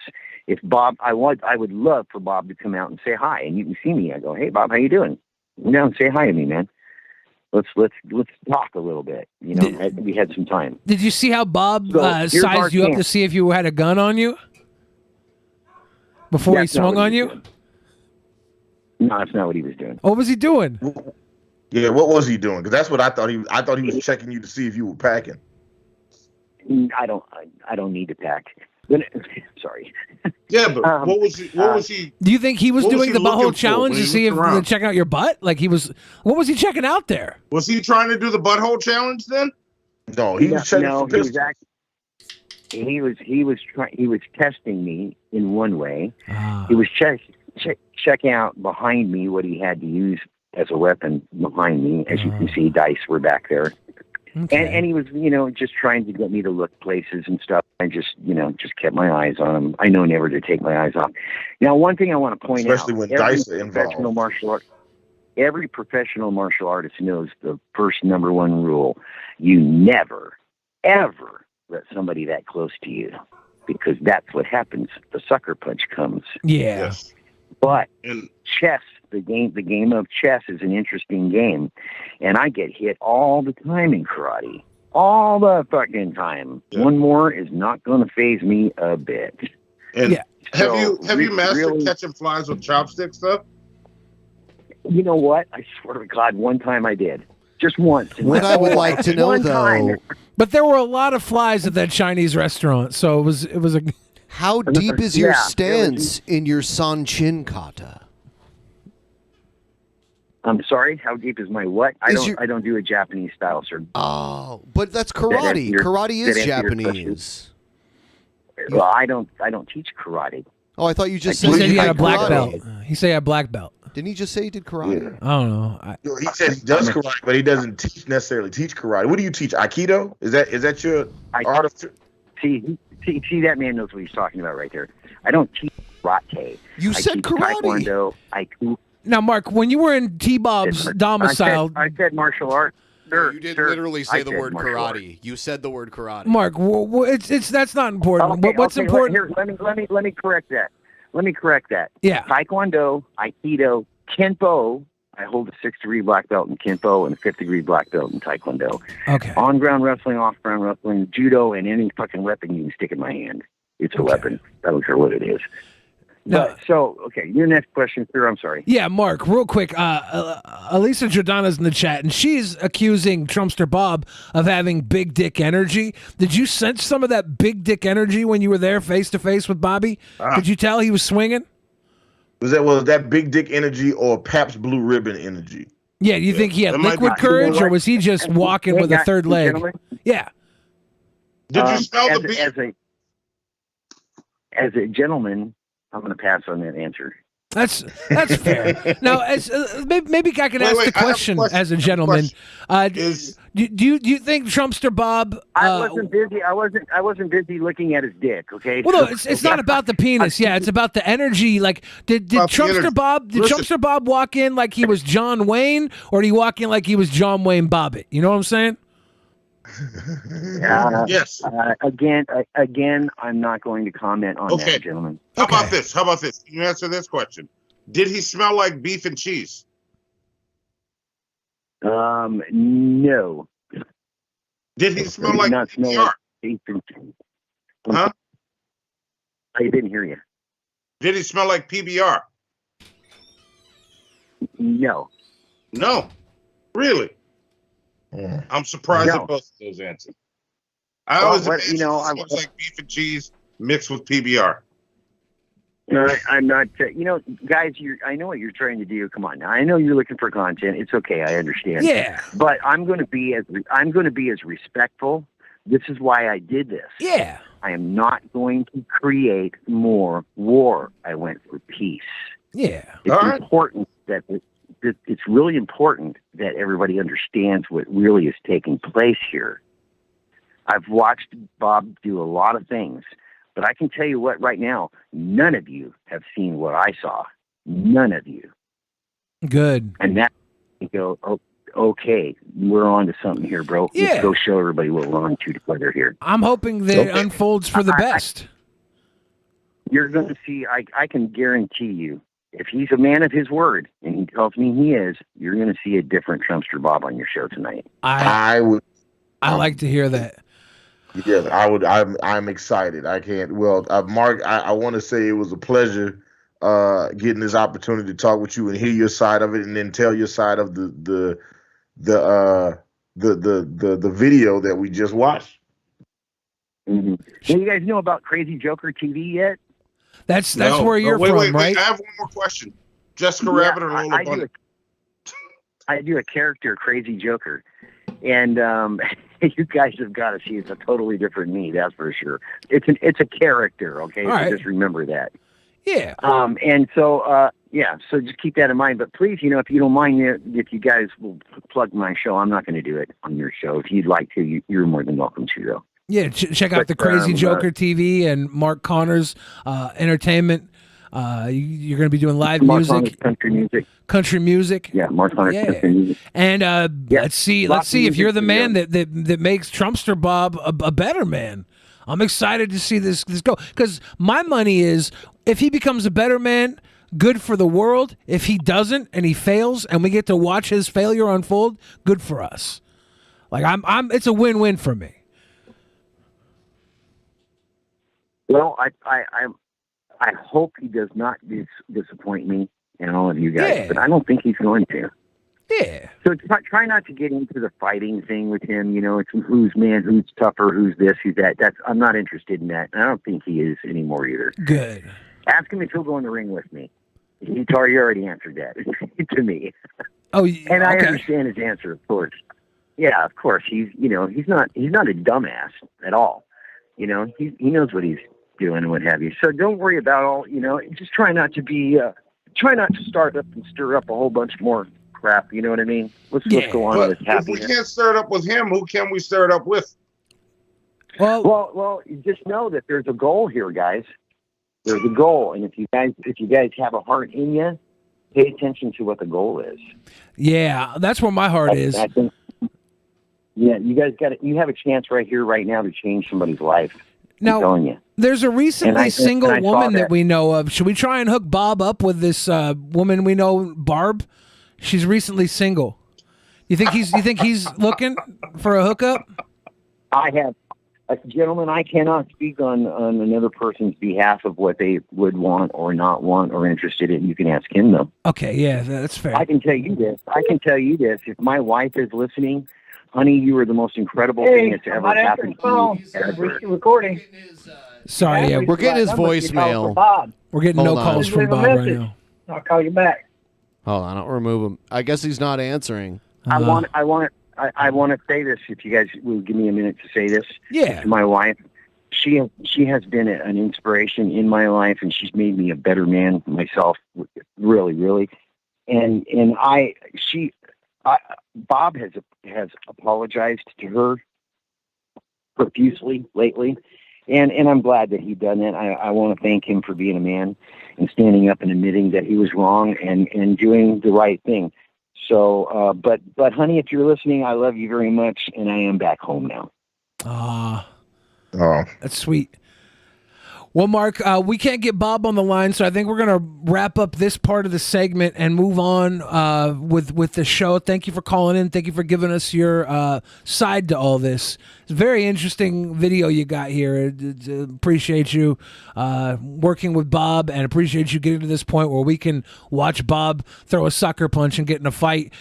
If Bob, I would love for Bob to come out and say hi, and you can see me. I go, hey Bob, how you doing? Come down and say hi to me, man. Let's talk a little bit. We had some time. Did you see how Bob sized you up to see if you had a gun on you before he swung on you? No, that's not what he was doing. What was he doing? Yeah, what was he doing? Because that's what I thought I thought he was checking you to see if you were packing. I don't need to pack. Sorry. Yeah, but what was he? Do you think he was what doing he the looking butthole for challenge when to he see if looked around? check out your butt? Like what was he checking out there? Was he trying to do the butthole challenge then? No, he was checking for pistols. He was testing me in one way. He was checking out behind me what he had to use as a weapon behind me. As you can see, dice were back there. Okay. And he was, just trying to get me to look places and stuff. I just kept my eyes on him. I know never to take my eyes off. Now, one thing I want to point out, especially when dice are involved. Every professional martial artist knows the first number one rule. You never, ever let somebody that close to you, because that's what happens. The sucker punch comes. Yeah. Yes. But chess, the game of chess is an interesting game, and I get hit all the time in karate. All the fucking time. Yeah. One more is not going to faze me a bit. And have you mastered catching flies with chopsticks though? You know what? I swear to God, one time I did. Just once. What I would like to know, though, but there were a lot of flies at that Chinese restaurant, so it was a. How deep is your stance in your Sanchin kata? I'm sorry. How deep is my what? I don't do a Japanese style, sir. Oh, but that's karate. Karate is Japanese. Well, I don't teach karate. Oh, I thought you just said he had a black belt. He said he had a black belt. Didn't he just say he did karate? Yeah. I don't know. He said he does karate, but he doesn't necessarily teach karate. What do you teach? Aikido? Is that your art of? See, that man knows what he's talking about right there. I don't teach karate. You said karate. Taekwondo, Aikido. Now, Mark, when you were in T-Bob's domicile, I said martial arts. Sir, you didn't literally say the word karate. You said the word karate. Mark, it's that's not important. What's important? Here, let me correct that. Yeah. Taekwondo, Aikido, Kenpo. I hold a 6th degree black belt in Kenpo and a 5th degree black belt in Taekwondo. Okay. On ground wrestling, off ground wrestling, judo, and any fucking weapon you can stick in my hand. It's a weapon. I don't care what it is. No. Your next question, sir. I'm sorry. Yeah, Mark, real quick. Elisa Jordana's in the chat, and she's accusing Trumpster Bob of having big dick energy. Did you sense some of that big dick energy when you were there face to face with Bobby? Could you tell he was swinging? Was that big dick energy or Pabst Blue Ribbon energy? Yeah, do you think he had liquid courage, or was he just walking with a third leg? Gentlemen? Yeah. Did you smell the beer? As a gentleman, I'm going to pass on that answer. That's fair. Now, maybe I can ask the question as a gentleman. Do you think Trumpster Bob? I wasn't busy looking at his dick. Okay. Well, no, it's not about the penis. Yeah, it's about the energy. Like, did Trumpster Bob? Did Trumpster Bob walk in like he was John Wayne, or did he walk in like he was John Wayne Bobbitt? You know what I'm saying? Yes. Again, I'm not going to comment on that, gentlemen. How about this? Can you answer this question? Did he smell like beef and cheese? No. Did he smell like PBR? Beef and cheese. Huh? I didn't hear you. Did he smell like PBR? No. No. Really? Yeah. I'm surprised at both of those answers. I always smells like beef and cheese mixed with PBR. I'm not. Guys, I know what you're trying to do. Come on, now. I know you're looking for content. It's okay. I understand. Yeah. But I'm going to be as respectful. This is why I did this. Yeah. I am not going to create more war. I went for peace. Yeah. It's important that. It's really important that everybody understands what really is taking place here. I've watched Bob do a lot of things, but I can tell you what, right now, none of you have seen what I saw. None of you. Good. And that, you go, okay, we're on to something here, bro. Yeah. Let's go show everybody what we're on to together here. I'm hoping that it unfolds for the best. You're going to see, I can guarantee you, if he's a man of his word, and he tells me he is, you're going to see a different Trumpster Bob on your show tonight. I would. I like to hear that. Yes, I would. I'm excited. I can't. Well, Mark, I want to say it was a pleasure getting this opportunity to talk with you and hear your side of it, and then tell your side of the the video that we just watched. Mm-hmm. Do you guys know about Crazy Joker TV yet? That's where you're wait, from, wait, right? I have one more question. Jessica Rabbit or Lola Bunny? I do a character, Crazy Joker, and you guys have got to see it's a totally different me. That's for sure. It's a character, okay? All So right. just remember that. Yeah. And so so just keep that in mind. But please, if you don't mind, if you guys will plug my show, I'm not going to do it on your show. If you'd like to, you're more than welcome to, though. Yeah, check out the Crazy Joker TV and Mark Connors Entertainment. You're going to be doing live Mark music, Connors country music. Yeah, Mark Connors country music. And let's see if you're the man music that makes Trumpster Bob a better man. I'm excited to see this go, because my money is, if he becomes a better man, good for the world. If he doesn't and he fails and we get to watch his failure unfold, good for us. Like it's a win-win for me. Well, I hope he does not disappoint me and all of you guys, but I don't think he's going to. Yeah. So try not to get into the fighting thing with him. It's who's man, who's tougher, who's this, who's that. I'm not interested in that. And I don't think he is anymore either. Good. Ask him if he'll go in the ring with me. He already answered that to me. Oh, and I understand his answer, of course. Yeah, of course. He's not a dumbass at all. He knows what he's doing and what have you. So don't worry about all. Just try not to start up and stir up a whole bunch more crap. You know what I mean? Let's go on with If happiness. we can't stir it up with him, who can we stir it up with? Well, you just know that there's a goal here, guys. There's a goal, and if you guys have a heart in you, pay attention to what the goal is. Yeah, that's where my heart is. I think, yeah, you guys you have a chance right here, right now, to change somebody's life. Now, I'm telling you. There's a recently single and I saw woman that that. we know of. Should we try and hook Bob up with this woman we know, Barb? She's recently single. You think he's looking for a hookup? I have, gentlemen, I cannot speak on another person's behalf of what they would want or not want or interested in. You can ask him, though. Okay, yeah, that's fair. I can tell you this. If my wife is listening, honey, you are the most incredible thing that's ever happened to me. We're still recording. Sorry, yeah, We're getting his voicemail. We're getting no calls from Bob right now. I'll call you back. Hold on, I'll remove him. I guess he's not answering. I want to say this. If you guys will give me a minute to say this, yeah, to my wife, she has been an inspiration in my life, and she's made me a better man myself. Really, really, and Bob has apologized to her profusely lately, and I'm glad that he done that. I want to thank him for being a man and standing up and admitting that he was wrong and doing the right thing. So, but honey, if you're listening, I love you very much, and I am back home now. Oh, that's sweet. Well, Mark, we can't get Bob on the line, so I think we're going to wrap up this part of the segment and move on with the show. Thank you for calling in. Thank you for giving us your side to all this. It's a very interesting video you got here. Appreciate you working with Bob, and appreciate you getting to this point where we can watch Bob throw a sucker punch and get in a fight.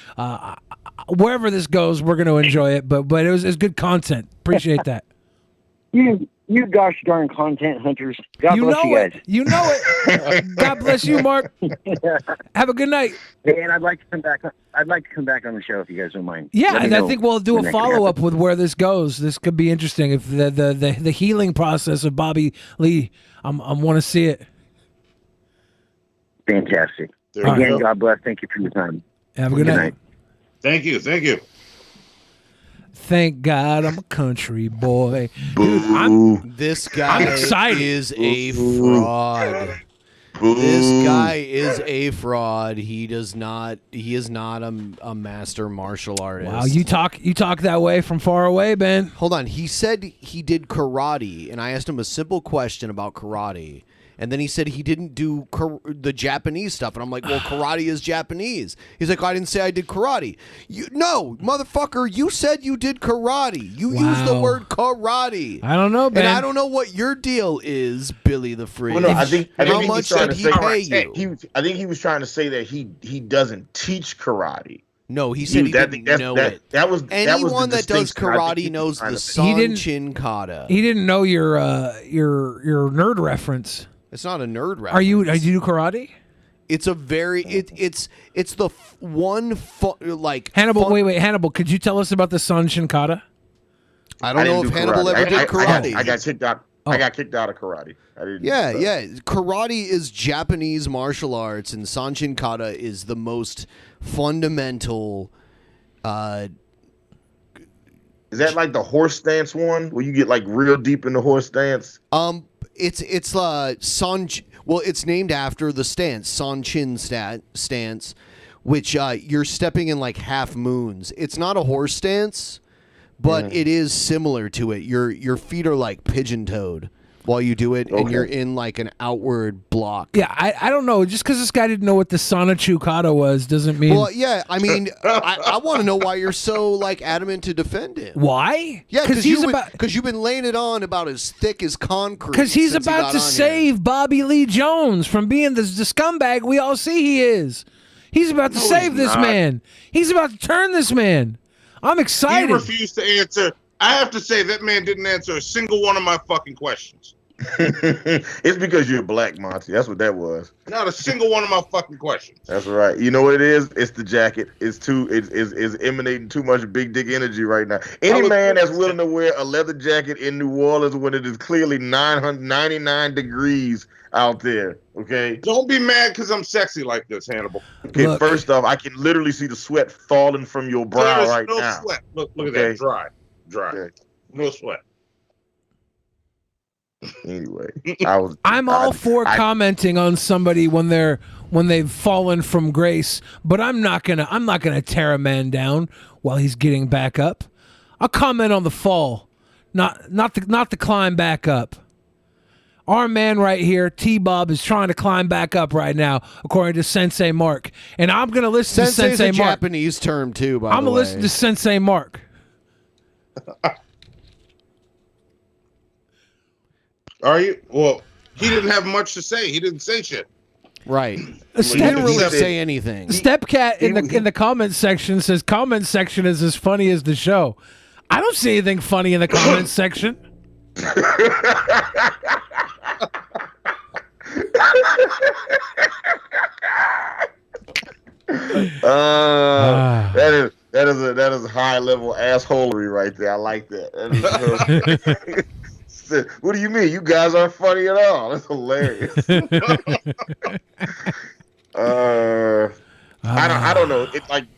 Wherever this goes, we're going to enjoy it, but it was good content. Appreciate that. You gosh darn content hunters. God bless you guys. You know it. God bless you, Mark. Have a good night. Hey, and I'd like to come back. I'd like to come back on the show if you guys don't mind. Yeah, Let me and I know think we'll do when a that can follow up happen. with where this goes. This could be interesting. If the healing process of Bobby Lee, I want to see it. Fantastic. There you Again, go. God bless. Thank you for your time. Have a good night. Thank you. Thank God I'm a country boy. Dude, This guy I'm excited. is a fraud. This guy is a fraud. He is not a master martial artist. Wow, you talk that way from far away, Ben. Hold on. He said he did karate, and I asked him a simple question about karate. And then he said he didn't do the Japanese stuff. And I'm like, well, karate is Japanese. He's like, I didn't say I did karate. No, motherfucker, you said you did karate. You used the word karate. I don't know, Ben. And I don't know what your deal is, Billy the Freak. Well, no, I think How he was much trying did to he say- pay you? I think he was trying to say that he doesn't teach karate. No, he said he didn't know it. Anyone that does karate knows the Sanchin kata. He didn't know your nerd reference. It's not a nerd reference. Are you do karate? It's a very it's the Hannibal. Wait, Hannibal. Could you tell us about the Sanchin kata? I don't know if Hannibal ever did karate. I got kicked out. I got kicked out of karate. I didn't. Yeah. Karate is Japanese martial arts, and Sanchin kata is the most fundamental. Is that like the horse stance one, where you get like real deep in the horse stance? It's Well, it's named after the stance, Sanchin stance, which you're stepping in like half moons. It's not a horse stance, but it is similar to it. Your feet are like pigeon-toed while you do it, and you're in like an outward block. Yeah, I don't know. Just because this guy didn't know what the Sanachu kata was doesn't mean. Well, yeah, I mean, I want to know why you're so like adamant to defend it. Why? Yeah, because you've been laying it on about as thick as concrete. Because he's about to save Bobby Lee Jones from being the scumbag we all see he is. He's about to save this man. He's about to turn this man. I'm excited. He refused to answer. I have to say that man didn't answer a single one of my fucking questions. It's because you're black, Monty. That's what that was. Not a single one of my fucking questions. That's right. You know what it is? It's the jacket. It's emanating too much big dick energy right now. Any man that's willing to wear a leather jacket in New Orleans when it is clearly 999 degrees out there, okay? Don't be mad because I'm sexy like this, Hannibal. Okay, first off, I can literally see the sweat falling from your brow right no now. Sweat. Look at that. Dry. Okay. No sweat. Anyway, I'm all for commenting on somebody when they've fallen from grace, but I'm not gonna tear a man down while he's getting back up. I'll comment on the fall, not the climb back up. Our man right here, T-Bob, is trying to climb back up right now, according to Sensei Mark, and I'm gonna listen to Sensei a Mark. Japanese term too. By the way, I'm gonna listen to Sensei Mark. Are you? Well, he didn't have much to say. He didn't say shit. Right. He didn't really say anything. Stepcat in the comments section says comment section is as funny as the show. I don't see anything funny in the comments section. That is high level assholery right there. I like that. What do you mean? You guys aren't funny at all. That's hilarious. I don't know. It's like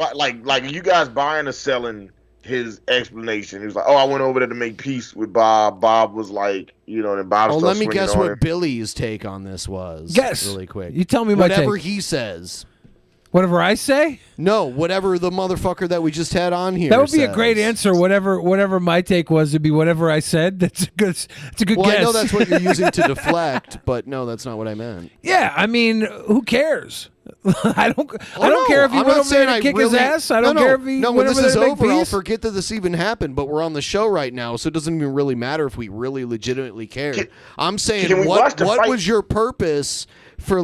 you guys buying or selling his explanation. He was like, "Oh, I went over there to make peace with Bob." Bob was like, then Bob. Oh, let me guess what Billy's take on this was. Guess really quick. You tell me my whatever take. He says. Whatever I say? No, whatever the motherfucker that we just had on here. That would be says. a great answer. Whatever my take was, it'd be whatever I said. That's a good guess. Well, I know that's what you're using to deflect, but no, that's not what I meant. Yeah, I mean, who cares? I don't care if he went over there to kick his ass. I don't care if he when went this over is there to over, make I'll peace. forget that this even happened. But we're on the show right now, so it doesn't even really matter if we really legitimately care. I'm saying, what was your purpose for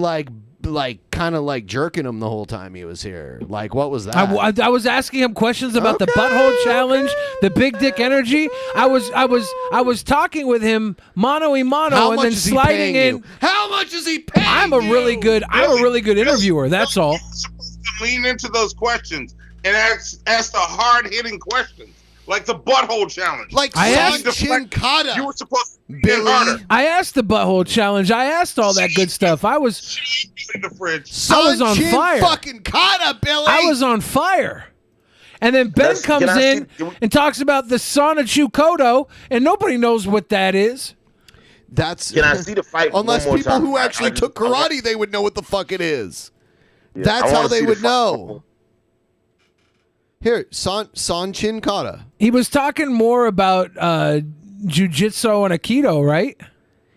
kind of like jerking him the whole time he was here? Like, what was that? I was asking him questions about the butthole challenge, the big dick energy. I was talking with him mano a mano, and then sliding in. How much is he paying? I'm a really good interviewer. That's all. You're supposed to lean into those questions and ask the hard hitting questions. Like the butthole challenge. Like Sanchin kata. You were supposed to be harder. I asked the butthole challenge. I asked all that good stuff. I was in the fridge. I was on fire. Fucking kata, Billy. I was on fire. And then Ben comes in and talks about the Sanachu Kodo, and nobody knows what that is. That's Can I see the fight? Unless one more people time? who actually took karate, they would know what the fuck it is. That's how they would know. Here, Sanchin kata. He was talking more about jujitsu and aikido, right?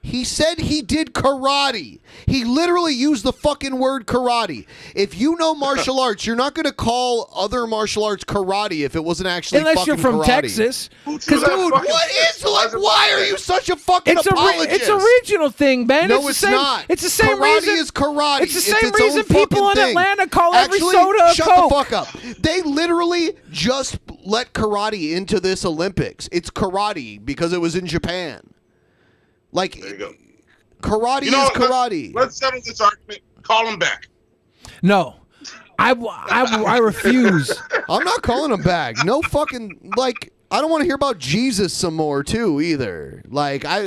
He said he did karate. He literally used the fucking word karate. If you know martial arts, you're not going to call other martial arts karate if it wasn't actually Unless fucking you're from karate. Texas. Dude, what is like? Why are you such a fucking apologist? It's a regional thing, man. No, it's it's the same, not. It's the same Karate reason. is karate. It's the same its reason own people in fucking thing. Atlanta call every Actually, soda a shut Coke. the fuck up. They literally just let karate into this Olympics. It's karate because it was in Japan. Like, there you go. Karate is karate. Let's settle this argument. Call him back. No. I refuse. I'm not calling him back. No fucking, like, I don't want to hear about Jesus some more too either. Like I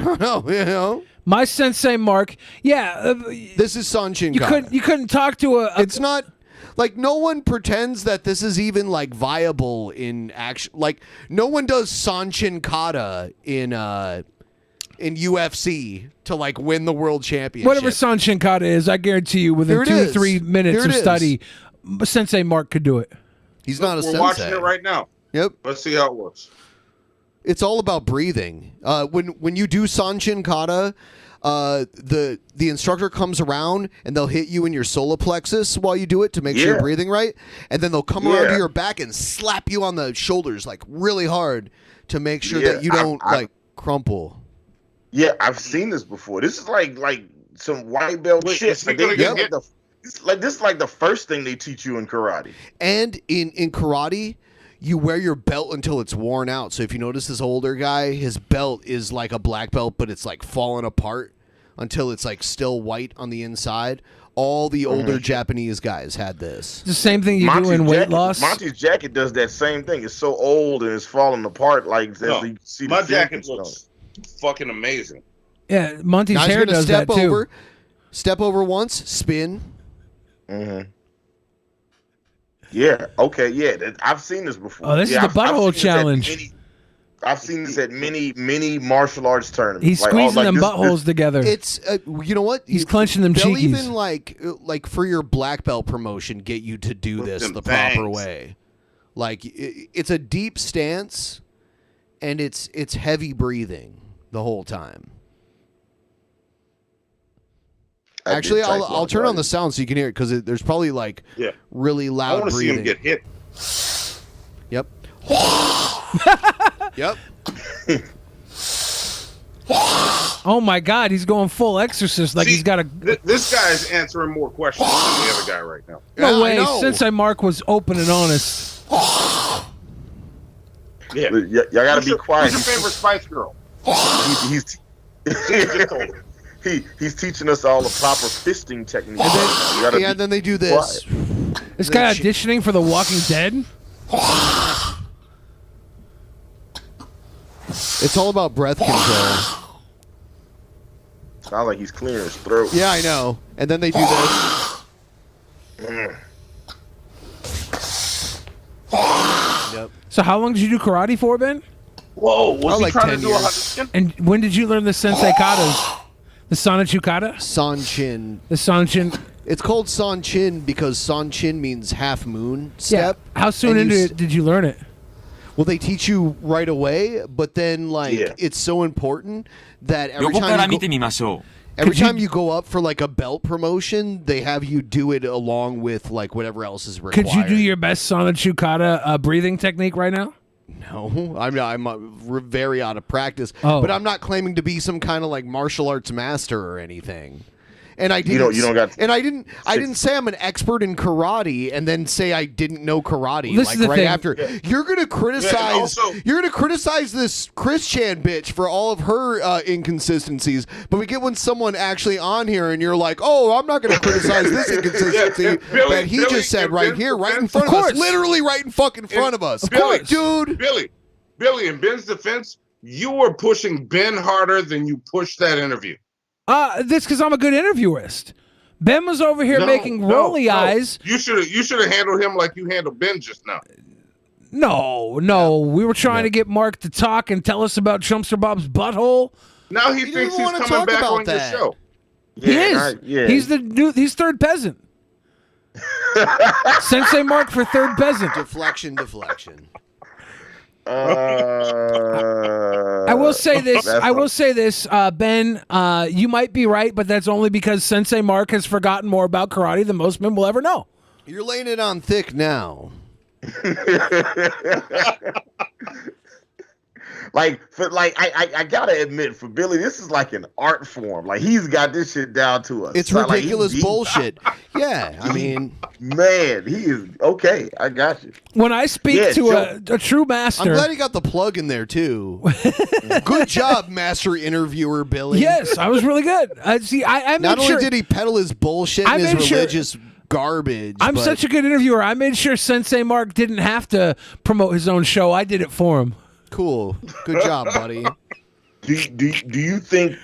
don't know, you know. My sensei Mark, this is Sanchin Kata. You couldn't talk to a It's not like no one pretends that this is even like viable in action. Like no one does Sanchin Kata in UFC to like win the world championship. Whatever Sanchin Kata is, I guarantee you within 2 to 3 minutes of study, Sensei Mark could do it. He's not a sensei. We're watching it right now. Yep. Let's see how it works. It's all about breathing. When you do Sanchin Kata, the instructor comes around and they'll hit you in your solar plexus while you do it to make sure you're breathing right, and then they'll come around to your back and slap you on the shoulders like really hard to make sure that you don't like crumple. Yeah, I've seen this before. This is like some white belt shit. Like this is like the first thing they teach you in karate. And in karate, you wear your belt until it's worn out. So if you notice this older guy, his belt is like a black belt, but it's like falling apart until it's like still white on the inside. All the older Japanese guys had this. It's the same thing you do in weight loss. Monty's jacket does that same thing. It's so old and it's falling apart. Like as you see my the jacket looks fucking amazing. Yeah, Monty's Now he's hair gonna does step that too. over, step over once, spin. Mm-hmm. Yeah. Okay. Yeah. I've seen this before. Oh, this is the butthole challenge. I've seen this at many martial arts tournaments. He's squeezing them buttholes together. It's you know what? He's clenching them They'll cheekies. even like for your black belt promotion get you to do this the proper way. Like it's a deep stance, and it's heavy breathing the whole time. Actually, I'll turn on the sound so you can hear it because there's probably like really loud I want to see breathing. him get hit. Yep. Yep. Oh my God, he's going full exorcist. Like he's got a. This guy is answering more questions than the other guy right now. No way. Sensei Mark was open and honest. Yeah. Y'all gotta be quiet. Who's your favorite Spice Girl? He's teaching us all the proper fisting techniques. And then they do this. This guy auditioning for The Walking Dead? It's all about breath control. Sounds like he's clearing his throat. Yeah, I know. And then they do this. Yep. So how long did you do karate for, Ben? Whoa, was he like trying 10 to do years. a And when did you learn the sensei katas? The Sonichu kata? Sanchin. The Sanchin. It's called Sanchin because Sanchin means half moon step. Yeah. How soon into it did you learn it? Well, they teach you right away, but then it's so important that every time you go up for like a belt promotion, they have you do it along with like whatever else is required. Could you do your best Sonichu kata breathing technique right now? No, I'm very out of practice. Oh. But I'm not claiming to be some kind of like martial arts master or anything. And I didn't. I didn't say I'm an expert in karate, and then say I didn't know karate. This like is the right thing. after, you're gonna criticize. You're gonna criticize this Chris Chan bitch for all of her inconsistencies. But we get when someone actually on here, and you're like, "Oh, I'm not gonna criticize this inconsistency that he just said right here, right in front of us, literally right in fucking front of us." Of course, dude. Billy, in Ben's defense, you were pushing Ben harder than you pushed that interview. That's because I'm a good interviewist. Ben was over here making rolly eyes. You should have handled him like you handled Ben just now. No. We were trying to get Mark to talk and tell us about Chumpster Bob's butthole. Now he thinks he's coming back on your show. He is. He's third peasant. Sensei Mark for third peasant. Deflection. I will say this. Ben. You might be right, but that's only because Sensei Mark has forgotten more about karate than most men will ever know. You're laying it on thick now. I gotta admit, for Billy, this is like an art form. Like he's got this shit down to us. It's ridiculous bullshit. Yeah, I mean, man, he is okay. I got you. When I speak to a true master, I'm glad he got the plug in there too. Good job, master interviewer Billy. Yes, I was really good. See, I not made only sure, did he peddle his bullshit and his religious garbage. I'm such a good interviewer. I made sure Sensei Mark didn't have to promote his own show. I did it for him. Cool. Good job, buddy. Do you think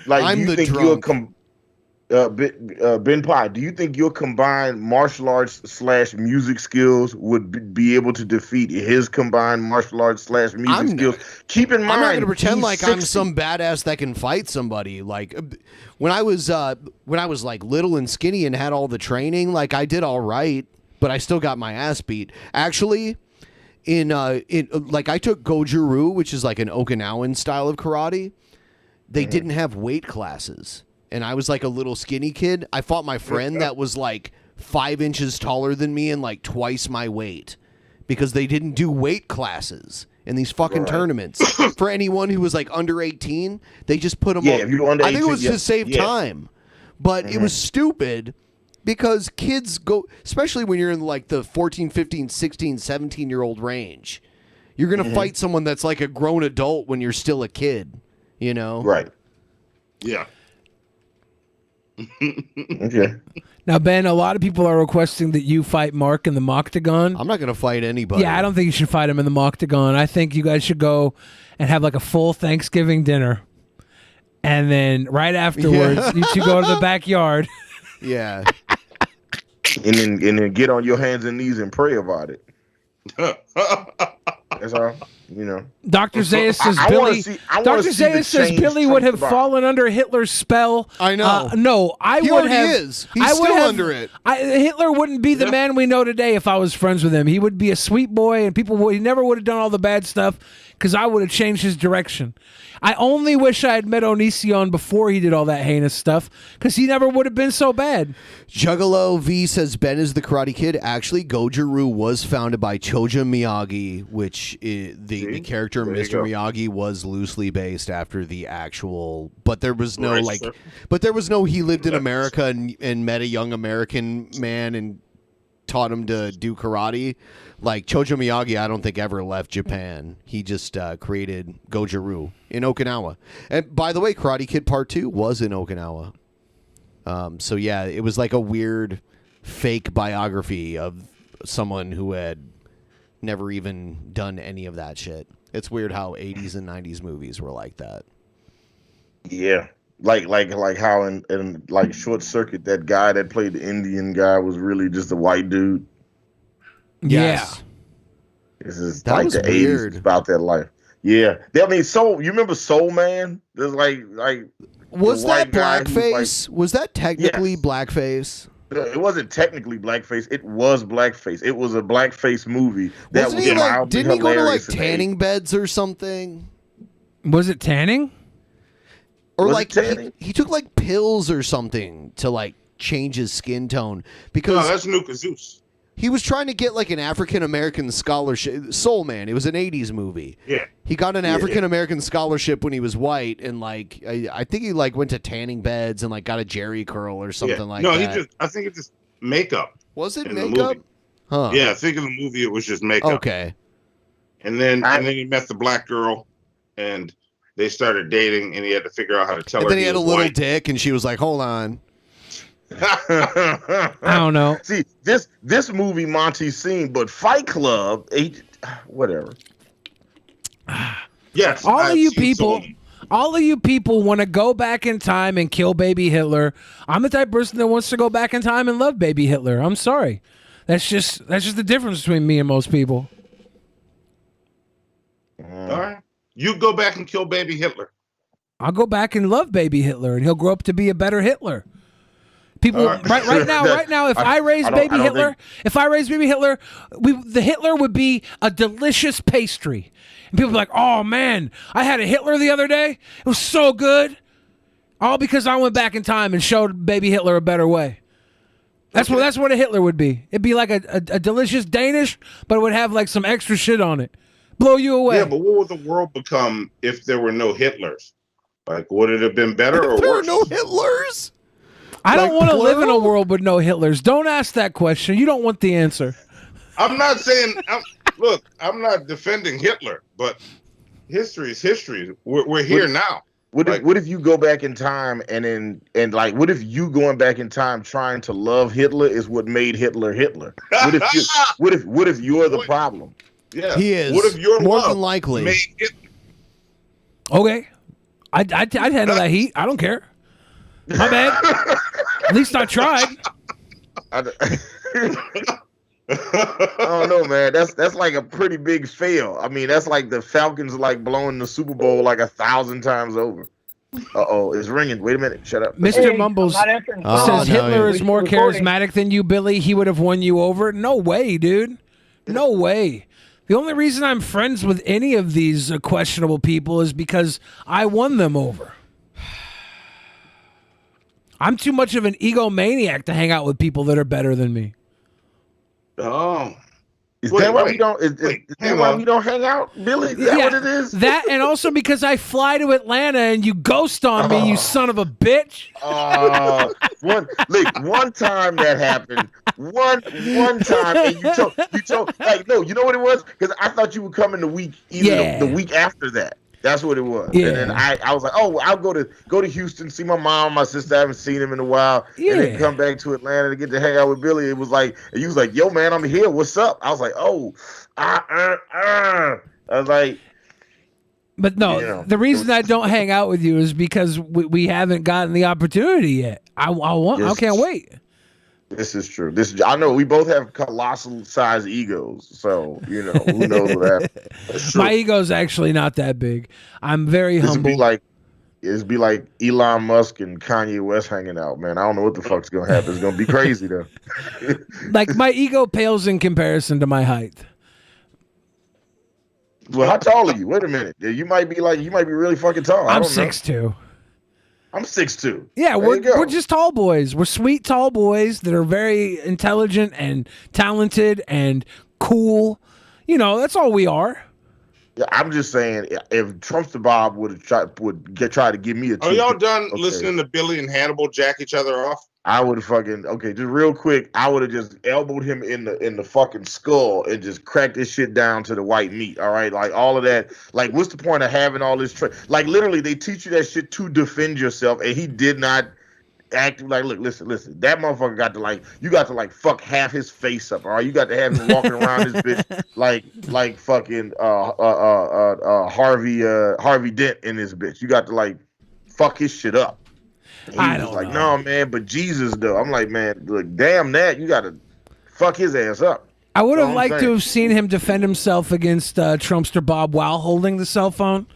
BENPAI, do you think your combined martial arts / music skills would be able to defeat his combined martial arts / music skills? Keep in mind, I'm not going to pretend like 60. I'm some badass that can fight somebody. Like when I was like little and skinny and had all the training, like I did all right, but I still got my ass beat. Actually, in like I took Goju-Ryu, which is like an Okinawan style of karate. They didn't have weight classes. And I was like a little skinny kid. I fought my friend that was like 5 inches taller than me and like twice my weight because they didn't do weight classes in these fucking tournaments. For anyone who was like under 18, they just put them on. If you were under 18, I think it was to save time. But it was stupid because kids go, especially when you're in like the 14, 15, 16, 17-year-old range. You're going to fight someone that's like a grown adult when you're still a kid, you know? Right. Yeah. Okay. Now, Ben, a lot of people are requesting that you fight Mark in the Moctagon. I'm not going to fight anybody. Yeah, I don't think you should fight him in the Moctagon. I think you guys should go and have like a full Thanksgiving dinner. And then right afterwards, you two go to the backyard. Yeah. And then get on your hands and knees and pray about it. That's all. You know, Dr. Zayas says Dr. Zayas says Billy would have fallen under Hitler's spell. I know. No, I he would already have. is. He's still under it. Hitler wouldn't be the man we know today if I was friends with him. He would be a sweet boy, and he never would have done all the bad stuff because I would have changed his direction. I only wish I had met Onision before he did all that heinous stuff because he never would have been so bad. Juggalo V says Ben is the Karate Kid. Actually, Goju-Ryu was founded by Choja Miyagi, which the character Mr. Miyagi was loosely based after the actual. But there was no he lived in America and met a young American man and taught him to do karate. Like Choja Miyagi, I don't think ever left Japan. He just created Goju-Ryu in Okinawa. And by the way, Karate Kid Part 2 was in Okinawa. So yeah, it was like a weird fake biography of someone who had never even done any of that shit. It's weird how 80s and 90s movies were like that. Yeah. Like how in like Short Circuit, that guy that played the Indian guy was really just a white dude. Yes. Yeah. This is that like was the weird. 80s about that life. Yeah. I mean, you remember Soul Man? There's like was that Like, blackface? Was that technically blackface? It wasn't technically blackface. It was blackface. It was a blackface movie. That Wasn't he didn't he go to like tanning beds or something? Was it tanning? Or Was like it tanning? he took like pills or something to like change his skin tone because No, that's Nuka Zeus. he was trying to get like an African American scholarship. Soul Man. It was an 80s movie. Yeah. He got an African American scholarship when he was white, and like I think he like went to tanning beds and like got a Jerry curl or something like no, that. I think it's just makeup. Was it in the makeup? movie. Huh. Yeah, I think in the movie it was just makeup. Okay. And then he met the black girl, and they started dating, and he had to figure out how to tell And her then he had a was little white. dick, and she was like, "Hold on." I don't know. See, this movie Monty's seen, but Fight Club, whatever. Yes. All I've of you seen people. Soul. All of you people want to go back in time and kill baby Hitler. I'm the type of person that wants to go back in time and love baby Hitler. I'm sorry. That's just the difference between me and most people. All right. You go back and kill baby Hitler. I'll go back and love baby Hitler, and he'll grow up to be a better Hitler. People right now, if I raise baby Hitler, the Hitler would be a delicious pastry. And people be like, "Oh man, I had a Hitler the other day. It was so good." All because I went back in time and showed baby Hitler a better way. That's what a Hitler would be. It'd be like a delicious Danish, but it would have like some extra shit on it. Blow you away. Yeah, but what would the world become if there were no Hitlers? Like, would it have been better or worse? There are no Hitlers? I don't want to live in a world with no Hitlers. Don't ask that question. You don't want the answer. I'm not saying. Look, I'm not defending Hitler, but history is history. We're here now. What if you go back in time and what if you going back in time trying to love Hitler is what made Hitler Hitler? What if you're the problem? Yeah, he is. What if you're more than likely? Made Hitler? Okay, I'd handle that heat. I don't care. My bad. At least I tried. I don't know, man. That's like a pretty big fail. I mean, that's like the Falcons like blowing the Super Bowl like 1,000 times over. It's ringing. Wait a minute. Shut up. Mr. Mumbles says Hitler is more charismatic than you, Billy. He would have won you over. No way, dude. No way. The only reason I'm friends with any of these questionable people is because I won them over. I'm too much of an egomaniac to hang out with people that are better than me. Oh, is that why we don't? Is that why we don't hang out, Billy? Is that what it is? That, and also because I fly to Atlanta and you ghost on me, you son of a bitch. One time that happened. One time, and you told, like, no, you know what it was? Because I thought you would come in the week, the week after that. That's what it was. Yeah. And then I was like, I'll go to Houston, see my mom, my sister. I haven't seen him in a while. Yeah. And then come back to Atlanta to get to hang out with Billy. It was like, and he was like, yo, man, I'm here. What's up? I was like, I was like. But no, the reason I don't hang out with you is because we haven't gotten the opportunity yet. I can't wait. This is true. I know we both have colossal size egos, so who knows what happens. My ego's actually not that big. I'm very humble. It'd be like Elon Musk and Kanye West hanging out, man. I don't know what the fuck's gonna happen. It's gonna be crazy though. Like my ego pales in comparison to my height. Well, how tall are you? Wait a minute. You might be really fucking tall. I'm 6'2". I'm 6'2". Yeah, we're just tall boys. We're sweet tall boys that are very intelligent and talented and cool. That's all we are. Yeah, I'm just saying, if Trumpster Bob would try to give me a. Are y'all done listening to Billy and Hannibal jack each other off? I would just real quick. I would have just elbowed him in the fucking skull and just cracked this shit down to the white meat. All right, like all of that. Like, what's the point of having all this? Like, literally, they teach you that shit to defend yourself, and he did not act like. Look, listen. That motherfucker got to fuck half his face up. All right, you got to have him walking around this bitch like fucking Harvey Dent in this bitch. You got to fuck his shit up. I don't know. No, man, but Jesus, though. I'm like, man, look, damn that. You got to fuck his ass up. I would have liked to have seen him defend himself against Trumpster Bob while holding the cell phone,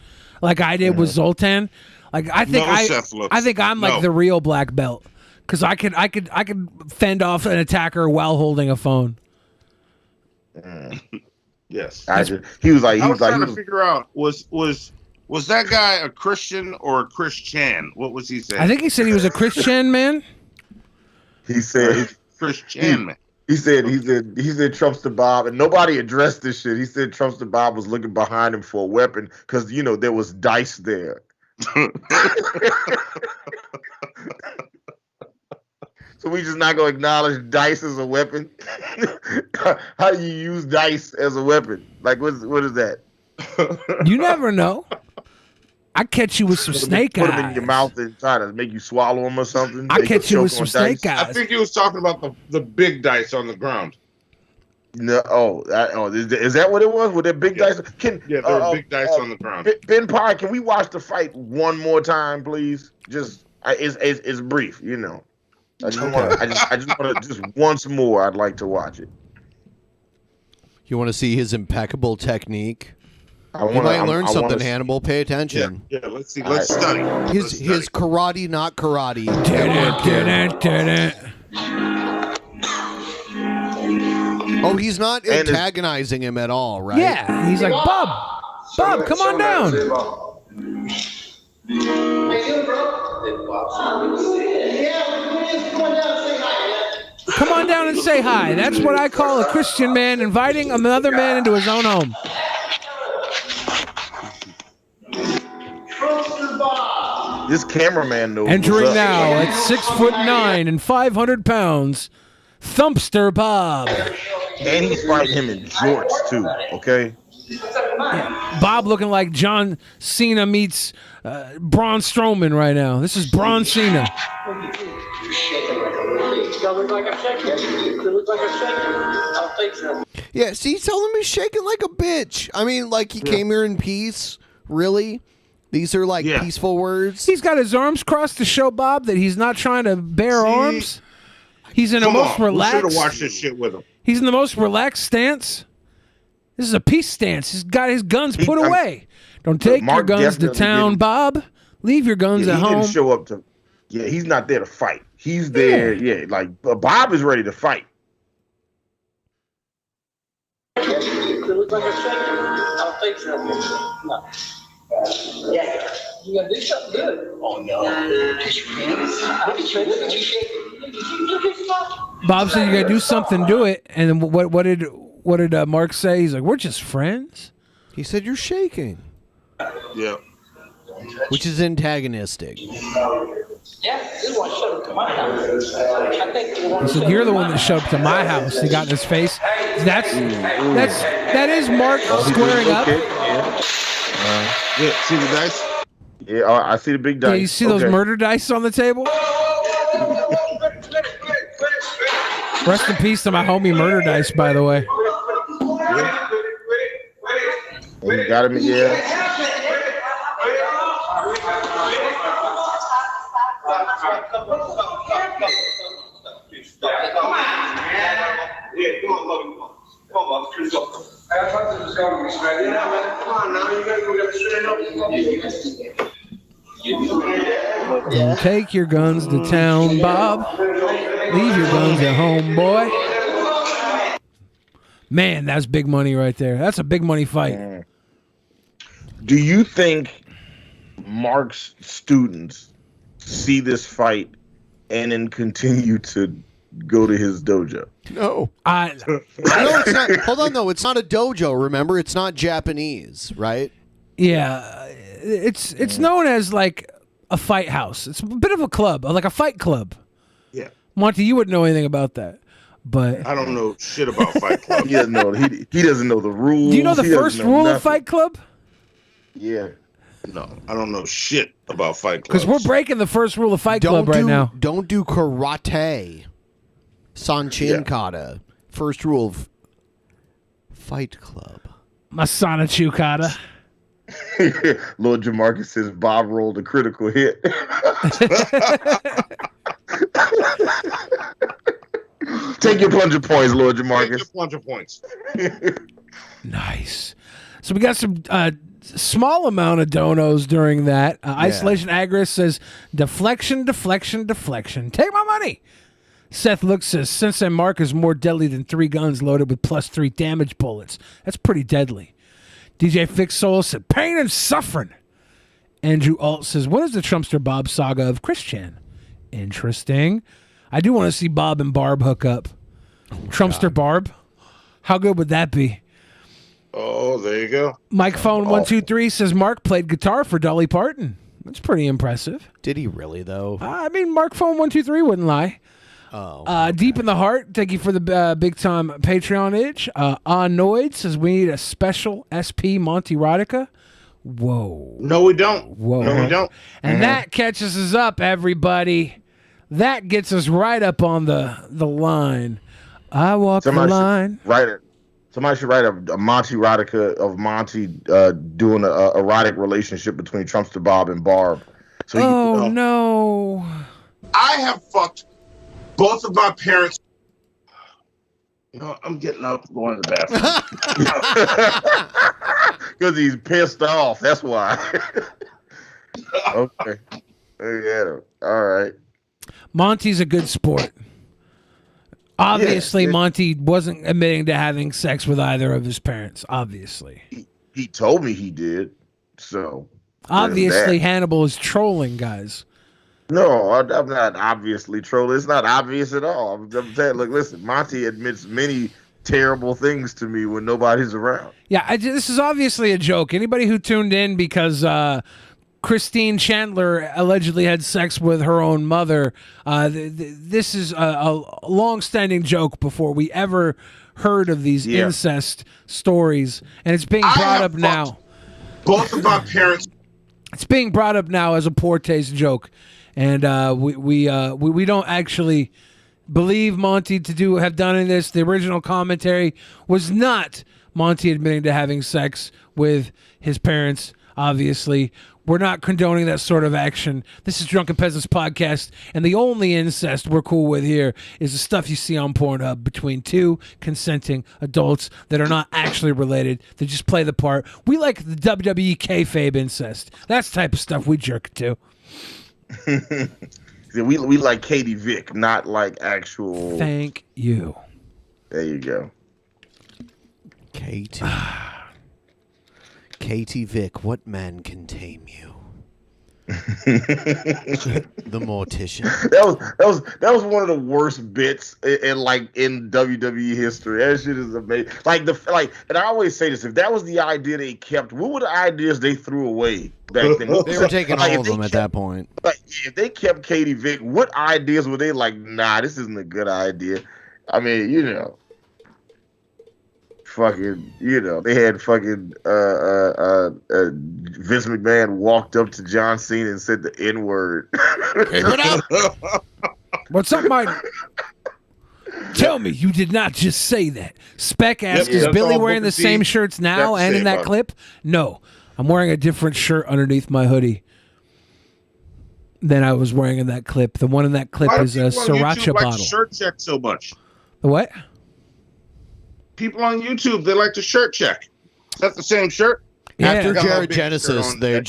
like I did with Zoltan. Like I think I'm like the real black belt because I could fend off an attacker while holding a phone. Yes, he was trying to figure out was that guy a Christian or a Christian? What was he saying? I think he said he was a Christian man. He said Christian man. He said Trumpster Bob, and nobody addressed this shit. He said Trumpster Bob was looking behind him for a weapon because there was dice there. So we just not gonna acknowledge dice as a weapon. How do you use dice as a weapon? Like what is that? You never know. I catch you with some snake eyes. Put them in your mouth and try to make you swallow them or something. I catch you with some snake eyes. I think he was talking about the big dice on the ground. No, is that what it was? Were there big dice? There were big dice on the ground. BENPAI, can we watch the fight one more time, please? Just it's brief, I just want to once more. I'd like to watch it. You want to see his impeccable technique? You might learn something, Hannibal. Pay attention. Yeah, let's see. Let's study. His karate, not karate. Oh, he's not antagonizing him at all, right? Yeah, he's like, Bob, come on down. Come on down and say hi. That's what I call a Christian man inviting another man into his own home. This cameraman knows. Entering now at 6'9" and 500 pounds, Thumpster Bob. And he's fighting him in jorts too. Okay. Bob looking like John Cena meets Braun Strowman right now. This is Braun Cena. Yeah, see, he's telling me shaking like a bitch. I mean, like he came here in peace. Really? These are like peaceful words. He's got his arms crossed to show Bob that he's not trying to bear arms. He's in the most relaxed. We should have watched this shit with him. He's in the most relaxed stance. This is a peace stance. He's got his guns put away. Don't take your guns to town, Bob. Leave your guns at home. He didn't show up to. Yeah, he's not there to fight. He's there. Yeah, like Bob is ready to fight. It looks like a shake. I don't think so. No. Yeah. You gotta do something good. Oh no. Just friends. Look at you shaking. Bob said you gotta do something, do it. And then what did Mark say? He's like, we're just friends. He said you're shaking. Yeah. Which is antagonistic. Yeah, this one showed up to my house. I think He said, you're the one that showed up to my house. He got in his face. That is Mark squaring up. Yeah, see the dice? Yeah, I see the big dice. Yeah, you see those murder dice on the table? Rest in peace to my homie Murder Dice, by the way. You got him, yeah. Take your guns to town, Bob. Leave your guns at home, boy. Man, that's big money right there. That's a big money fight. Do you think Mark's students see this fight and then continue to go to his dojo? No. No, it's not. Hold on, though. It's not a dojo, remember? It's not Japanese, right? Yeah. It's known as like a fight house. It's a bit of a club, like a fight club. Yeah. Monty, you wouldn't know anything about that. But I don't know shit about Fight Club. He doesn't know. He doesn't know the rules. Do you know the first rule of Fight Club? Yeah. No, I don't know shit about Fight Club. Because we're breaking the first rule of Fight Club right now. Don't do karate. Sanchin kata. First rule of Fight Club. Masana Chukata. Lord Jamarcus says Bob rolled a critical hit. Take your plunger points, Lord Jamarcus. Take your plunger points. Nice. So we got some small amount of donos during that. Isolation Agris says, deflection. Take my money. Seth looks says, Sensei Mark is more deadly than 3 guns loaded with +3 damage bullets. That's pretty deadly. DJ Fix Soul said, pain and suffering. Andrew Alt says, what is the Trumpster Bob saga of Christian? Interesting. I do want to see Bob and Barb hook up. Trumpster Barb. How good would that be? Oh, there you go. Mike Phone 123 says Mark played guitar for Dolly Parton. That's pretty impressive. Did he really, though? I mean, Mark Phone 123 wouldn't lie. Oh. Deep in the Heart, thank you for the big time Patreonage. Anoid says we need a special SP Monty Rodica. Whoa. No, we don't. Whoa. No, we don't. And that catches us up, everybody. That gets us right up on the line. I walk the line. Somebody should write a Monty Rodica of Monty doing a erotic relationship between Trumpster Bob and Barb. So no. I have fucked both of my parents. You know, I'm getting up, going to the bathroom. Because he's pissed off. That's why. Okay. Yeah. All right. Monty's a good sport. Obviously, Yeah. Monty wasn't admitting to having sex with either of his parents. Obviously. He told me he did. So. Obviously, that. Hannibal is trolling, guys. No, I'm not obviously trolling. It's not obvious at all. I'm saying, look, listen, Monty admits many terrible things to me when nobody's around. Yeah, this is obviously a joke. Anybody who tuned in because Christine Chandler allegedly had sex with her own mother, this is a long-standing joke before we ever heard of these incest stories, and it's being brought up now. Both of my parents. It's being brought up now as a poor taste joke, and we don't actually believe Monty to have done in this. The original commentary was not Monty admitting to having sex with his parents. Obviously, we're not condoning that sort of action. This is Drunken Peasants podcast, and the only incest we're cool with here is the stuff you see on Pornhub between two consenting adults that are not actually related. They just play the part. We like the WWE kayfabe incest. That's the type of stuff we jerk to. we like Katie Vick, not like actual. Thank you. There you go. Katie. Katie Vick, what man can tame you? The mortician. That was one of the worst bits in WWE history. That shit is amazing. And I always say this: if that was the idea they kept, what were the ideas they threw away back then? They were taking all of them at that point. Like, if they kept Katie Vick, what ideas were they like? Nah, this isn't a good idea. I mean, fucking, they had fucking Vince McMahon walked up to John Cena and said the N-word. Hey, what up? What's up, Mike? Tell me you did not just say that. Spec asked, is Billy wearing the same shirts now and in that clip? No. I'm wearing a different shirt underneath my hoodie than I was wearing in that clip. The one in that clip is a sriracha bottle. Shirt check so much. The what? People on YouTube, they like to shirt check. Is that the same shirt? Yeah. After Jared Genesis, they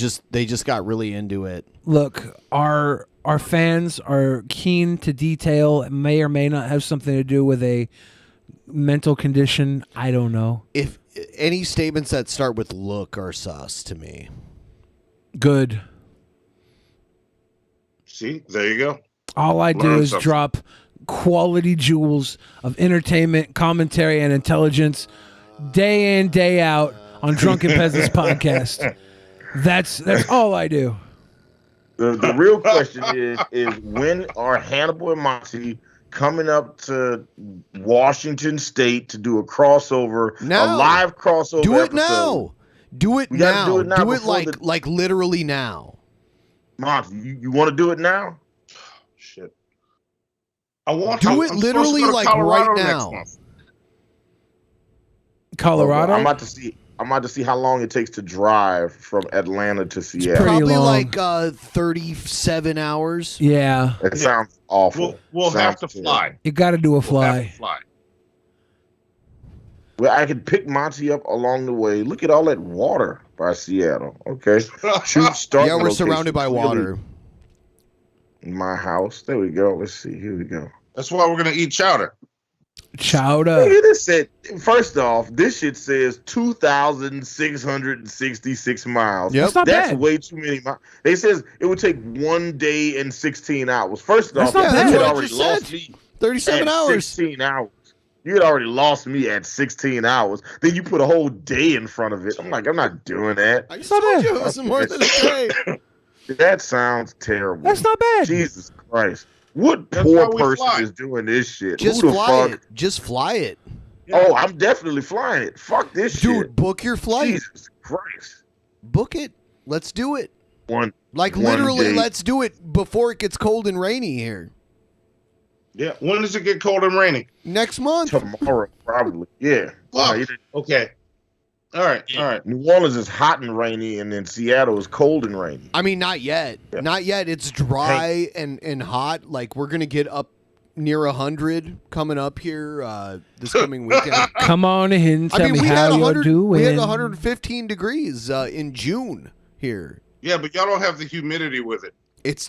just got really into it. Look, our fans are keen to detail. It may or may not have something to do with a mental condition. I don't know. If any statements that start with "look" are sus to me. Good. See, there you go. All I do is drop quality jewels of entertainment, commentary, and intelligence day in, day out on Drunken Peasants podcast. That's all I do. The real question is when are Hannibal and Monty coming up to Washington State to do a crossover, a live crossover? Do it episode? now. Do it now. Do it now. Do it like literally now. Monty, you want to do it now? Shit. I'm literally like Colorado right next now. month. Colorado? I'm about to see how long it takes to drive from Atlanta to Seattle. Probably like 37 hours. Yeah. It sounds awful. We'll have to fly. You got to do a fly. Well, I could pick Monty up along the way. Look at all that water by Seattle. Okay. Yeah, we're surrounded by water. My house. There we go. Let's see. Here we go. That's why we're gonna eat chowder. Chowder. This said, first off, this shit says 2,666 miles. Yep. That's not bad. Way too many miles. They says it would take 1 day and 16 hours. First off, not bad. you had already lost me 37 at hours. 16 hours. You had already lost me at 16 hours. Then you put a whole day in front of it. I'm like, I'm not doing that. I just told you it was more than a day. That sounds terrible. That's not bad. Jesus Christ. What poor person is doing this shit? Just Who the fly fuck? it. Just fly it. Oh, I'm definitely flying it. Fuck this shit. Dude, book your flight. Jesus Christ. Book it. Let's do it. One Literally, day. let's do it before it gets cold and rainy here. Yeah. When does it get cold and rainy? Next month. Tomorrow, probably. Yeah. Okay. All right. New Orleans is hot and rainy, and then Seattle is cold and rainy. I mean, not yet. Yeah. Not yet. It's dry and hot. Like, we're going to get up near 100 coming up here this coming weekend. Come on in, tell me we how had you're doing. We had 115 degrees in June here. Yeah, but y'all don't have the humidity with it.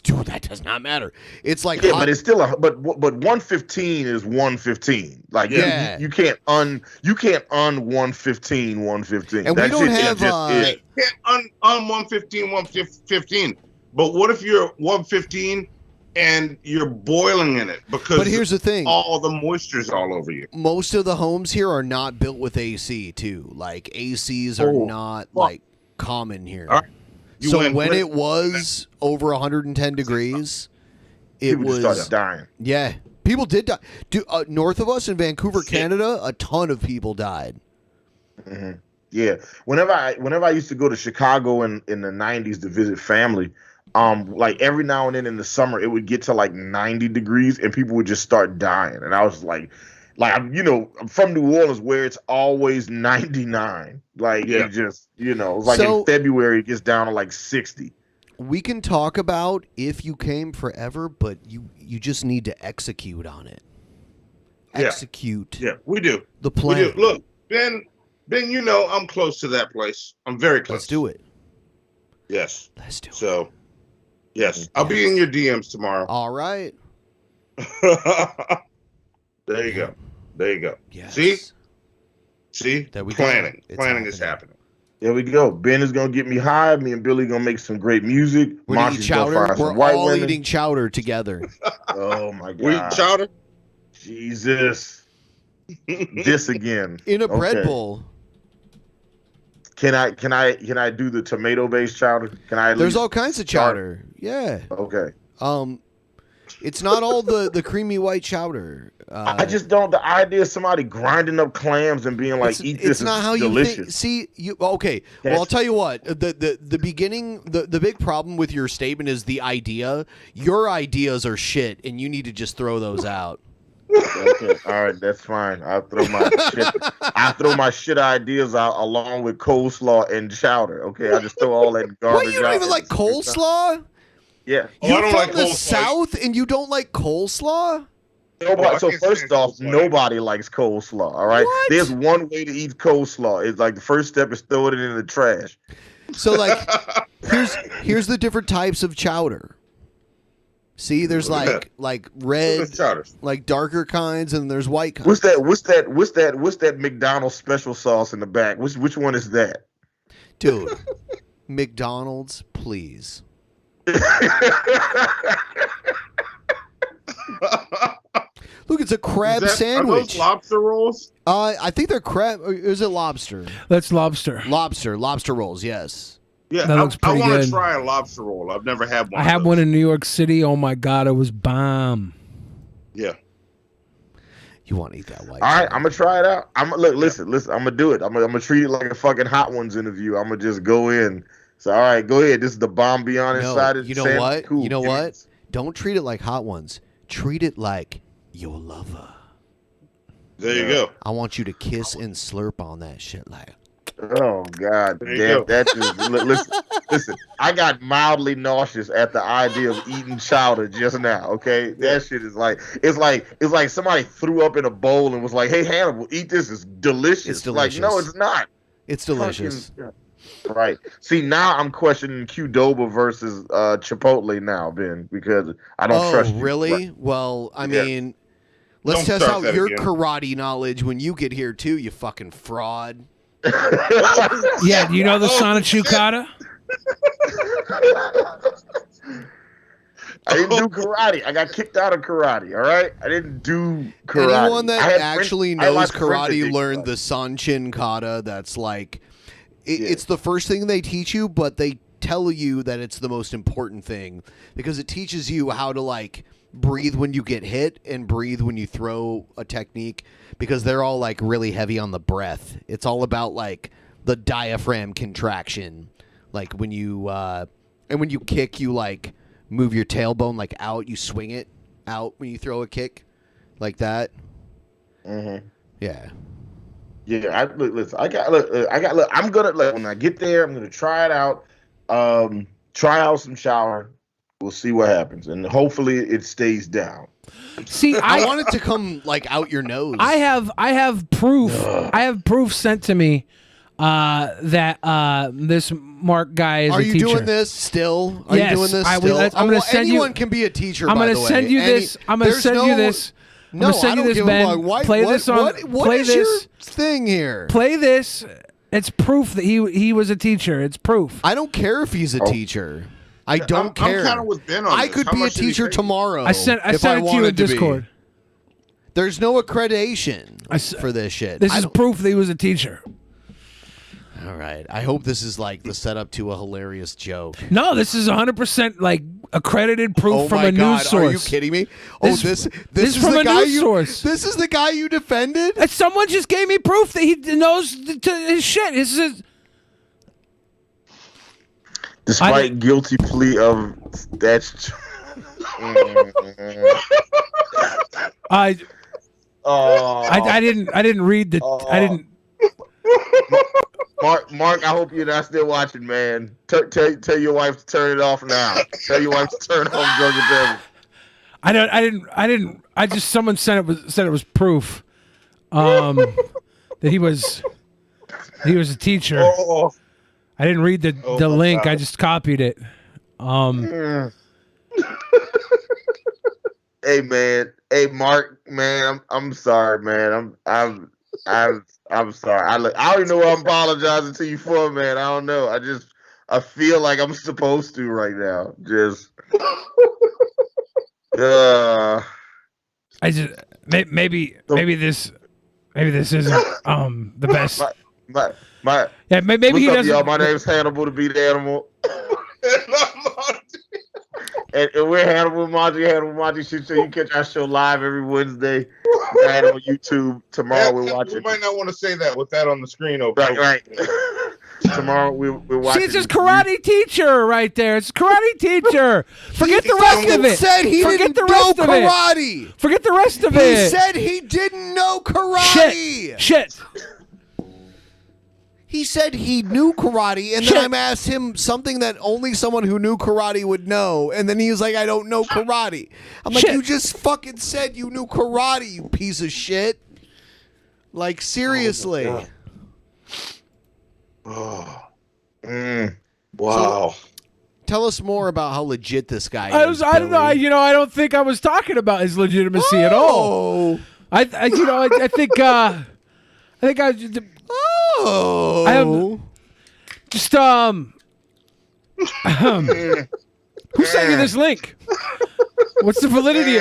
Dude, that does not matter. It's like yeah, but it's still but 115 is 115. Like you can't 115 115. And we don't have you can't un 115 115. But what if you're 115 and you're boiling in it because But here's the thing. all the moisture's all over you. Most of the homes here are not built with AC too. Like ACs are not like common here. All right. So when it was over 110 degrees, people just started dying. Yeah, people did die. North of us in Vancouver, Canada, a ton of people died. Mm-hmm. Yeah, whenever I used to go to Chicago in the 90s to visit family, like every now and then in the summer it would get to like 90 degrees and people would just start dying, and I was like I'm from New Orleans where it's always 99. It just, it's like in February it gets down to like 60. We can talk about if you came forever, but you just need to execute on it. Execute. Yeah, we do. The plan. We do. Look, Ben, I'm close to that place. I'm very close. Let's do it. Yes. Let's do it. So, yes. I'll be in your DMs tomorrow. All right. There you go. There you go. Yes. See? Planning. Planning is happening. There we go. Ben is gonna get me high. Me and Billy gonna make some great music. We're eating chowder. We're all eating chowder together. Oh my god. We eating chowder? Jesus. This again. In a bread bowl. Can I do the tomato based chowder? There's all kinds of chowder. Yeah. Okay. It's not all the creamy white chowder. I just don't. The idea of somebody grinding up clams and being like, "Eat this." It's not how delicious. you think. See, okay. Well, I'll tell you what. The beginning, the big problem with your statement is the idea. Your ideas are shit, and you need to just throw those out. Okay, all right, that's fine. I throw my shit ideas out along with coleslaw and chowder. Okay, I just throw all that garbage. What, you don't even like coleslaw? Yeah. You're from the South and you don't like coleslaw? So first off, nobody likes coleslaw. All right. What? There's one way to eat coleslaw. It's like the first step is throw it in the trash. So like, here's the different types of chowder. See, there's like red, like darker kinds, and there's white kinds. What's that McDonald's special sauce in the back? Which one is that? Dude, McDonald's, please. Look, it's a crab sandwich. Are those lobster rolls? I think they're crab. Or is it lobster? That's lobster. Lobster rolls. Yes. Yeah, That looks pretty I want good. to try a lobster roll. I've never had one. I had one in New York City. Oh my god, it was bomb. Yeah. You want to eat that white? All right, I'm gonna try it out. Listen. I'm gonna do it. I'm gonna treat it like a fucking Hot Ones interview. I'm gonna just go in. So all right, go ahead. This is the bomb beyond inside. You know what? Cool. You know what? Don't treat it like Hot Ones. Treat it like your lover. There you go. I want you to kiss and slurp on that shit like. Oh God, damn! That just listen. I got mildly nauseous at the idea of eating chowder just now. Okay, that shit is like it's like somebody threw up in a bowl and was like, "Hey, Hannibal, eat this. It's delicious." It's delicious. Like, no, it's not. It's delicious. Right. See, now I'm questioning Qdoba versus Chipotle now, Ben, because I don't trust you. Really? Right. Well, I mean, let's test out your karate knowledge when you get here too. You fucking fraud. Yeah, do you know the Sonic Chukata? I didn't do karate. I got kicked out of karate. All right, I didn't do karate. Anyone that actually knows karate learned the Sanchin kata. That's like, it's the first thing they teach you, but they tell you that it's the most important thing because it teaches you how to like breathe when you get hit and breathe when you throw a technique, because they're all like really heavy on the breath. It's all about like the diaphragm contraction, like when you and when you kick, you like move your tailbone like out, you swing it out when you throw a kick like that. Mm-hmm. Yeah. Listen. I'm gonna when I get there, I'm gonna try it out. Try out some shower. We'll see what happens, and hopefully it stays down. See, I want it to come like out your nose. I have proof. I have proof sent to me that this Mark guy is Are a you teacher. doing this still? Are Yes, you doing this I still? will. I'm gonna send you. Anyone can be a teacher. I'm by gonna the way. send you this. I'm gonna There's send you no- this. I'm No, gonna send I you don't this, give a Ben. fuck. Why, Play what, this on. what play is this. your thing here? Play this. It's proof that he was a teacher. It's proof. I don't care if he's a teacher. I don't care. I'm kind of with Ben on I this. could How be a much did he teacher pay you? tomorrow. I sent if it to you wanted in to be. Discord. There's no accreditation for this shit. This I is don't- proof that he was a teacher. All right. I hope this is like the setup to a hilarious joke. No, this is 100% like accredited proof Oh from my a God, news source. Are you kidding me? Oh, this is is from the a guy news you. source. This is the guy you defended. And someone just gave me proof that he knows his shit. Despite guilty plea of that's. I didn't read the. I didn't. Mark, I hope you're not still watching, man. Tell your wife to turn it off now. Tell your wife to turn off Drunken Peasants. I didn't. I just someone said it was proof, that he was a teacher. Oh. I didn't read the link. God. I just copied it. Hey man, hey Mark, man, I'm sorry, man. I'm sorry. I don't even know what I'm apologizing to you for, man. I don't know. I feel like I'm supposed to right now. Just I just maybe this isn't the best. Yeah, maybe what's he up, doesn't. y'all? My name's Hannibal, the Beat Animal. And we're Hannibal Monty Shit Show. You catch our show live every Wednesday. Right on YouTube. Tomorrow we're watching. We might not want to say that with that on the screen, okay? Right. Tomorrow we're watching. See, it's his karate teacher right there. It's karate teacher. Forget the rest of it. Said he Forget didn't the know rest of it. karate. Forget the rest of He it. said he didn't know karate. Shit. He said he knew karate, and then I asked him something that only someone who knew karate would know, and then he was like, I don't know karate. I'm like, you just fucking said you knew karate, you piece of shit. Like, seriously. Wow. So, tell us more about how legit this guy is. I don't know. I don't think I was talking about his legitimacy at all. I think I just who sent you this link? What's the validity?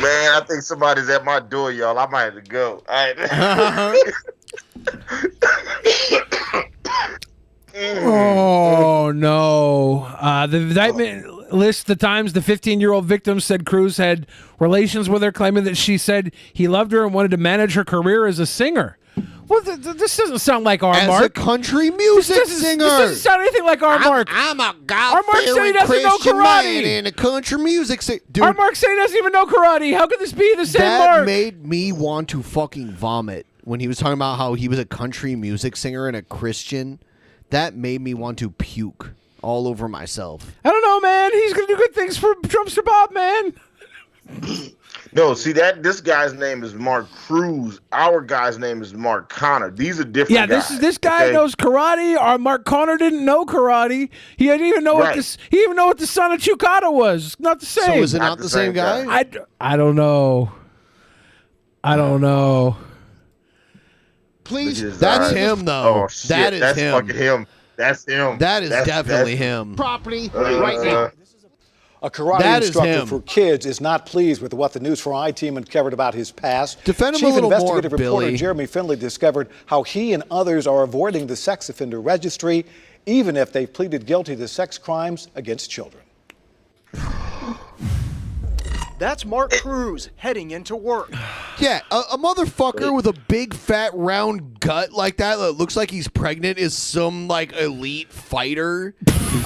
Man, I think somebody's at my door, y'all. I might have to go. All right. Oh no! The indictment lists the times the 15-year-old victim said Cruz had relations with her, claiming that she said he loved her and wanted to manage her career as a singer. Well, this doesn't sound like our As Mark. a country music singer. This doesn't sound anything like our Mark. I'm a Our Mark said he God-fearing doesn't know Christian karate. man and a country music singer. Dude, Our Mark said he doesn't even know karate. How could this be the same that Mark? made me want to fucking vomit when he was talking about how he was a country music singer and a Christian. That made me want to puke all over myself. I don't know, man. He's gonna do good things for Trumpster Bob, man. No, see this guy's name is Mark Cruz. Our guy's name is Mark Connor. These are different. Yeah, guys, this guy okay? knows karate. Our Mark Connor didn't know karate. He didn't even know what this. He didn't even know what the son of Chukata was. It's not the same. So is it not the same guy? I don't know. I don't know. Please, that's him though. Oh shit, that is that's him. fucking him. That's him. That is definitely that's him. Property right now. A karate That is instructor him. for kids is not pleased with what the News for I team uncovered about his past. Defend him Chief a little more, investigative reporter Billy. Jeremy Finley discovered how he and others are avoiding the sex offender registry, even if they've pleaded guilty to sex crimes against children. That's Mark Cruz heading into work. Yeah, a motherfucker with a big fat round gut like that looks like he's pregnant is some like elite fighter.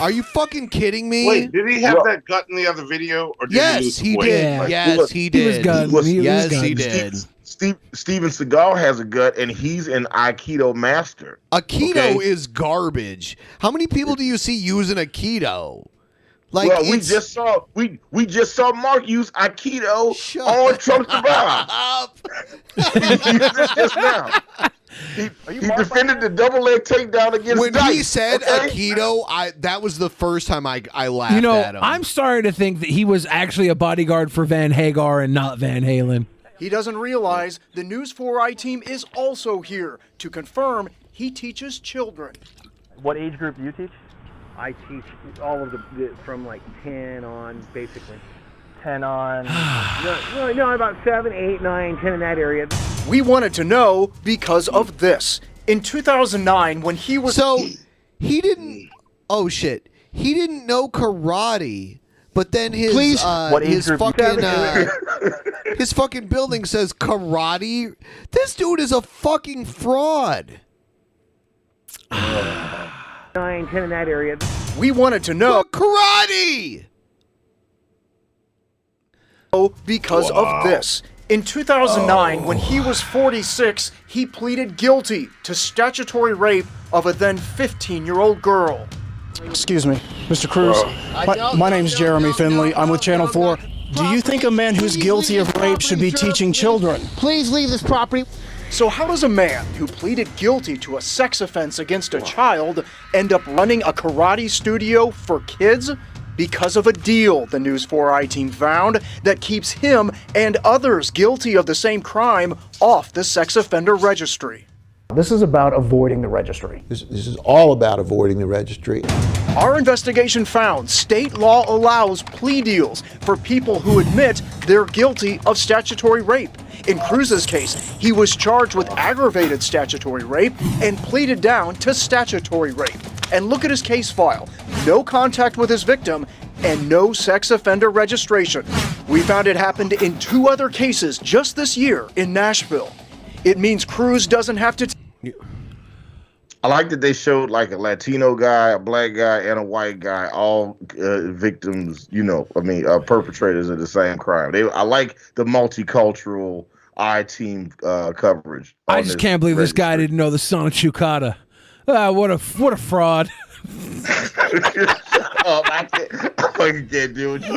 Are you fucking kidding me? Wait, did he have that gut in the other video? Or did Yes, he lose he weight? did. Like, Yes, he did. He was gun. Yes, he did. Steven Seagal has a gut, and he's an Aikido master. Aikido is garbage. How many people do you see using Aikido? Like, well, we just saw Mark use Aikido on Trump's survive. Just now. He defended the double leg takedown against when Dice, he said Aikido, that was the first time I laughed You know, at him. I'm starting to think that he was actually a bodyguard for Van Hagar and not Van Halen. He doesn't realize the News 4i team is also here to confirm he teaches children. What age group do you teach? I teach all of the from like 10 on, basically. 10 on. no, about 7, 8, 9, 10 in that area. We wanted to know because of this. In 2009, when he was... So, he didn't... Oh, shit. He didn't know karate, but then his his fucking building says karate. This dude is a fucking fraud. 9, 10 in that area. We wanted to know... Karate! Because of this. In 2009, when he was 46, he pleaded guilty to statutory rape of a then 15-year-old girl. Excuse me, Mr. Cruz. My name's Jeremy Finley. I'm with Channel 4. Do you think a man who's guilty of rape should be teaching children? Please leave this property. So how does a man who pleaded guilty to a sex offense against a child end up running a karate studio for kids? Because of a deal the News 4i team found that keeps him and others guilty of the same crime off the sex offender registry. This is about avoiding the registry. This is all about avoiding the registry. Our investigation found state law allows plea deals for people who admit they're guilty of statutory rape. In Cruz's case, he was charged with aggravated statutory rape and pleaded down to statutory rape. And look at his case file. No contact with his victim and no sex offender registration. We found it happened in 2 other cases just this year in Nashville. It means Cruz doesn't have to... I like that they showed like a Latino guy, a black guy, and a white guy, all victims, perpetrators of the same crime. I like the multicultural I-team coverage. I just can't believe this guy didn't know the song Chukata. What a fraud. I fucking can't deal with you.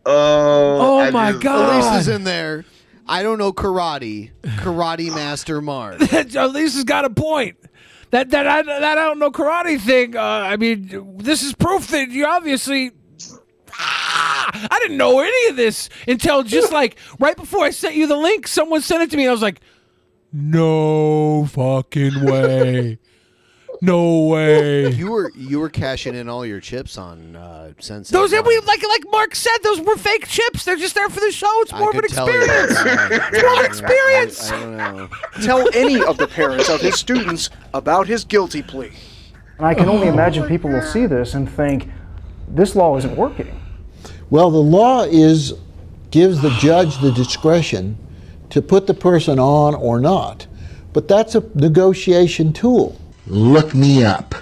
Oh my God. Elisa's in there. I don't know karate. Karate Master Mark. Elisa's got a point. That I don't know karate thing. This is proof that you obviously... I didn't know any of this until just like right before I sent you the link. Someone sent it to me and I was like, no fucking way. No way. You were cashing in all your chips on Sensei. Those like Mark said, those were fake chips. They're just there for the show. It's more of an experience. It's more of an experience. I don't know. Tell any of the parents of his students about his guilty plea. And I can only imagine people will see this and think, this law isn't working. Well, the law gives the judge the discretion to put the person on or not. But that's a negotiation tool. Look me up.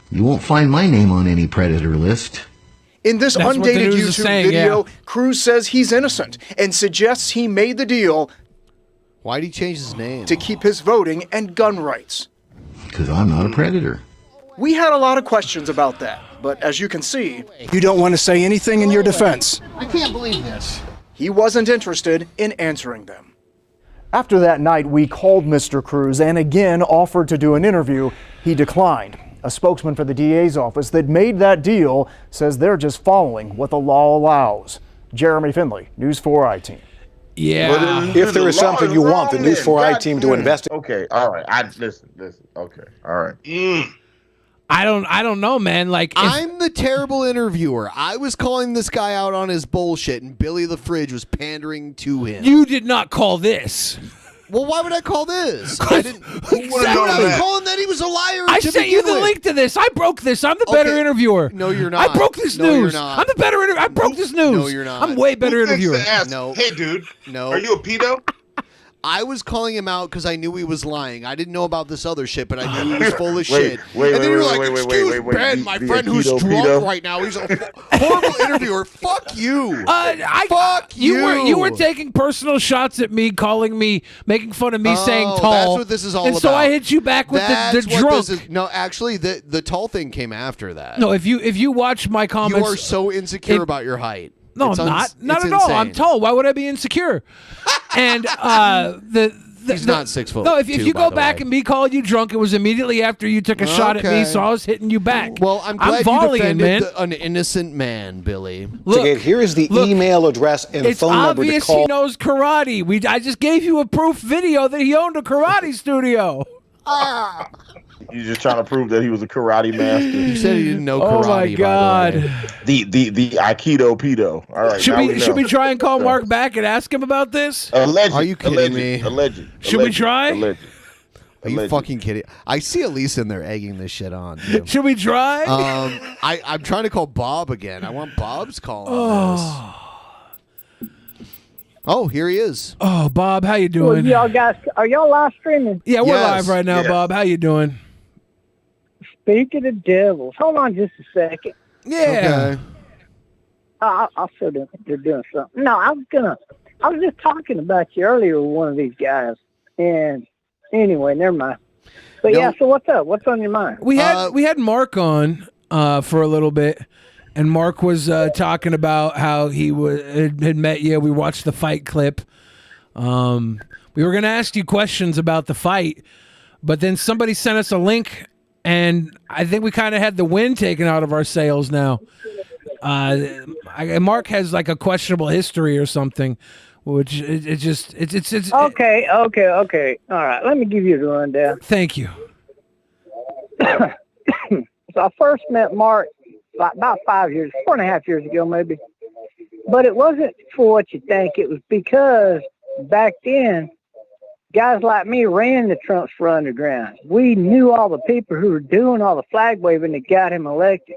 You won't find my name on any predator list. In this undated YouTube video, Cruz says he's innocent and suggests he made the deal. Why'd he change his name? To keep his voting and gun rights. Because I'm not a predator. We had a lot of questions about that, but as you can see... You don't want to say anything in your defense. I can't believe this. He wasn't interested in answering them. After that night, we called Mr. Cruz and again offered to do an interview. He declined. A spokesman for the DA's office that made that deal says they're just following what the law allows. Jeremy Finley, News 4i team. Yeah. If there is something you want the News 4i team to investigate. Okay, all right. Listen. Okay, all right. I don't know, man. Like I'm the terrible interviewer. I was calling this guy out on his bullshit, and Billy the Fridge was pandering to him. You did not call this. Well, why would I call this? I didn't. I was calling that he was a liar. I sent you the link to this. I broke this. I'm the better interviewer. No, you're not. I broke this No, news. you're not. I'm the better interviewer. I broke this news. No, you're not. I'm way better interviewer. No. Hey, dude. No. Are you a pedo? I was calling him out because I knew he was lying. I didn't know about this other shit, but I knew he was full of shit. And then you're like, excuse Ben, my friend who's drunk right now. He's a horrible interviewer. Fuck you. Fuck you. You were taking personal shots at me, calling me, making fun of me, saying tall. That's what this is all about. And so I hit you back with the drunk. No, actually, the tall thing came after that. No, if you watch my comments, you are so insecure about your height. No, I'm not at all. I'm tall. Why would I be insecure? And he's not 6 foot. No, if you go back and me calling you drunk, it was immediately after you took a shot at me, so I was hitting you back. Well, I'm glad volleying, you defended man. an innocent man, Billy. Look, okay, here is the email address and it's phone number to obvious call. he knows karate. I just gave you a proof video that he owned a karate studio. You're just trying to prove that he was a karate master. You said he didn't know karate. Oh my God! The Aikido pedo. All right. Should we try and call Mark back and ask him about this? Alleged. Are you kidding me? Alleged. Should we try? Alleged. Are you fucking kidding? I see Elise in there egging this shit on. Too. Should we try? I'm trying to call Bob again. I want Bob's call on this. Oh, here he is. Oh, Bob, how you doing? Well, y'all guys, are y'all live streaming? Yeah, we're live right now, Bob. How you doing? Speaking of devils, hold on just a second. Yeah. Okay. I'll show them they're doing something. No, I was just talking about you earlier with one of these guys, and anyway, never mind. But yeah, so what's up? What's on your mind? We had Mark on for a little bit, and Mark was talking about how he had met you. We watched the fight clip. We were going to ask you questions about the fight, but then somebody sent us a link, and I think we kind of had the wind taken out of our sails now. Mark has like a questionable history or something, which it's okay. All right, let me give you the rundown. Thank you. So I first met Mark about 4.5 years ago, maybe. But it wasn't for what you think. It was because back then, guys like me ran the Trumps for Underground. We knew all the people who were doing all the flag waving that got him elected.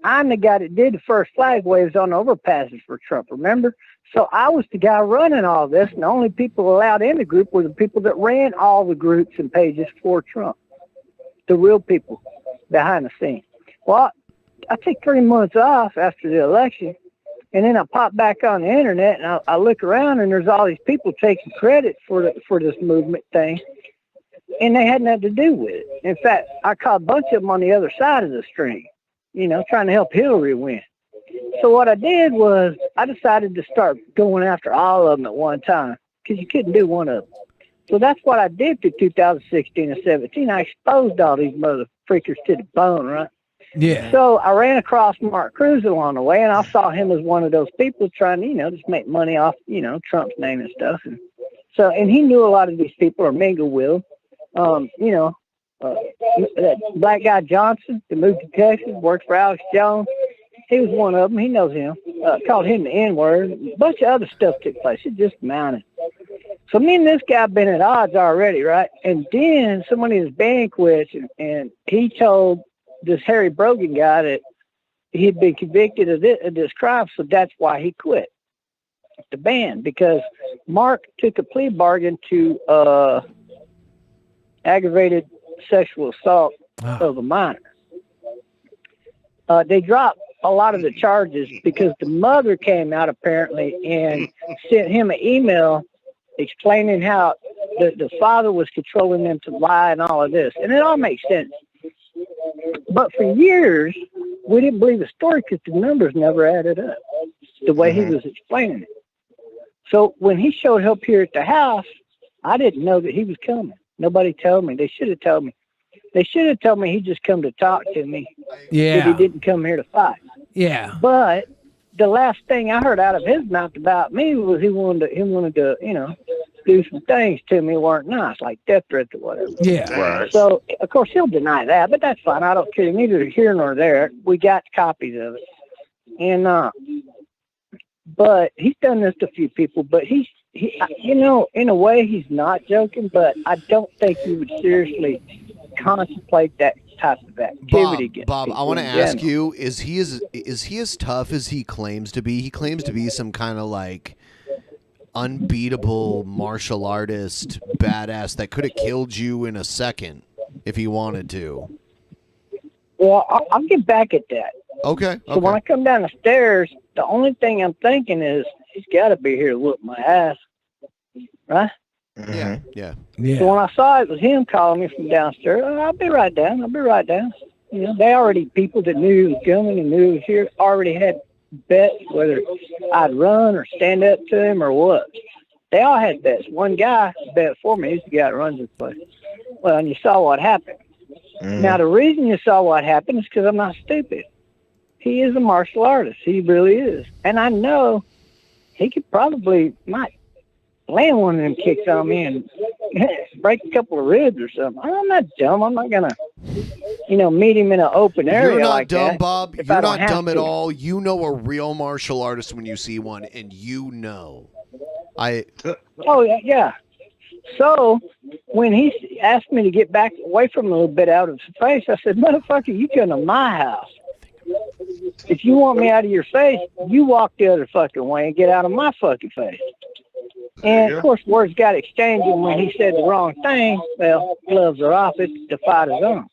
I'm the guy that did the first flag waves on overpasses for Trump, remember? So I was the guy running all this, and the only people allowed in the group were the people that ran all the groups and pages for Trump. The real people behind the scenes. Well, I take 3 months off after the election, and then I pop back on the internet, and I look around, and there's all these people taking credit for this movement thing, and they had nothing to do with it. In fact, I caught a bunch of them on the other side of the stream, trying to help Hillary win. So what I did was I decided to start going after all of them at one time because you couldn't do one of them. So that's what I did through 2016 and 17. I exposed all these mother freakers to the bone, right? Yeah. So I ran across Mark Cruz along the way, and I saw him as one of those people trying to, just make money off, Trump's name and stuff. And so, and he knew a lot of these people or mingled with, that black guy Johnson that moved to Texas, works for Alex Jones. He was one of them. He knows him. Called him the N-word. A bunch of other stuff took place. It just mounted. So me and this guy been at odds already, right? And then somebody in his band quits, and he told this Harry Brogan guy that he'd been convicted of this crime, so that's why he quit the band, because Mark took a plea bargain to aggravated sexual assault of a minor. They dropped a lot of the charges because the mother came out apparently and sent him an email explaining how the father was controlling them to lie and all of this. And it all makes sense. But for years, we didn't believe the story because the numbers never added up the way he was explaining it. So when he showed up here at the house, I didn't know that he was coming. Nobody told me. They should have told me. They should have told me he'd just come to talk to me. Yeah. That he didn't come here to fight. Yeah. But the last thing I heard out of his mouth about me was he wanted to, do some things to me that weren't nice, like death threats or whatever. Yeah. Right. So, of course, he'll deny that, but that's fine. I don't care. Neither here nor there. We got copies of it. And, but he's done this to a few people, but he, in a way, he's not joking, but I don't think he would seriously contemplate that type of activity. Bob, I want to ask you: is he as tough as he claims to be? He claims to be some kind of like unbeatable martial artist, badass that could have killed you in a second if he wanted to. Well, I'll get back at that. Okay. So when I come down the stairs, the only thing I'm thinking is he's got to be here to whoop my ass, right? Yeah. So when I saw it was him calling me from downstairs, I'll be right down. You know, they already, people that knew he was coming and knew he was here, already had bets whether I'd run or stand up to him or what. They all had bets. One guy bet for me. He's the guy that runs this place. Well, and you saw what happened. Now, the reason you saw what happened is because I'm not stupid. He is a martial artist. He really is. And I know he could probably might land one of them kicks on me and break a couple of ribs or something. I'm not dumb. I'm not going to, meet him in an open area You're not like dumb, that. Bob. if You're I don't not have dumb at to. all. You know a real martial artist when you see one, and you know. Oh, yeah. So when he asked me to get back away from him a little bit out of his face, I said, motherfucker, you come to my house. If you want me out of your face, you walk the other fucking way and get out of my fucking face. And, of course, words got exchanged, and when he said the wrong thing, well, gloves are off. It's the fight is on.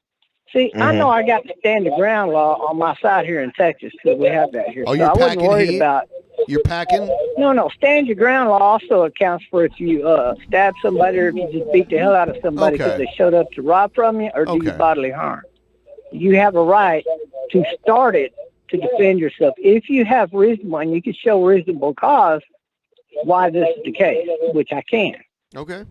See, I know I got the stand the ground law on my side here in Texas because we have that here. Oh, so you're I wasn't packing worried heat? about. You're packing? No. Stand your ground law also accounts for if you stab somebody or if you just beat the hell out of somebody because they showed up to rob from you or do you bodily harm. You have a right to start it to defend yourself. If you have reasonable and you can show reasonable cause why this is the case, which I can. Okay.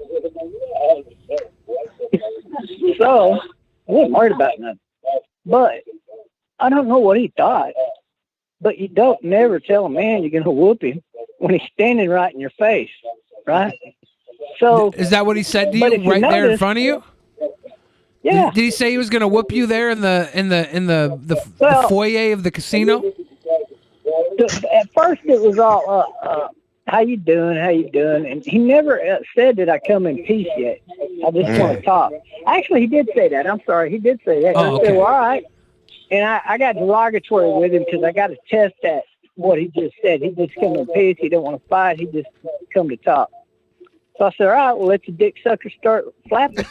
So, I wasn't worried about nothing. But I don't know what he thought. But you don't never tell a man you're going to whoop him when he's standing right in your face, right? So is that what he said to but you if you right there in notice- front of you? Yeah. Did he say he was going to whoop you there in the foyer of the casino? At first it was all, how you doing? And he never said that I come in peace yet. I just want to talk. Actually, he did say that. I'm sorry. He did say that. Oh, I said, well, all right. And I got derogatory with him because I got to test that, what he just said. He just come in peace. He don't want to fight. He just come to talk. So I said, all right, well, let your dick sucker start flapping.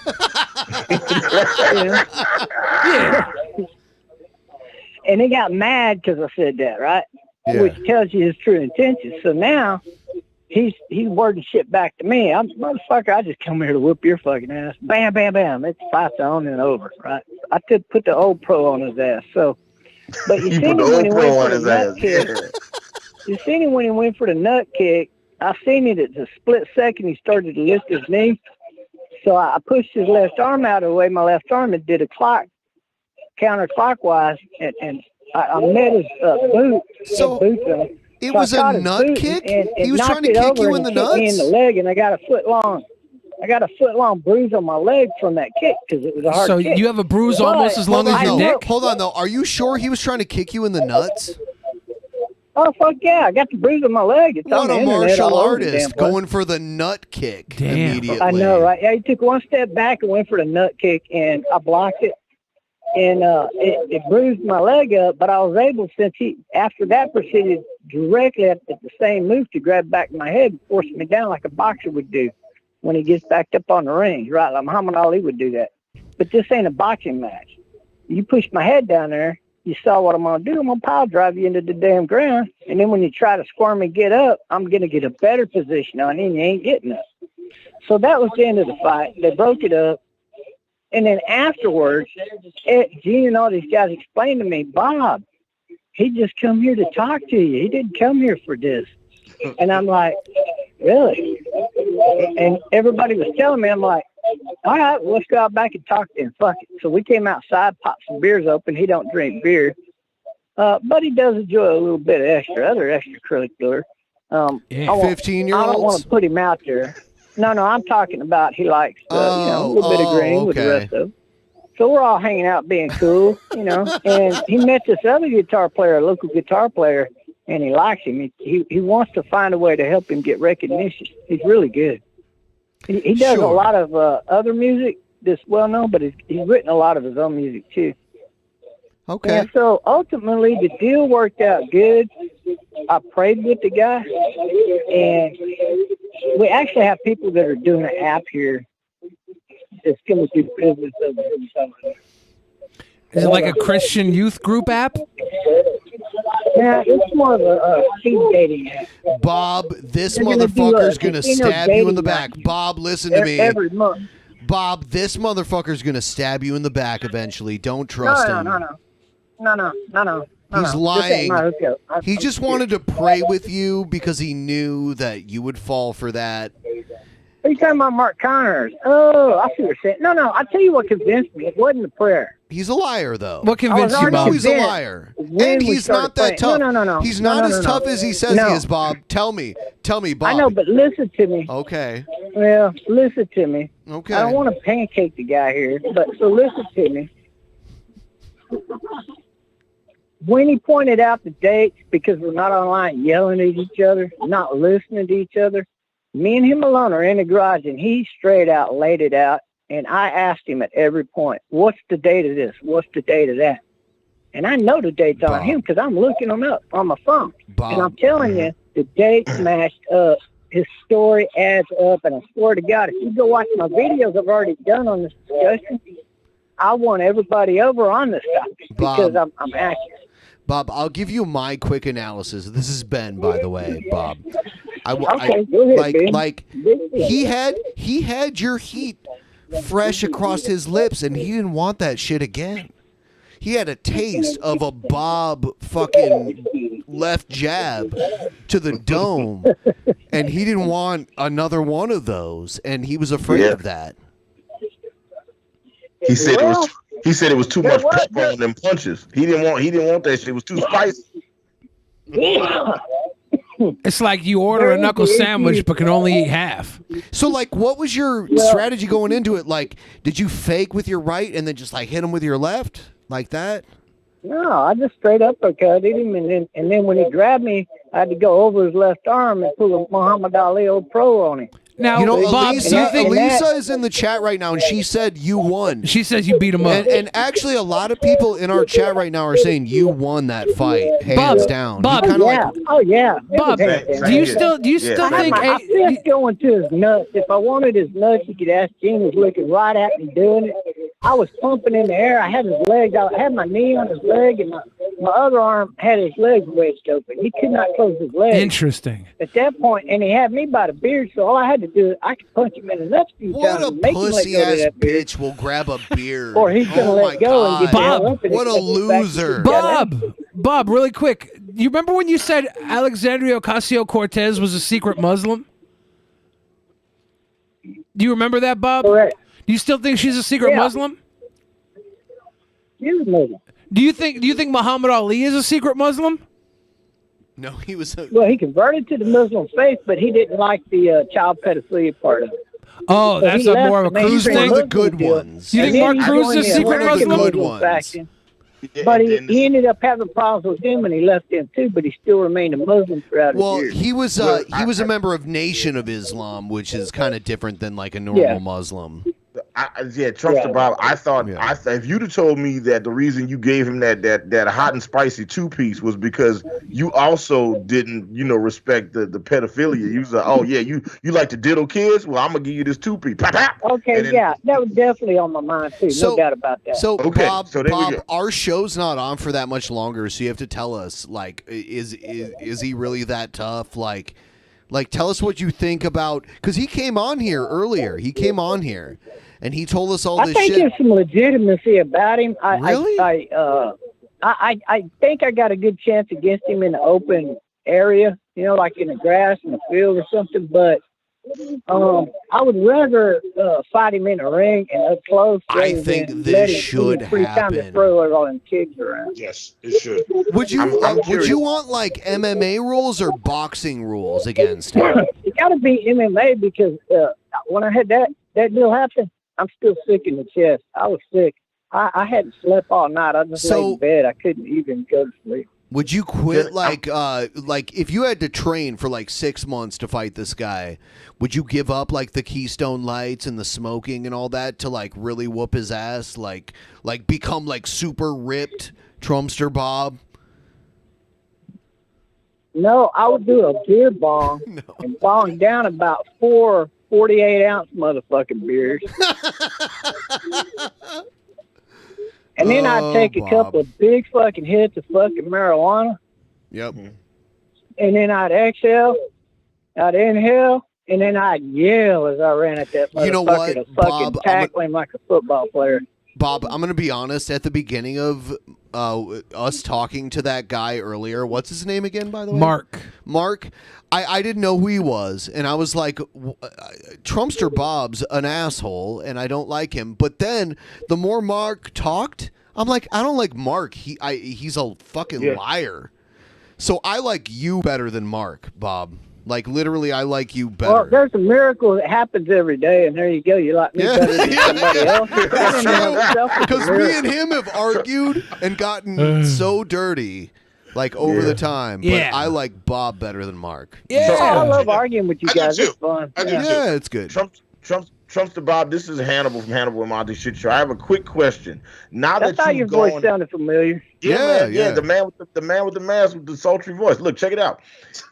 Yeah. And he got mad because I said that, right? Yeah. Which tells you his true intentions. So now he's wording shit back to me. I'm motherfucker. I just come here to whoop your fucking ass. Bam, bam, bam. It's fight's on and over, right? I could put the old pro on his ass. So, but you seen him when he went for the nut kick. You seen him when he went for the nut kick. I seen it at the split second. He started to lift his knee. So I pushed his left arm out of the way. My left arm and did a clock counterclockwise, and I met his boot. So it was I caught a his nut boot kick? and He was knocked trying to it kick over you and in the kicked me in nuts? the leg, and I got a foot long bruise on my leg from that kick because it was a hard So kick. you have a bruise But almost as long as your dick? Hold on, though. Are you sure he was trying to kick you in the nuts? Oh, fuck yeah. I got the bruise on my leg. It's on What the a internet martial all over the damn artist place. going for the nut kick immediately. I know, right? Yeah, he took one step back and went for the nut kick, and I blocked it. And it bruised my leg up, but I was able, since he, after that, proceeded directly at the same move to grab back my head and force me down like a boxer would do when he gets backed up on the ring, right? Like Muhammad Ali would do that. But this ain't a boxing match. You push my head down there, you saw what I'm going to do. I'm going to pile drive you into the damn ground. And then when you try to squirm and get up, I'm going to get a better position on you, and you ain't getting up. So that was the end of the fight. They broke it up. And then afterwards, Gene and all these guys explained to me, Bob, he just come here to talk to you. He didn't come here for this. And I'm like, really? And everybody was telling me, I'm like, all right, well, let's go out back and talk to him. Fuck it. So we came outside, popped some beers open. He don't drink beer. But he does enjoy a little bit of other extracurricular. 15-year-olds? I don't want to put him out there. No, I'm talking about he likes, a little bit of green with the rest of them. So we're all hanging out being cool, and he met this other guitar player, a local guitar player, and he likes him. He wants to find a way to help him get recognition. He's really good. He does a lot of other music that's well known, but he's written a lot of his own music too. Okay. And so ultimately the deal worked out good. I prayed with the guy, and we actually have people that are doing an app here that's going to do business of it. Is it like a Christian youth group app? Yeah, it's more of a speed dating app. Bob, this They're gonna do motherfucker's a going to casino stab you in dating the back. night. Bob, listen to me. Every month. Bob, this motherfucker's going to stab you in the back eventually. Don't trust him. No. He's lying. I'm He just wanted to pray with you because he knew that you would fall for that. What are you talking about, Mark Connors? Oh, I see what you're saying. No, I'll tell you what convinced me. It wasn't the prayer. He's a liar, though. What convinced you, you, know Bob? he's a liar. And he's not that tough. No. He's not as tough as he says he is, Bob. Tell me, Bob. I know, but listen to me. Okay. Well, listen to me. Okay. I don't want to pancake the guy here, but so listen to me. When he pointed out the dates, because we're not online yelling at each other, not listening to each other, me and him alone are in the garage, and he straight out laid it out, and I asked him at every point, what's the date of this? What's the date of that? And I know the dates on him because I'm looking them up on my phone. And I'm telling you, the dates matched up. His story adds up, and I swear to God, if you go watch my videos I've already done on this discussion, I want everybody over on this topic because I'm accurate. Bob, I'll give you my quick analysis. This is Ben, by the way, Bob. Go ahead, Ben. He had your heat fresh across his lips, and he didn't want that shit again. He had a taste of a Bob fucking left jab to the dome, and he didn't want another one of those, and he was afraid of that. He said it was too much pepper on them punches. He didn't want that shit. It was too spicy. It's like you order a knuckle sandwich but can only eat half. So, like, what was your strategy going into it? Like, did you fake with your right and then just, like, hit him with your left? Like that? No, I just straight up uppercutted him, and then when he grabbed me, I had to go over his left arm and pull a Muhammad Ali old pro on him. Now, you know, Bob, Elisa is in the chat right now, and she said you won. She says you beat him up. And actually, a lot of people in our chat right now are saying you won that fight, hands down. Bob, Bob, Bob, do you still think? I fist going to his nuts. If I wanted his nuts, you could ask Gene. Was looking right at me doing it. I was pumping in the air. I had his legs. I had my knee on his leg, and my other arm had his legs wedged open. He could not close his legs. Interesting. At that point, and he had me by the beard, so all I had to do is I could punch him in the nuts a few what times a and make him let pussy go of ass that beard. bitch will grab a beard. Or he's gonna let go and get Bob, up and what a get back to loser. the- Bob, really quick. You remember when you said Alexandria Ocasio-Cortez was a secret Muslim? Do you remember that, Bob? Correct. Do you still think she's a secret Muslim? Excuse me. Do you think Muhammad Ali is a secret Muslim? No, he was. Well, he converted to the Muslim faith, but he didn't like the child pedophilia part of it. Oh, So that's he a left more of a the Cruz mainstream thing. Muslim good deal. ones. You And think then Mark he Cruz joined is a the secret Muslim? Muslim faction. But he ended up having problems with them, and he left them too. But he still remained a Muslim throughout Well, his years. he was a member of Nation of Islam, which is kind of different than like a normal Muslim. Trump's the Bob. I thought if you'd have told me that the reason you gave him that hot and spicy 2-piece was because you also didn't respect the pedophilia. You was like, oh yeah, you like to diddle kids. Well, I'm gonna give you this 2-piece. Pop, pop. Okay, that was definitely on my mind too. No doubt about that. So Okay, Bob, so there we Bob, go. our show's not on for that much longer, so you have to tell us, like, is he really that tough? Like tell us what you think about, because he came on here earlier. He came on here, and he told us all I this think shit. there's some legitimacy about him. Really? I think I got a good chance against him in the open area, like in the grass in the field or something. But I would rather fight him in the ring and up close. I rather think than this let him should get free time to happen. throw all them kicks around. Yes, it should. Would you I'm would curious. you want like MMA rules or boxing rules against him? It got to be MMA because when I had that deal happen, I'm still sick in the chest. I was sick. I hadn't slept all night. I just laid in bed. I couldn't even go to sleep. Would you quit like if you had to train for like 6 months to fight this guy, would you give up like the Keystone Lights and the smoking and all that to like really whoop his ass, like become like super ripped Trumpster Bob? No, I would do a beer bong and bong down about 4 48-ounce motherfucking beers. And then I'd take a couple of big fucking hits of fucking marijuana. Yep. And then I'd exhale, I'd inhale, and then I'd yell as I ran at that motherfucker You know what, to fucking Bob, tackle him like a football player. Bob, I'm going to be honest. At the beginning of us talking to that guy earlier, what's his name again, by the way? Mark. I didn't know who he was, and I was like, Trumpster Bob's an asshole, and I don't like him. But then the more Mark talked, I'm like, I don't like Mark. He's a fucking liar. So I like you better than Mark, Bob. Like, literally, I like you better. Well, there's a miracle that happens every day, and there you go. You like me better than somebody else. Because me and him have argued and gotten so dirty, like, over the time. But I like Bob better than Mark. Yeah, I love arguing with you guys. It's fun. Yeah, it's good. Trumpster Bob, this is Hannibal from Hannibal Monty Shit Show. I have a quick question. Now That's that how you've your gone, voice sounded familiar. Yeah, the man with the mask with the sultry voice. Look, check it out.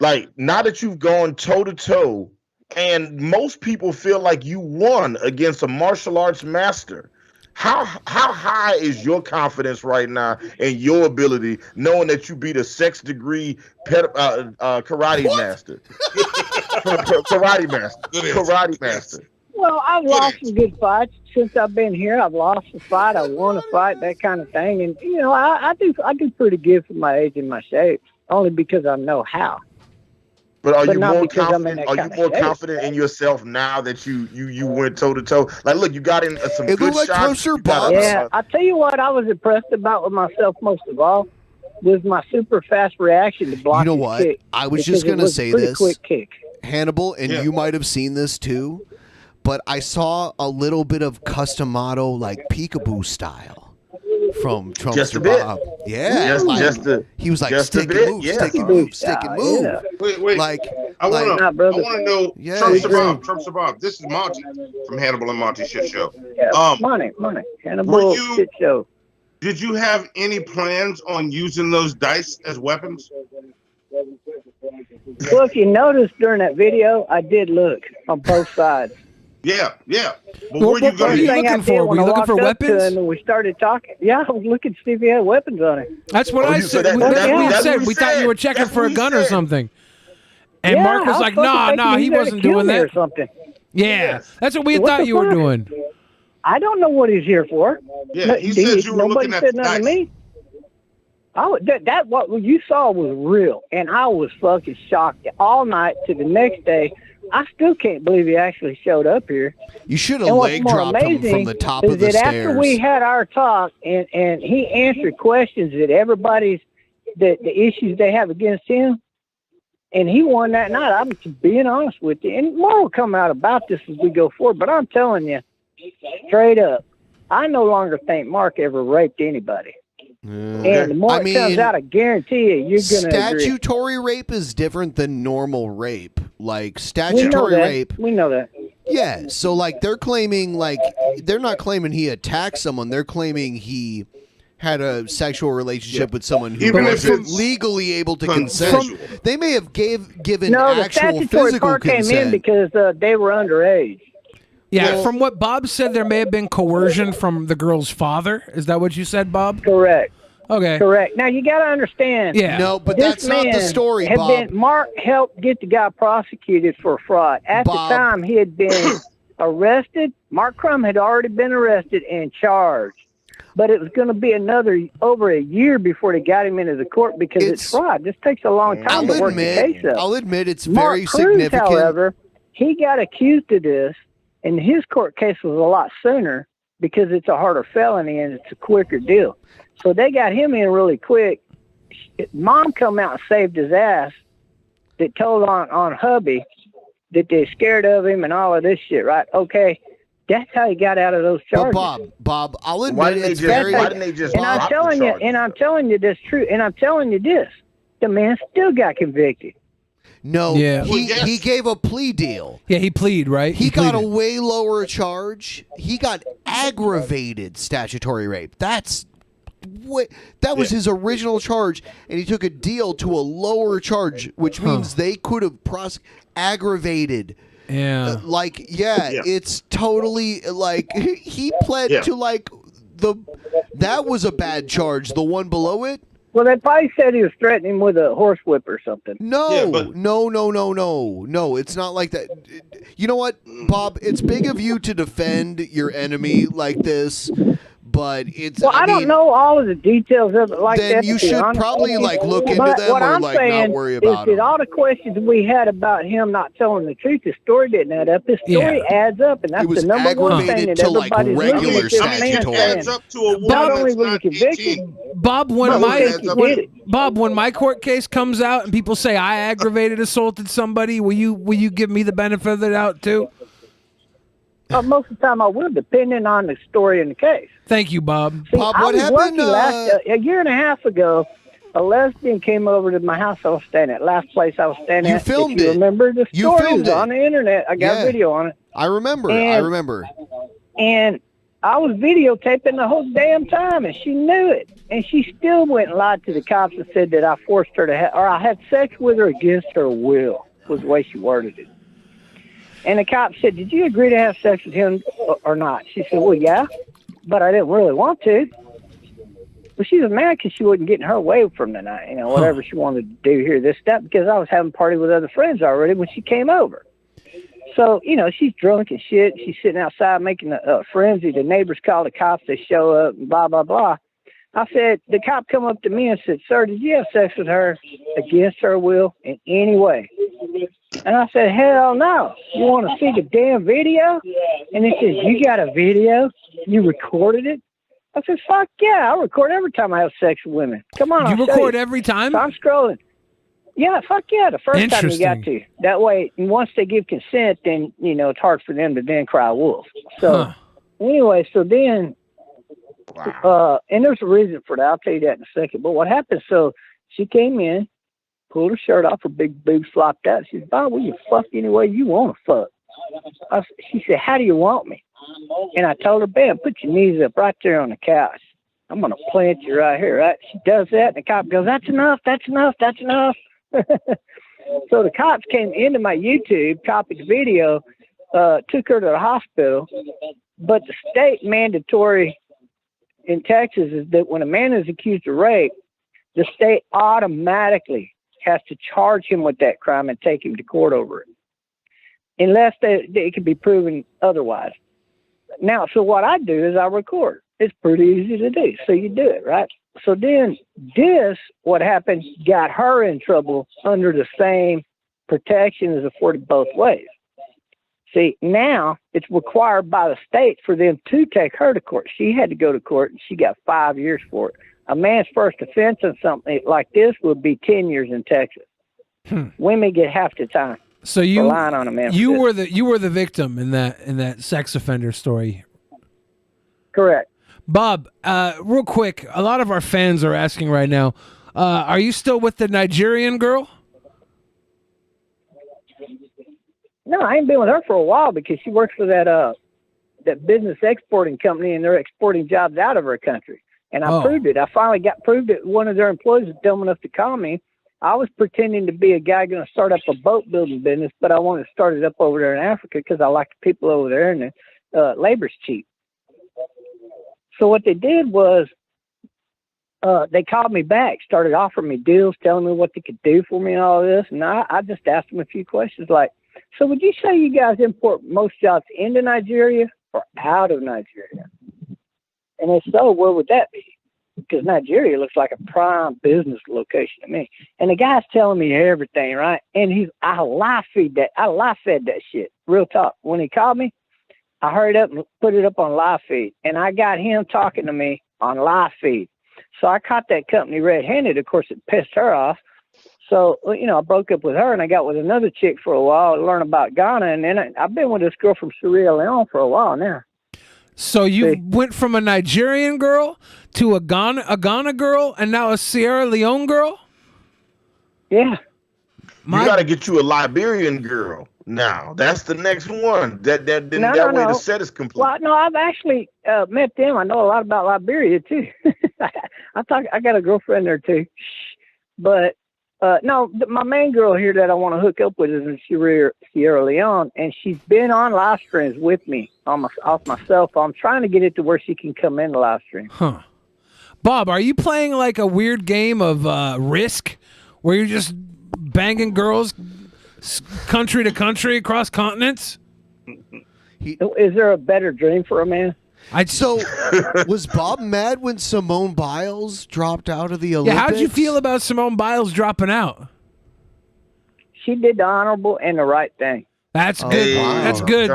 Like, now that you've gone toe to toe, and most people feel like you won against a martial arts master. How high is your confidence right now in your ability, knowing that you beat a sex degree karate master? Karate master. Well, I've lost some good fights since I've been here. I've lost a fight, I won a fight, that kind of thing. And you know, I do pretty good for my age and my shape, only because I know how. But are you not more because I'm in confident? that Are you kind of more shape. confident in yourself now that you went toe to toe? Like, look, you got in some It good looked like shots. Trumpster You got Yeah, I tell you what, I was impressed about with myself most of all was my super fast reaction to block You know his what? kick. I was because just going it to was a say pretty this. quick kick. Hannibal, and you might have seen this too, but I saw a little bit of Customato, like peekaboo style from Trumpster Just a bit. Bob. Yeah. He was like, just a stick bit, and move, yeah. stick and move, stick and move. Yeah. Wait. Like, I want to know. Yeah. Trumpster Bob. This is Monty from Hannibal and Monty Shit Show. Yeah, money. Hannibal Shit Show. Did you have any plans on using those dice as weapons? Well, if you noticed during that video, I did look on both sides. Yeah. But What were you going you to looking for? Were you looking for weapons? And we started talking. Yeah, I was looking to see if he had weapons on him. That's what I said. We thought you were checking for a gun or something. And Yeah, Mark was I like, fucking nah, thinking he was there to wasn't kill doing me that. or something. Yeah, that's what we What thought the you were fuck? doing. I don't know what he's here for. Yeah, he said you were nobody looking at said the nothing to dice. me. That what you saw was real, and I was fucking shocked all night to the next day. I still can't believe he actually showed up here. You should have And what's leg more dropped him from amazing the top is of the that stairs. after we had our talk and he answered questions that everybody's the issues they have against him, and he won that night. I'm just being honest with you, and more will come out about this as we go forward. But I'm telling you, straight up, I no longer think Mark ever raped anybody. And the more it comes out, I guarantee you, you're going to agree. Statutory rape is different than normal rape. Like, We know statutory that. rape. We know that. Yeah, so like they're claiming, like, they're not claiming he attacked someone. They're claiming he had a sexual relationship with someone who Even if wasn't it's legally able to consent. They may have given No, the actual statutory physical part came in consent. because they were underage. Yeah, from what Bob said, there may have been coercion from the girl's father. Is that what you said, Bob? Correct. Okay. Correct. Now you got to understand. Yeah. No, but this that's not the man story, had Bob. Mark helped get the guy prosecuted for fraud. At Bob. the time, he had been arrested. Mark Crum had already been arrested and charged. But it was going to be over a year before they got him into the court because it's fraud. This takes a long time to work the case up. I'll admit it's Mark very Cruz, significant. however, he got accused of this, and his court case was a lot sooner because it's a harder felony and it's a quicker deal. So they got him in really quick. Mom come out and saved his ass. That told on hubby that they're scared of him and all of this shit, right? Okay, that's how he got out of those charges. But Bob, I'll admit Why didn't it's they very. why didn't they just And I'm drop the telling you, charges? and I'm telling you this true, and I'm telling you this: the man still got convicted. No, Yeah. he gave a plea deal. Yeah, he plead, right? He got a pleaded. way lower charge. He got aggravated statutory rape. That's that was his original charge, and he took a deal to a lower charge, which means they could have aggravated. Yeah. It's totally like he pled to like that was a bad charge. The one below it. Well, they probably said he was threatening him with a horsewhip or something. No, no. It's not like that. You know what, Bob? It's big of you to defend your enemy like this, but it's. Well, I don't know all of the details of it like then that. you should probably look into them what or I'm like saying not worry about is them. that all the questions we had about him not telling the truth, the story didn't add up. The story adds up, and that's the number one thing that everybody's looking at this man saying. Adds up to a woman Not that's only was he not convicted, 18. Bob, when when my court case comes out and people say I aggravated assaulted somebody, will you give me the benefit of the doubt too? Most of the time I will, depending on the story and the case. Thank you, Bob. See, Bob, I what was happened? lucky a year and a half ago, a lesbian came over to my house I was staying at. Last place I was staying You at. filmed if you it. remember the You story filmed was on it. the internet. I got Yeah. video on it. I remember. And I was videotaping the whole damn time, and she knew it. And she still went and lied to the cops and said that I forced her to or I had sex with her against her will, was the way she worded it. And the cop said, "Did you agree to have sex with him or not?" She said, "Well, yeah, but I didn't really want to." Well, she was mad because she wasn't getting her way from the night, whatever she wanted to do here, this, that, because I was having a party with other friends already when she came over. So, she's drunk and shit. She's sitting outside making a frenzy. The neighbors call the cops. They show up and blah, blah, blah. I said, the cop come up to me and said, "Sir, did you have sex with her against her will in any way?" And I said, "Hell no. You want to see the damn video?" And he says, "You got a video? You recorded it?" I said, "Fuck yeah, I record every time I have sex with women. Come on, You I'll show record you." every time? So I'm scrolling. Yeah, fuck yeah, the first time you got to. That way, once they give consent, then, it's hard for them to then cry wolf. So, anyway, so then, and there's a reason for that. I'll tell you that in a second. But what happened, so she came in, pulled her shirt off, her big boobs flopped out. She said, "Bob, will you fuck any way you want to fuck?" She said, "How do you want me?" And I told her, "Bam, put your knees up right there on the couch. I'm going to plant you right here." Right? She does that, and the cop goes, "That's enough, that's enough, that's enough." So the cops came into my YouTube, copied the video, took her to the hospital. But the state mandatory in Texas is that when a man is accused of rape, the state automatically has to charge him with that crime and take him to court over it, unless it can be proven otherwise. Now, so what I do is I record. It's pretty easy to do. So you do it, right? So then what happened, got her in trouble under the same protection as afforded both ways. See, now it's required by the state for them to take her to court. She had to go to court, and she got 5 years for it. A man's first offense on something like this would be 10 years in Texas. Women get half the time. So for lying on a man. you were the victim in that sex offender story. Correct. Bob, real quick, a lot of our fans are asking right now, are you still with the Nigerian girl? No, I ain't been with her for a while because she works for that business exporting company, and they're exporting jobs out of her country. And I proved it. I finally got proved it. One of their employees was dumb enough to call me. I was pretending to be a guy going to start up a boat building business, but I wanted to start it up over there in Africa because I like the people over there, and the labor's cheap. So what they did was they called me back, started offering me deals, telling me what they could do for me and all this. And I just asked them a few questions like, "So would you say you guys import most jobs into Nigeria or out of Nigeria? And if so, where would that be? Because Nigeria looks like a prime business location to me." And the guy's telling me everything, right? And I live fed that shit, real talk. When he called me, I hurried up and put it up on live feed, and I got him talking to me on live feed. So I caught that company red-handed. Of course, it pissed her off. So, I broke up with her, and I got with another chick for a while to learn about Ghana, and then I've been with this girl from Sierra Leone for a while now. So you went from a Nigerian girl to a Ghana girl, and now a Sierra Leone girl? Yeah. You got to get you a Liberian girl. Now that's the next one. That way the set is complete. Well, no, I've actually met them. I know a lot about Liberia too. I got a girlfriend there too, but no, my main girl here that I want to hook up with is in Sierra Leone, and she's been on live streams with me off my cell phone. I'm trying to get it to where she can come in the live stream. Huh. Bob, are you playing like a weird game of Risk, where you're just banging girls country to country across continents? Is there a better dream for a man? So, was Bob mad when Simone Biles dropped out of the Olympics? Yeah, how'd you feel about Simone Biles dropping out? She did the honorable and the right thing. That's good. wow. That's good.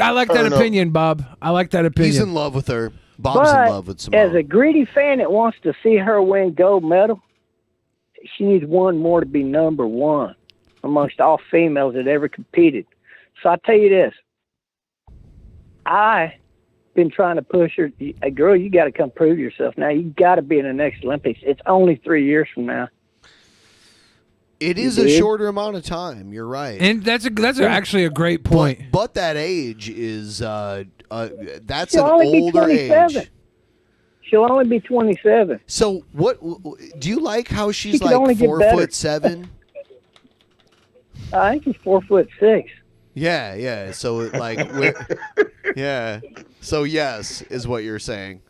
I like that opinion, Bob. I like that opinion. He's in love with her. Bob's in love with Simone. As a greedy fan that wants to see her win gold medal, she needs one more to be number one amongst all females that ever competed. So I tell you this, I been trying to push her. Hey, girl, you got to come prove yourself now. You got to be in the next Olympics. It's only 3 years from now. It is a shorter amount of time. You're right, and that's actually a great point. But that age is that's She'll an only older be 27. age. She'll only be 27. So what do you like? How she's could only like get better. 4'7"? I think she's 4'6". Yeah. So like, yeah. So yes, is what you're saying.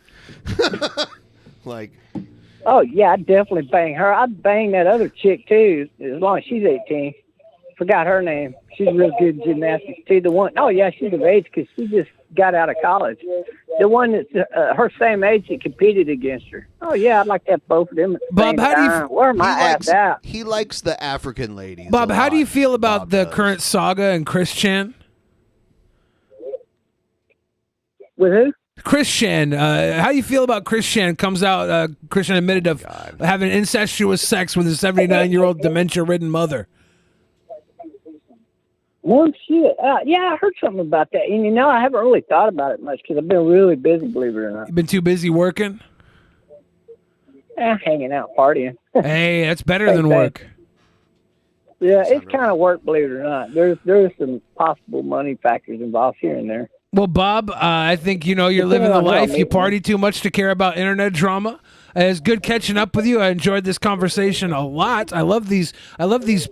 Like, oh yeah, I'd definitely bang her. I'd bang that other chick too, as long as she's 18. Forgot her name. She's real good in gymnastics too. The one, oh yeah, she's of age because she just got out of college. The one that's her same age that competed against her. Oh yeah, I'd like to have both of them at the Bob, same how do you? time. Where am I at that? He likes the African ladies. Bob, a how do you lot. feel about the current saga and Chris Chan? With who? Chris Chan. How do you feel about Chris Chan? Comes out, Chris Chan admitted of having incestuous sex with his 79-year-old dementia-ridden mother. One shit. Yeah, I heard something about that. And I haven't really thought about it much because I've been really busy, believe it or not. You've been too busy working? Hanging out, partying. Hey, that's better Same than thing. work. Yeah, it's kind of work, believe it or not. There's some possible money factors involved here and there. Well, Bob, I think you're living the life. You party too much to care about internet drama. It's good catching up with you. I enjoyed this conversation a lot. I love these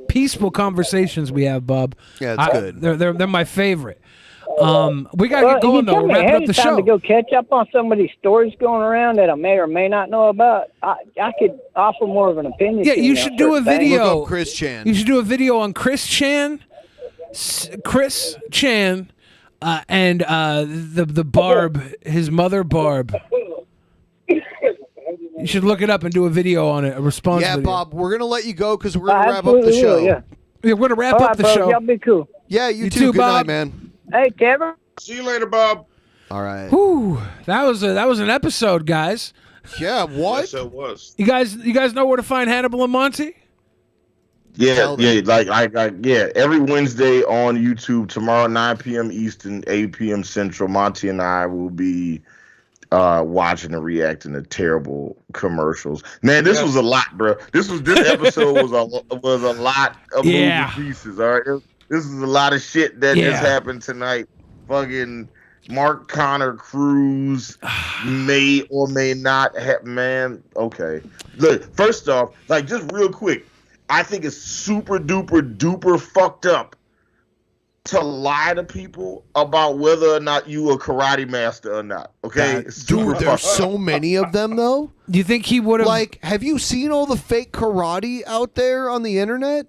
peaceful conversations we have, Bob. Yeah, it's good. They're my favorite. We gotta get going though. We're wrapping up the show. To go catch up on some of these stories going around that I may or may not know about. I could offer more of an opinion. Yeah, you should do a video. Look up Chris Chan. You should do a video on Chris Chan, and the Barb, his mother Barb. You should look it up and do a video on it, a response Yeah, video. Bob, we're gonna let you go because we're gonna wrap up the show. Yeah, we're gonna wrap All up right, the bro, show. Y'all be cool. Yeah, you too, too. Good Bob. night, man. Hey, Kevin. See you later, Bob. All right. Whew, that was an episode, guys. Yeah, what? Yes, it was. You guys know where to find Hannibal and Monty? Yeah, yeah. Every Wednesday on YouTube, tomorrow 9 p.m. Eastern, 8 p.m. Central, Monty and I will be watching and reacting to terrible commercials. Man, this was a lot, bro. This episode was a lot of moving pieces. All right, this is a lot of shit that just happened tonight. Fucking Mark Connor Cruz may or may not have. Man, okay. Look, first off, like just real quick, I think it's super duper fucked up to lie to people about whether or not you a karate master or not. Okay, Dude, there's so many of them though. Do you think he would have? Have you seen all the fake karate out there on the internet?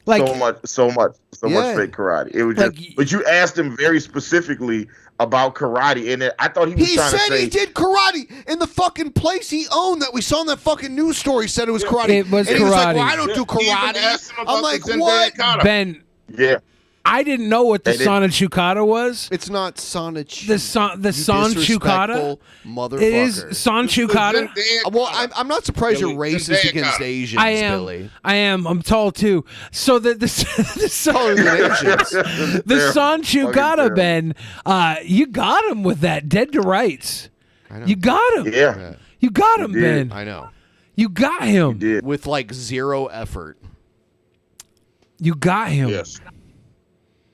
So much fake karate. It was just, but you asked him very specifically about karate, and I thought he was trying to say He said he did karate in the fucking place he owned that we saw in that fucking news story. Said it was karate. It was and karate. he was like, "Well, I don't do He even karate." asked him I'm about like, the Zendeya "What?" kata. Ben, yeah, I didn't know what the Sanachukata was. It's not Sanach. The Sanchukata. Motherfucker. It is Sanchukata. Well, I'm not surprised you're racist against Asians, I am. Billy. I am. I'm tall too. So the Taller than Asians. the Sanchukata, Ben, you got him with that. Dead to rights. You got him. Yeah. You got him, Ben. I know. You got him. With like zero effort. You got him. Yes.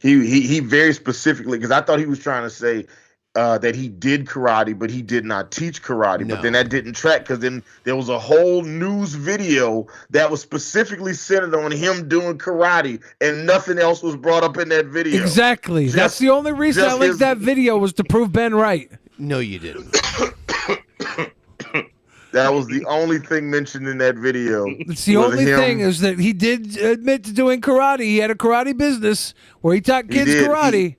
He very specifically, because I thought he was trying to say that he did karate, but he did not teach karate. But then that didn't track because then there was a whole news video that was specifically centered on him doing karate, and nothing else was brought up in that video. Exactly. That's the only reason I linked that video was to prove Ben right. No, you didn't. That was the only thing mentioned in that video. It's the only thing is that he did admit to doing karate. He had a karate business where he taught kids karate.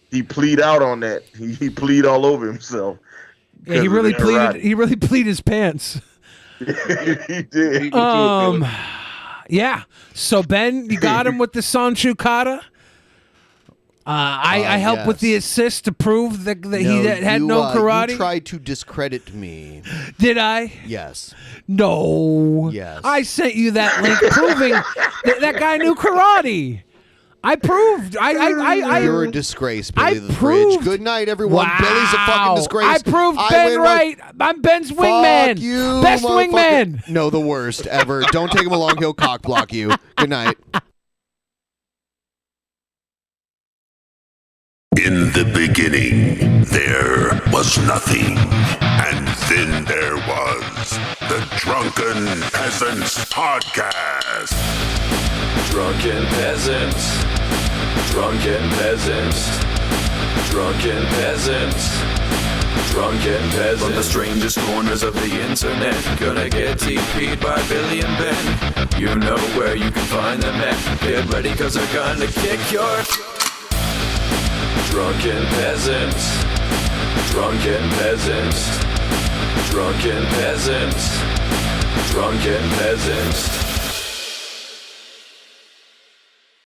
He plead out on that. He plead all over himself. Yeah, he really pleaded. He really pleaded his pants. He did. Yeah. So Ben, you got him with the Sanchu Kata. I helped with the assist to prove that he had no karate. You tried to discredit me. Did I? Yes. No. Yes. I sent you that link proving that guy knew karate. I proved. You're a disgrace, Billy the Fridge. Good night, everyone. Wow. Billy's a fucking disgrace. I proved Ben right. I'm Ben's wingman. Fuck you, Best wingman. No, the worst ever. Don't take him along. He'll cock block you. Good night. In the beginning, there was nothing. And then there was the Drunken Peasants Podcast. Drunken Peasants. Drunken Peasants. Drunken Peasants. Drunken Peasants. From the strangest corners of the internet, gonna get TP'd by Billy and Ben. You know where you can find them at. Get ready, cause they're gonna kick your... Drunken Peasants. Drunken Peasants. Drunken Peasants. Drunken Peasants.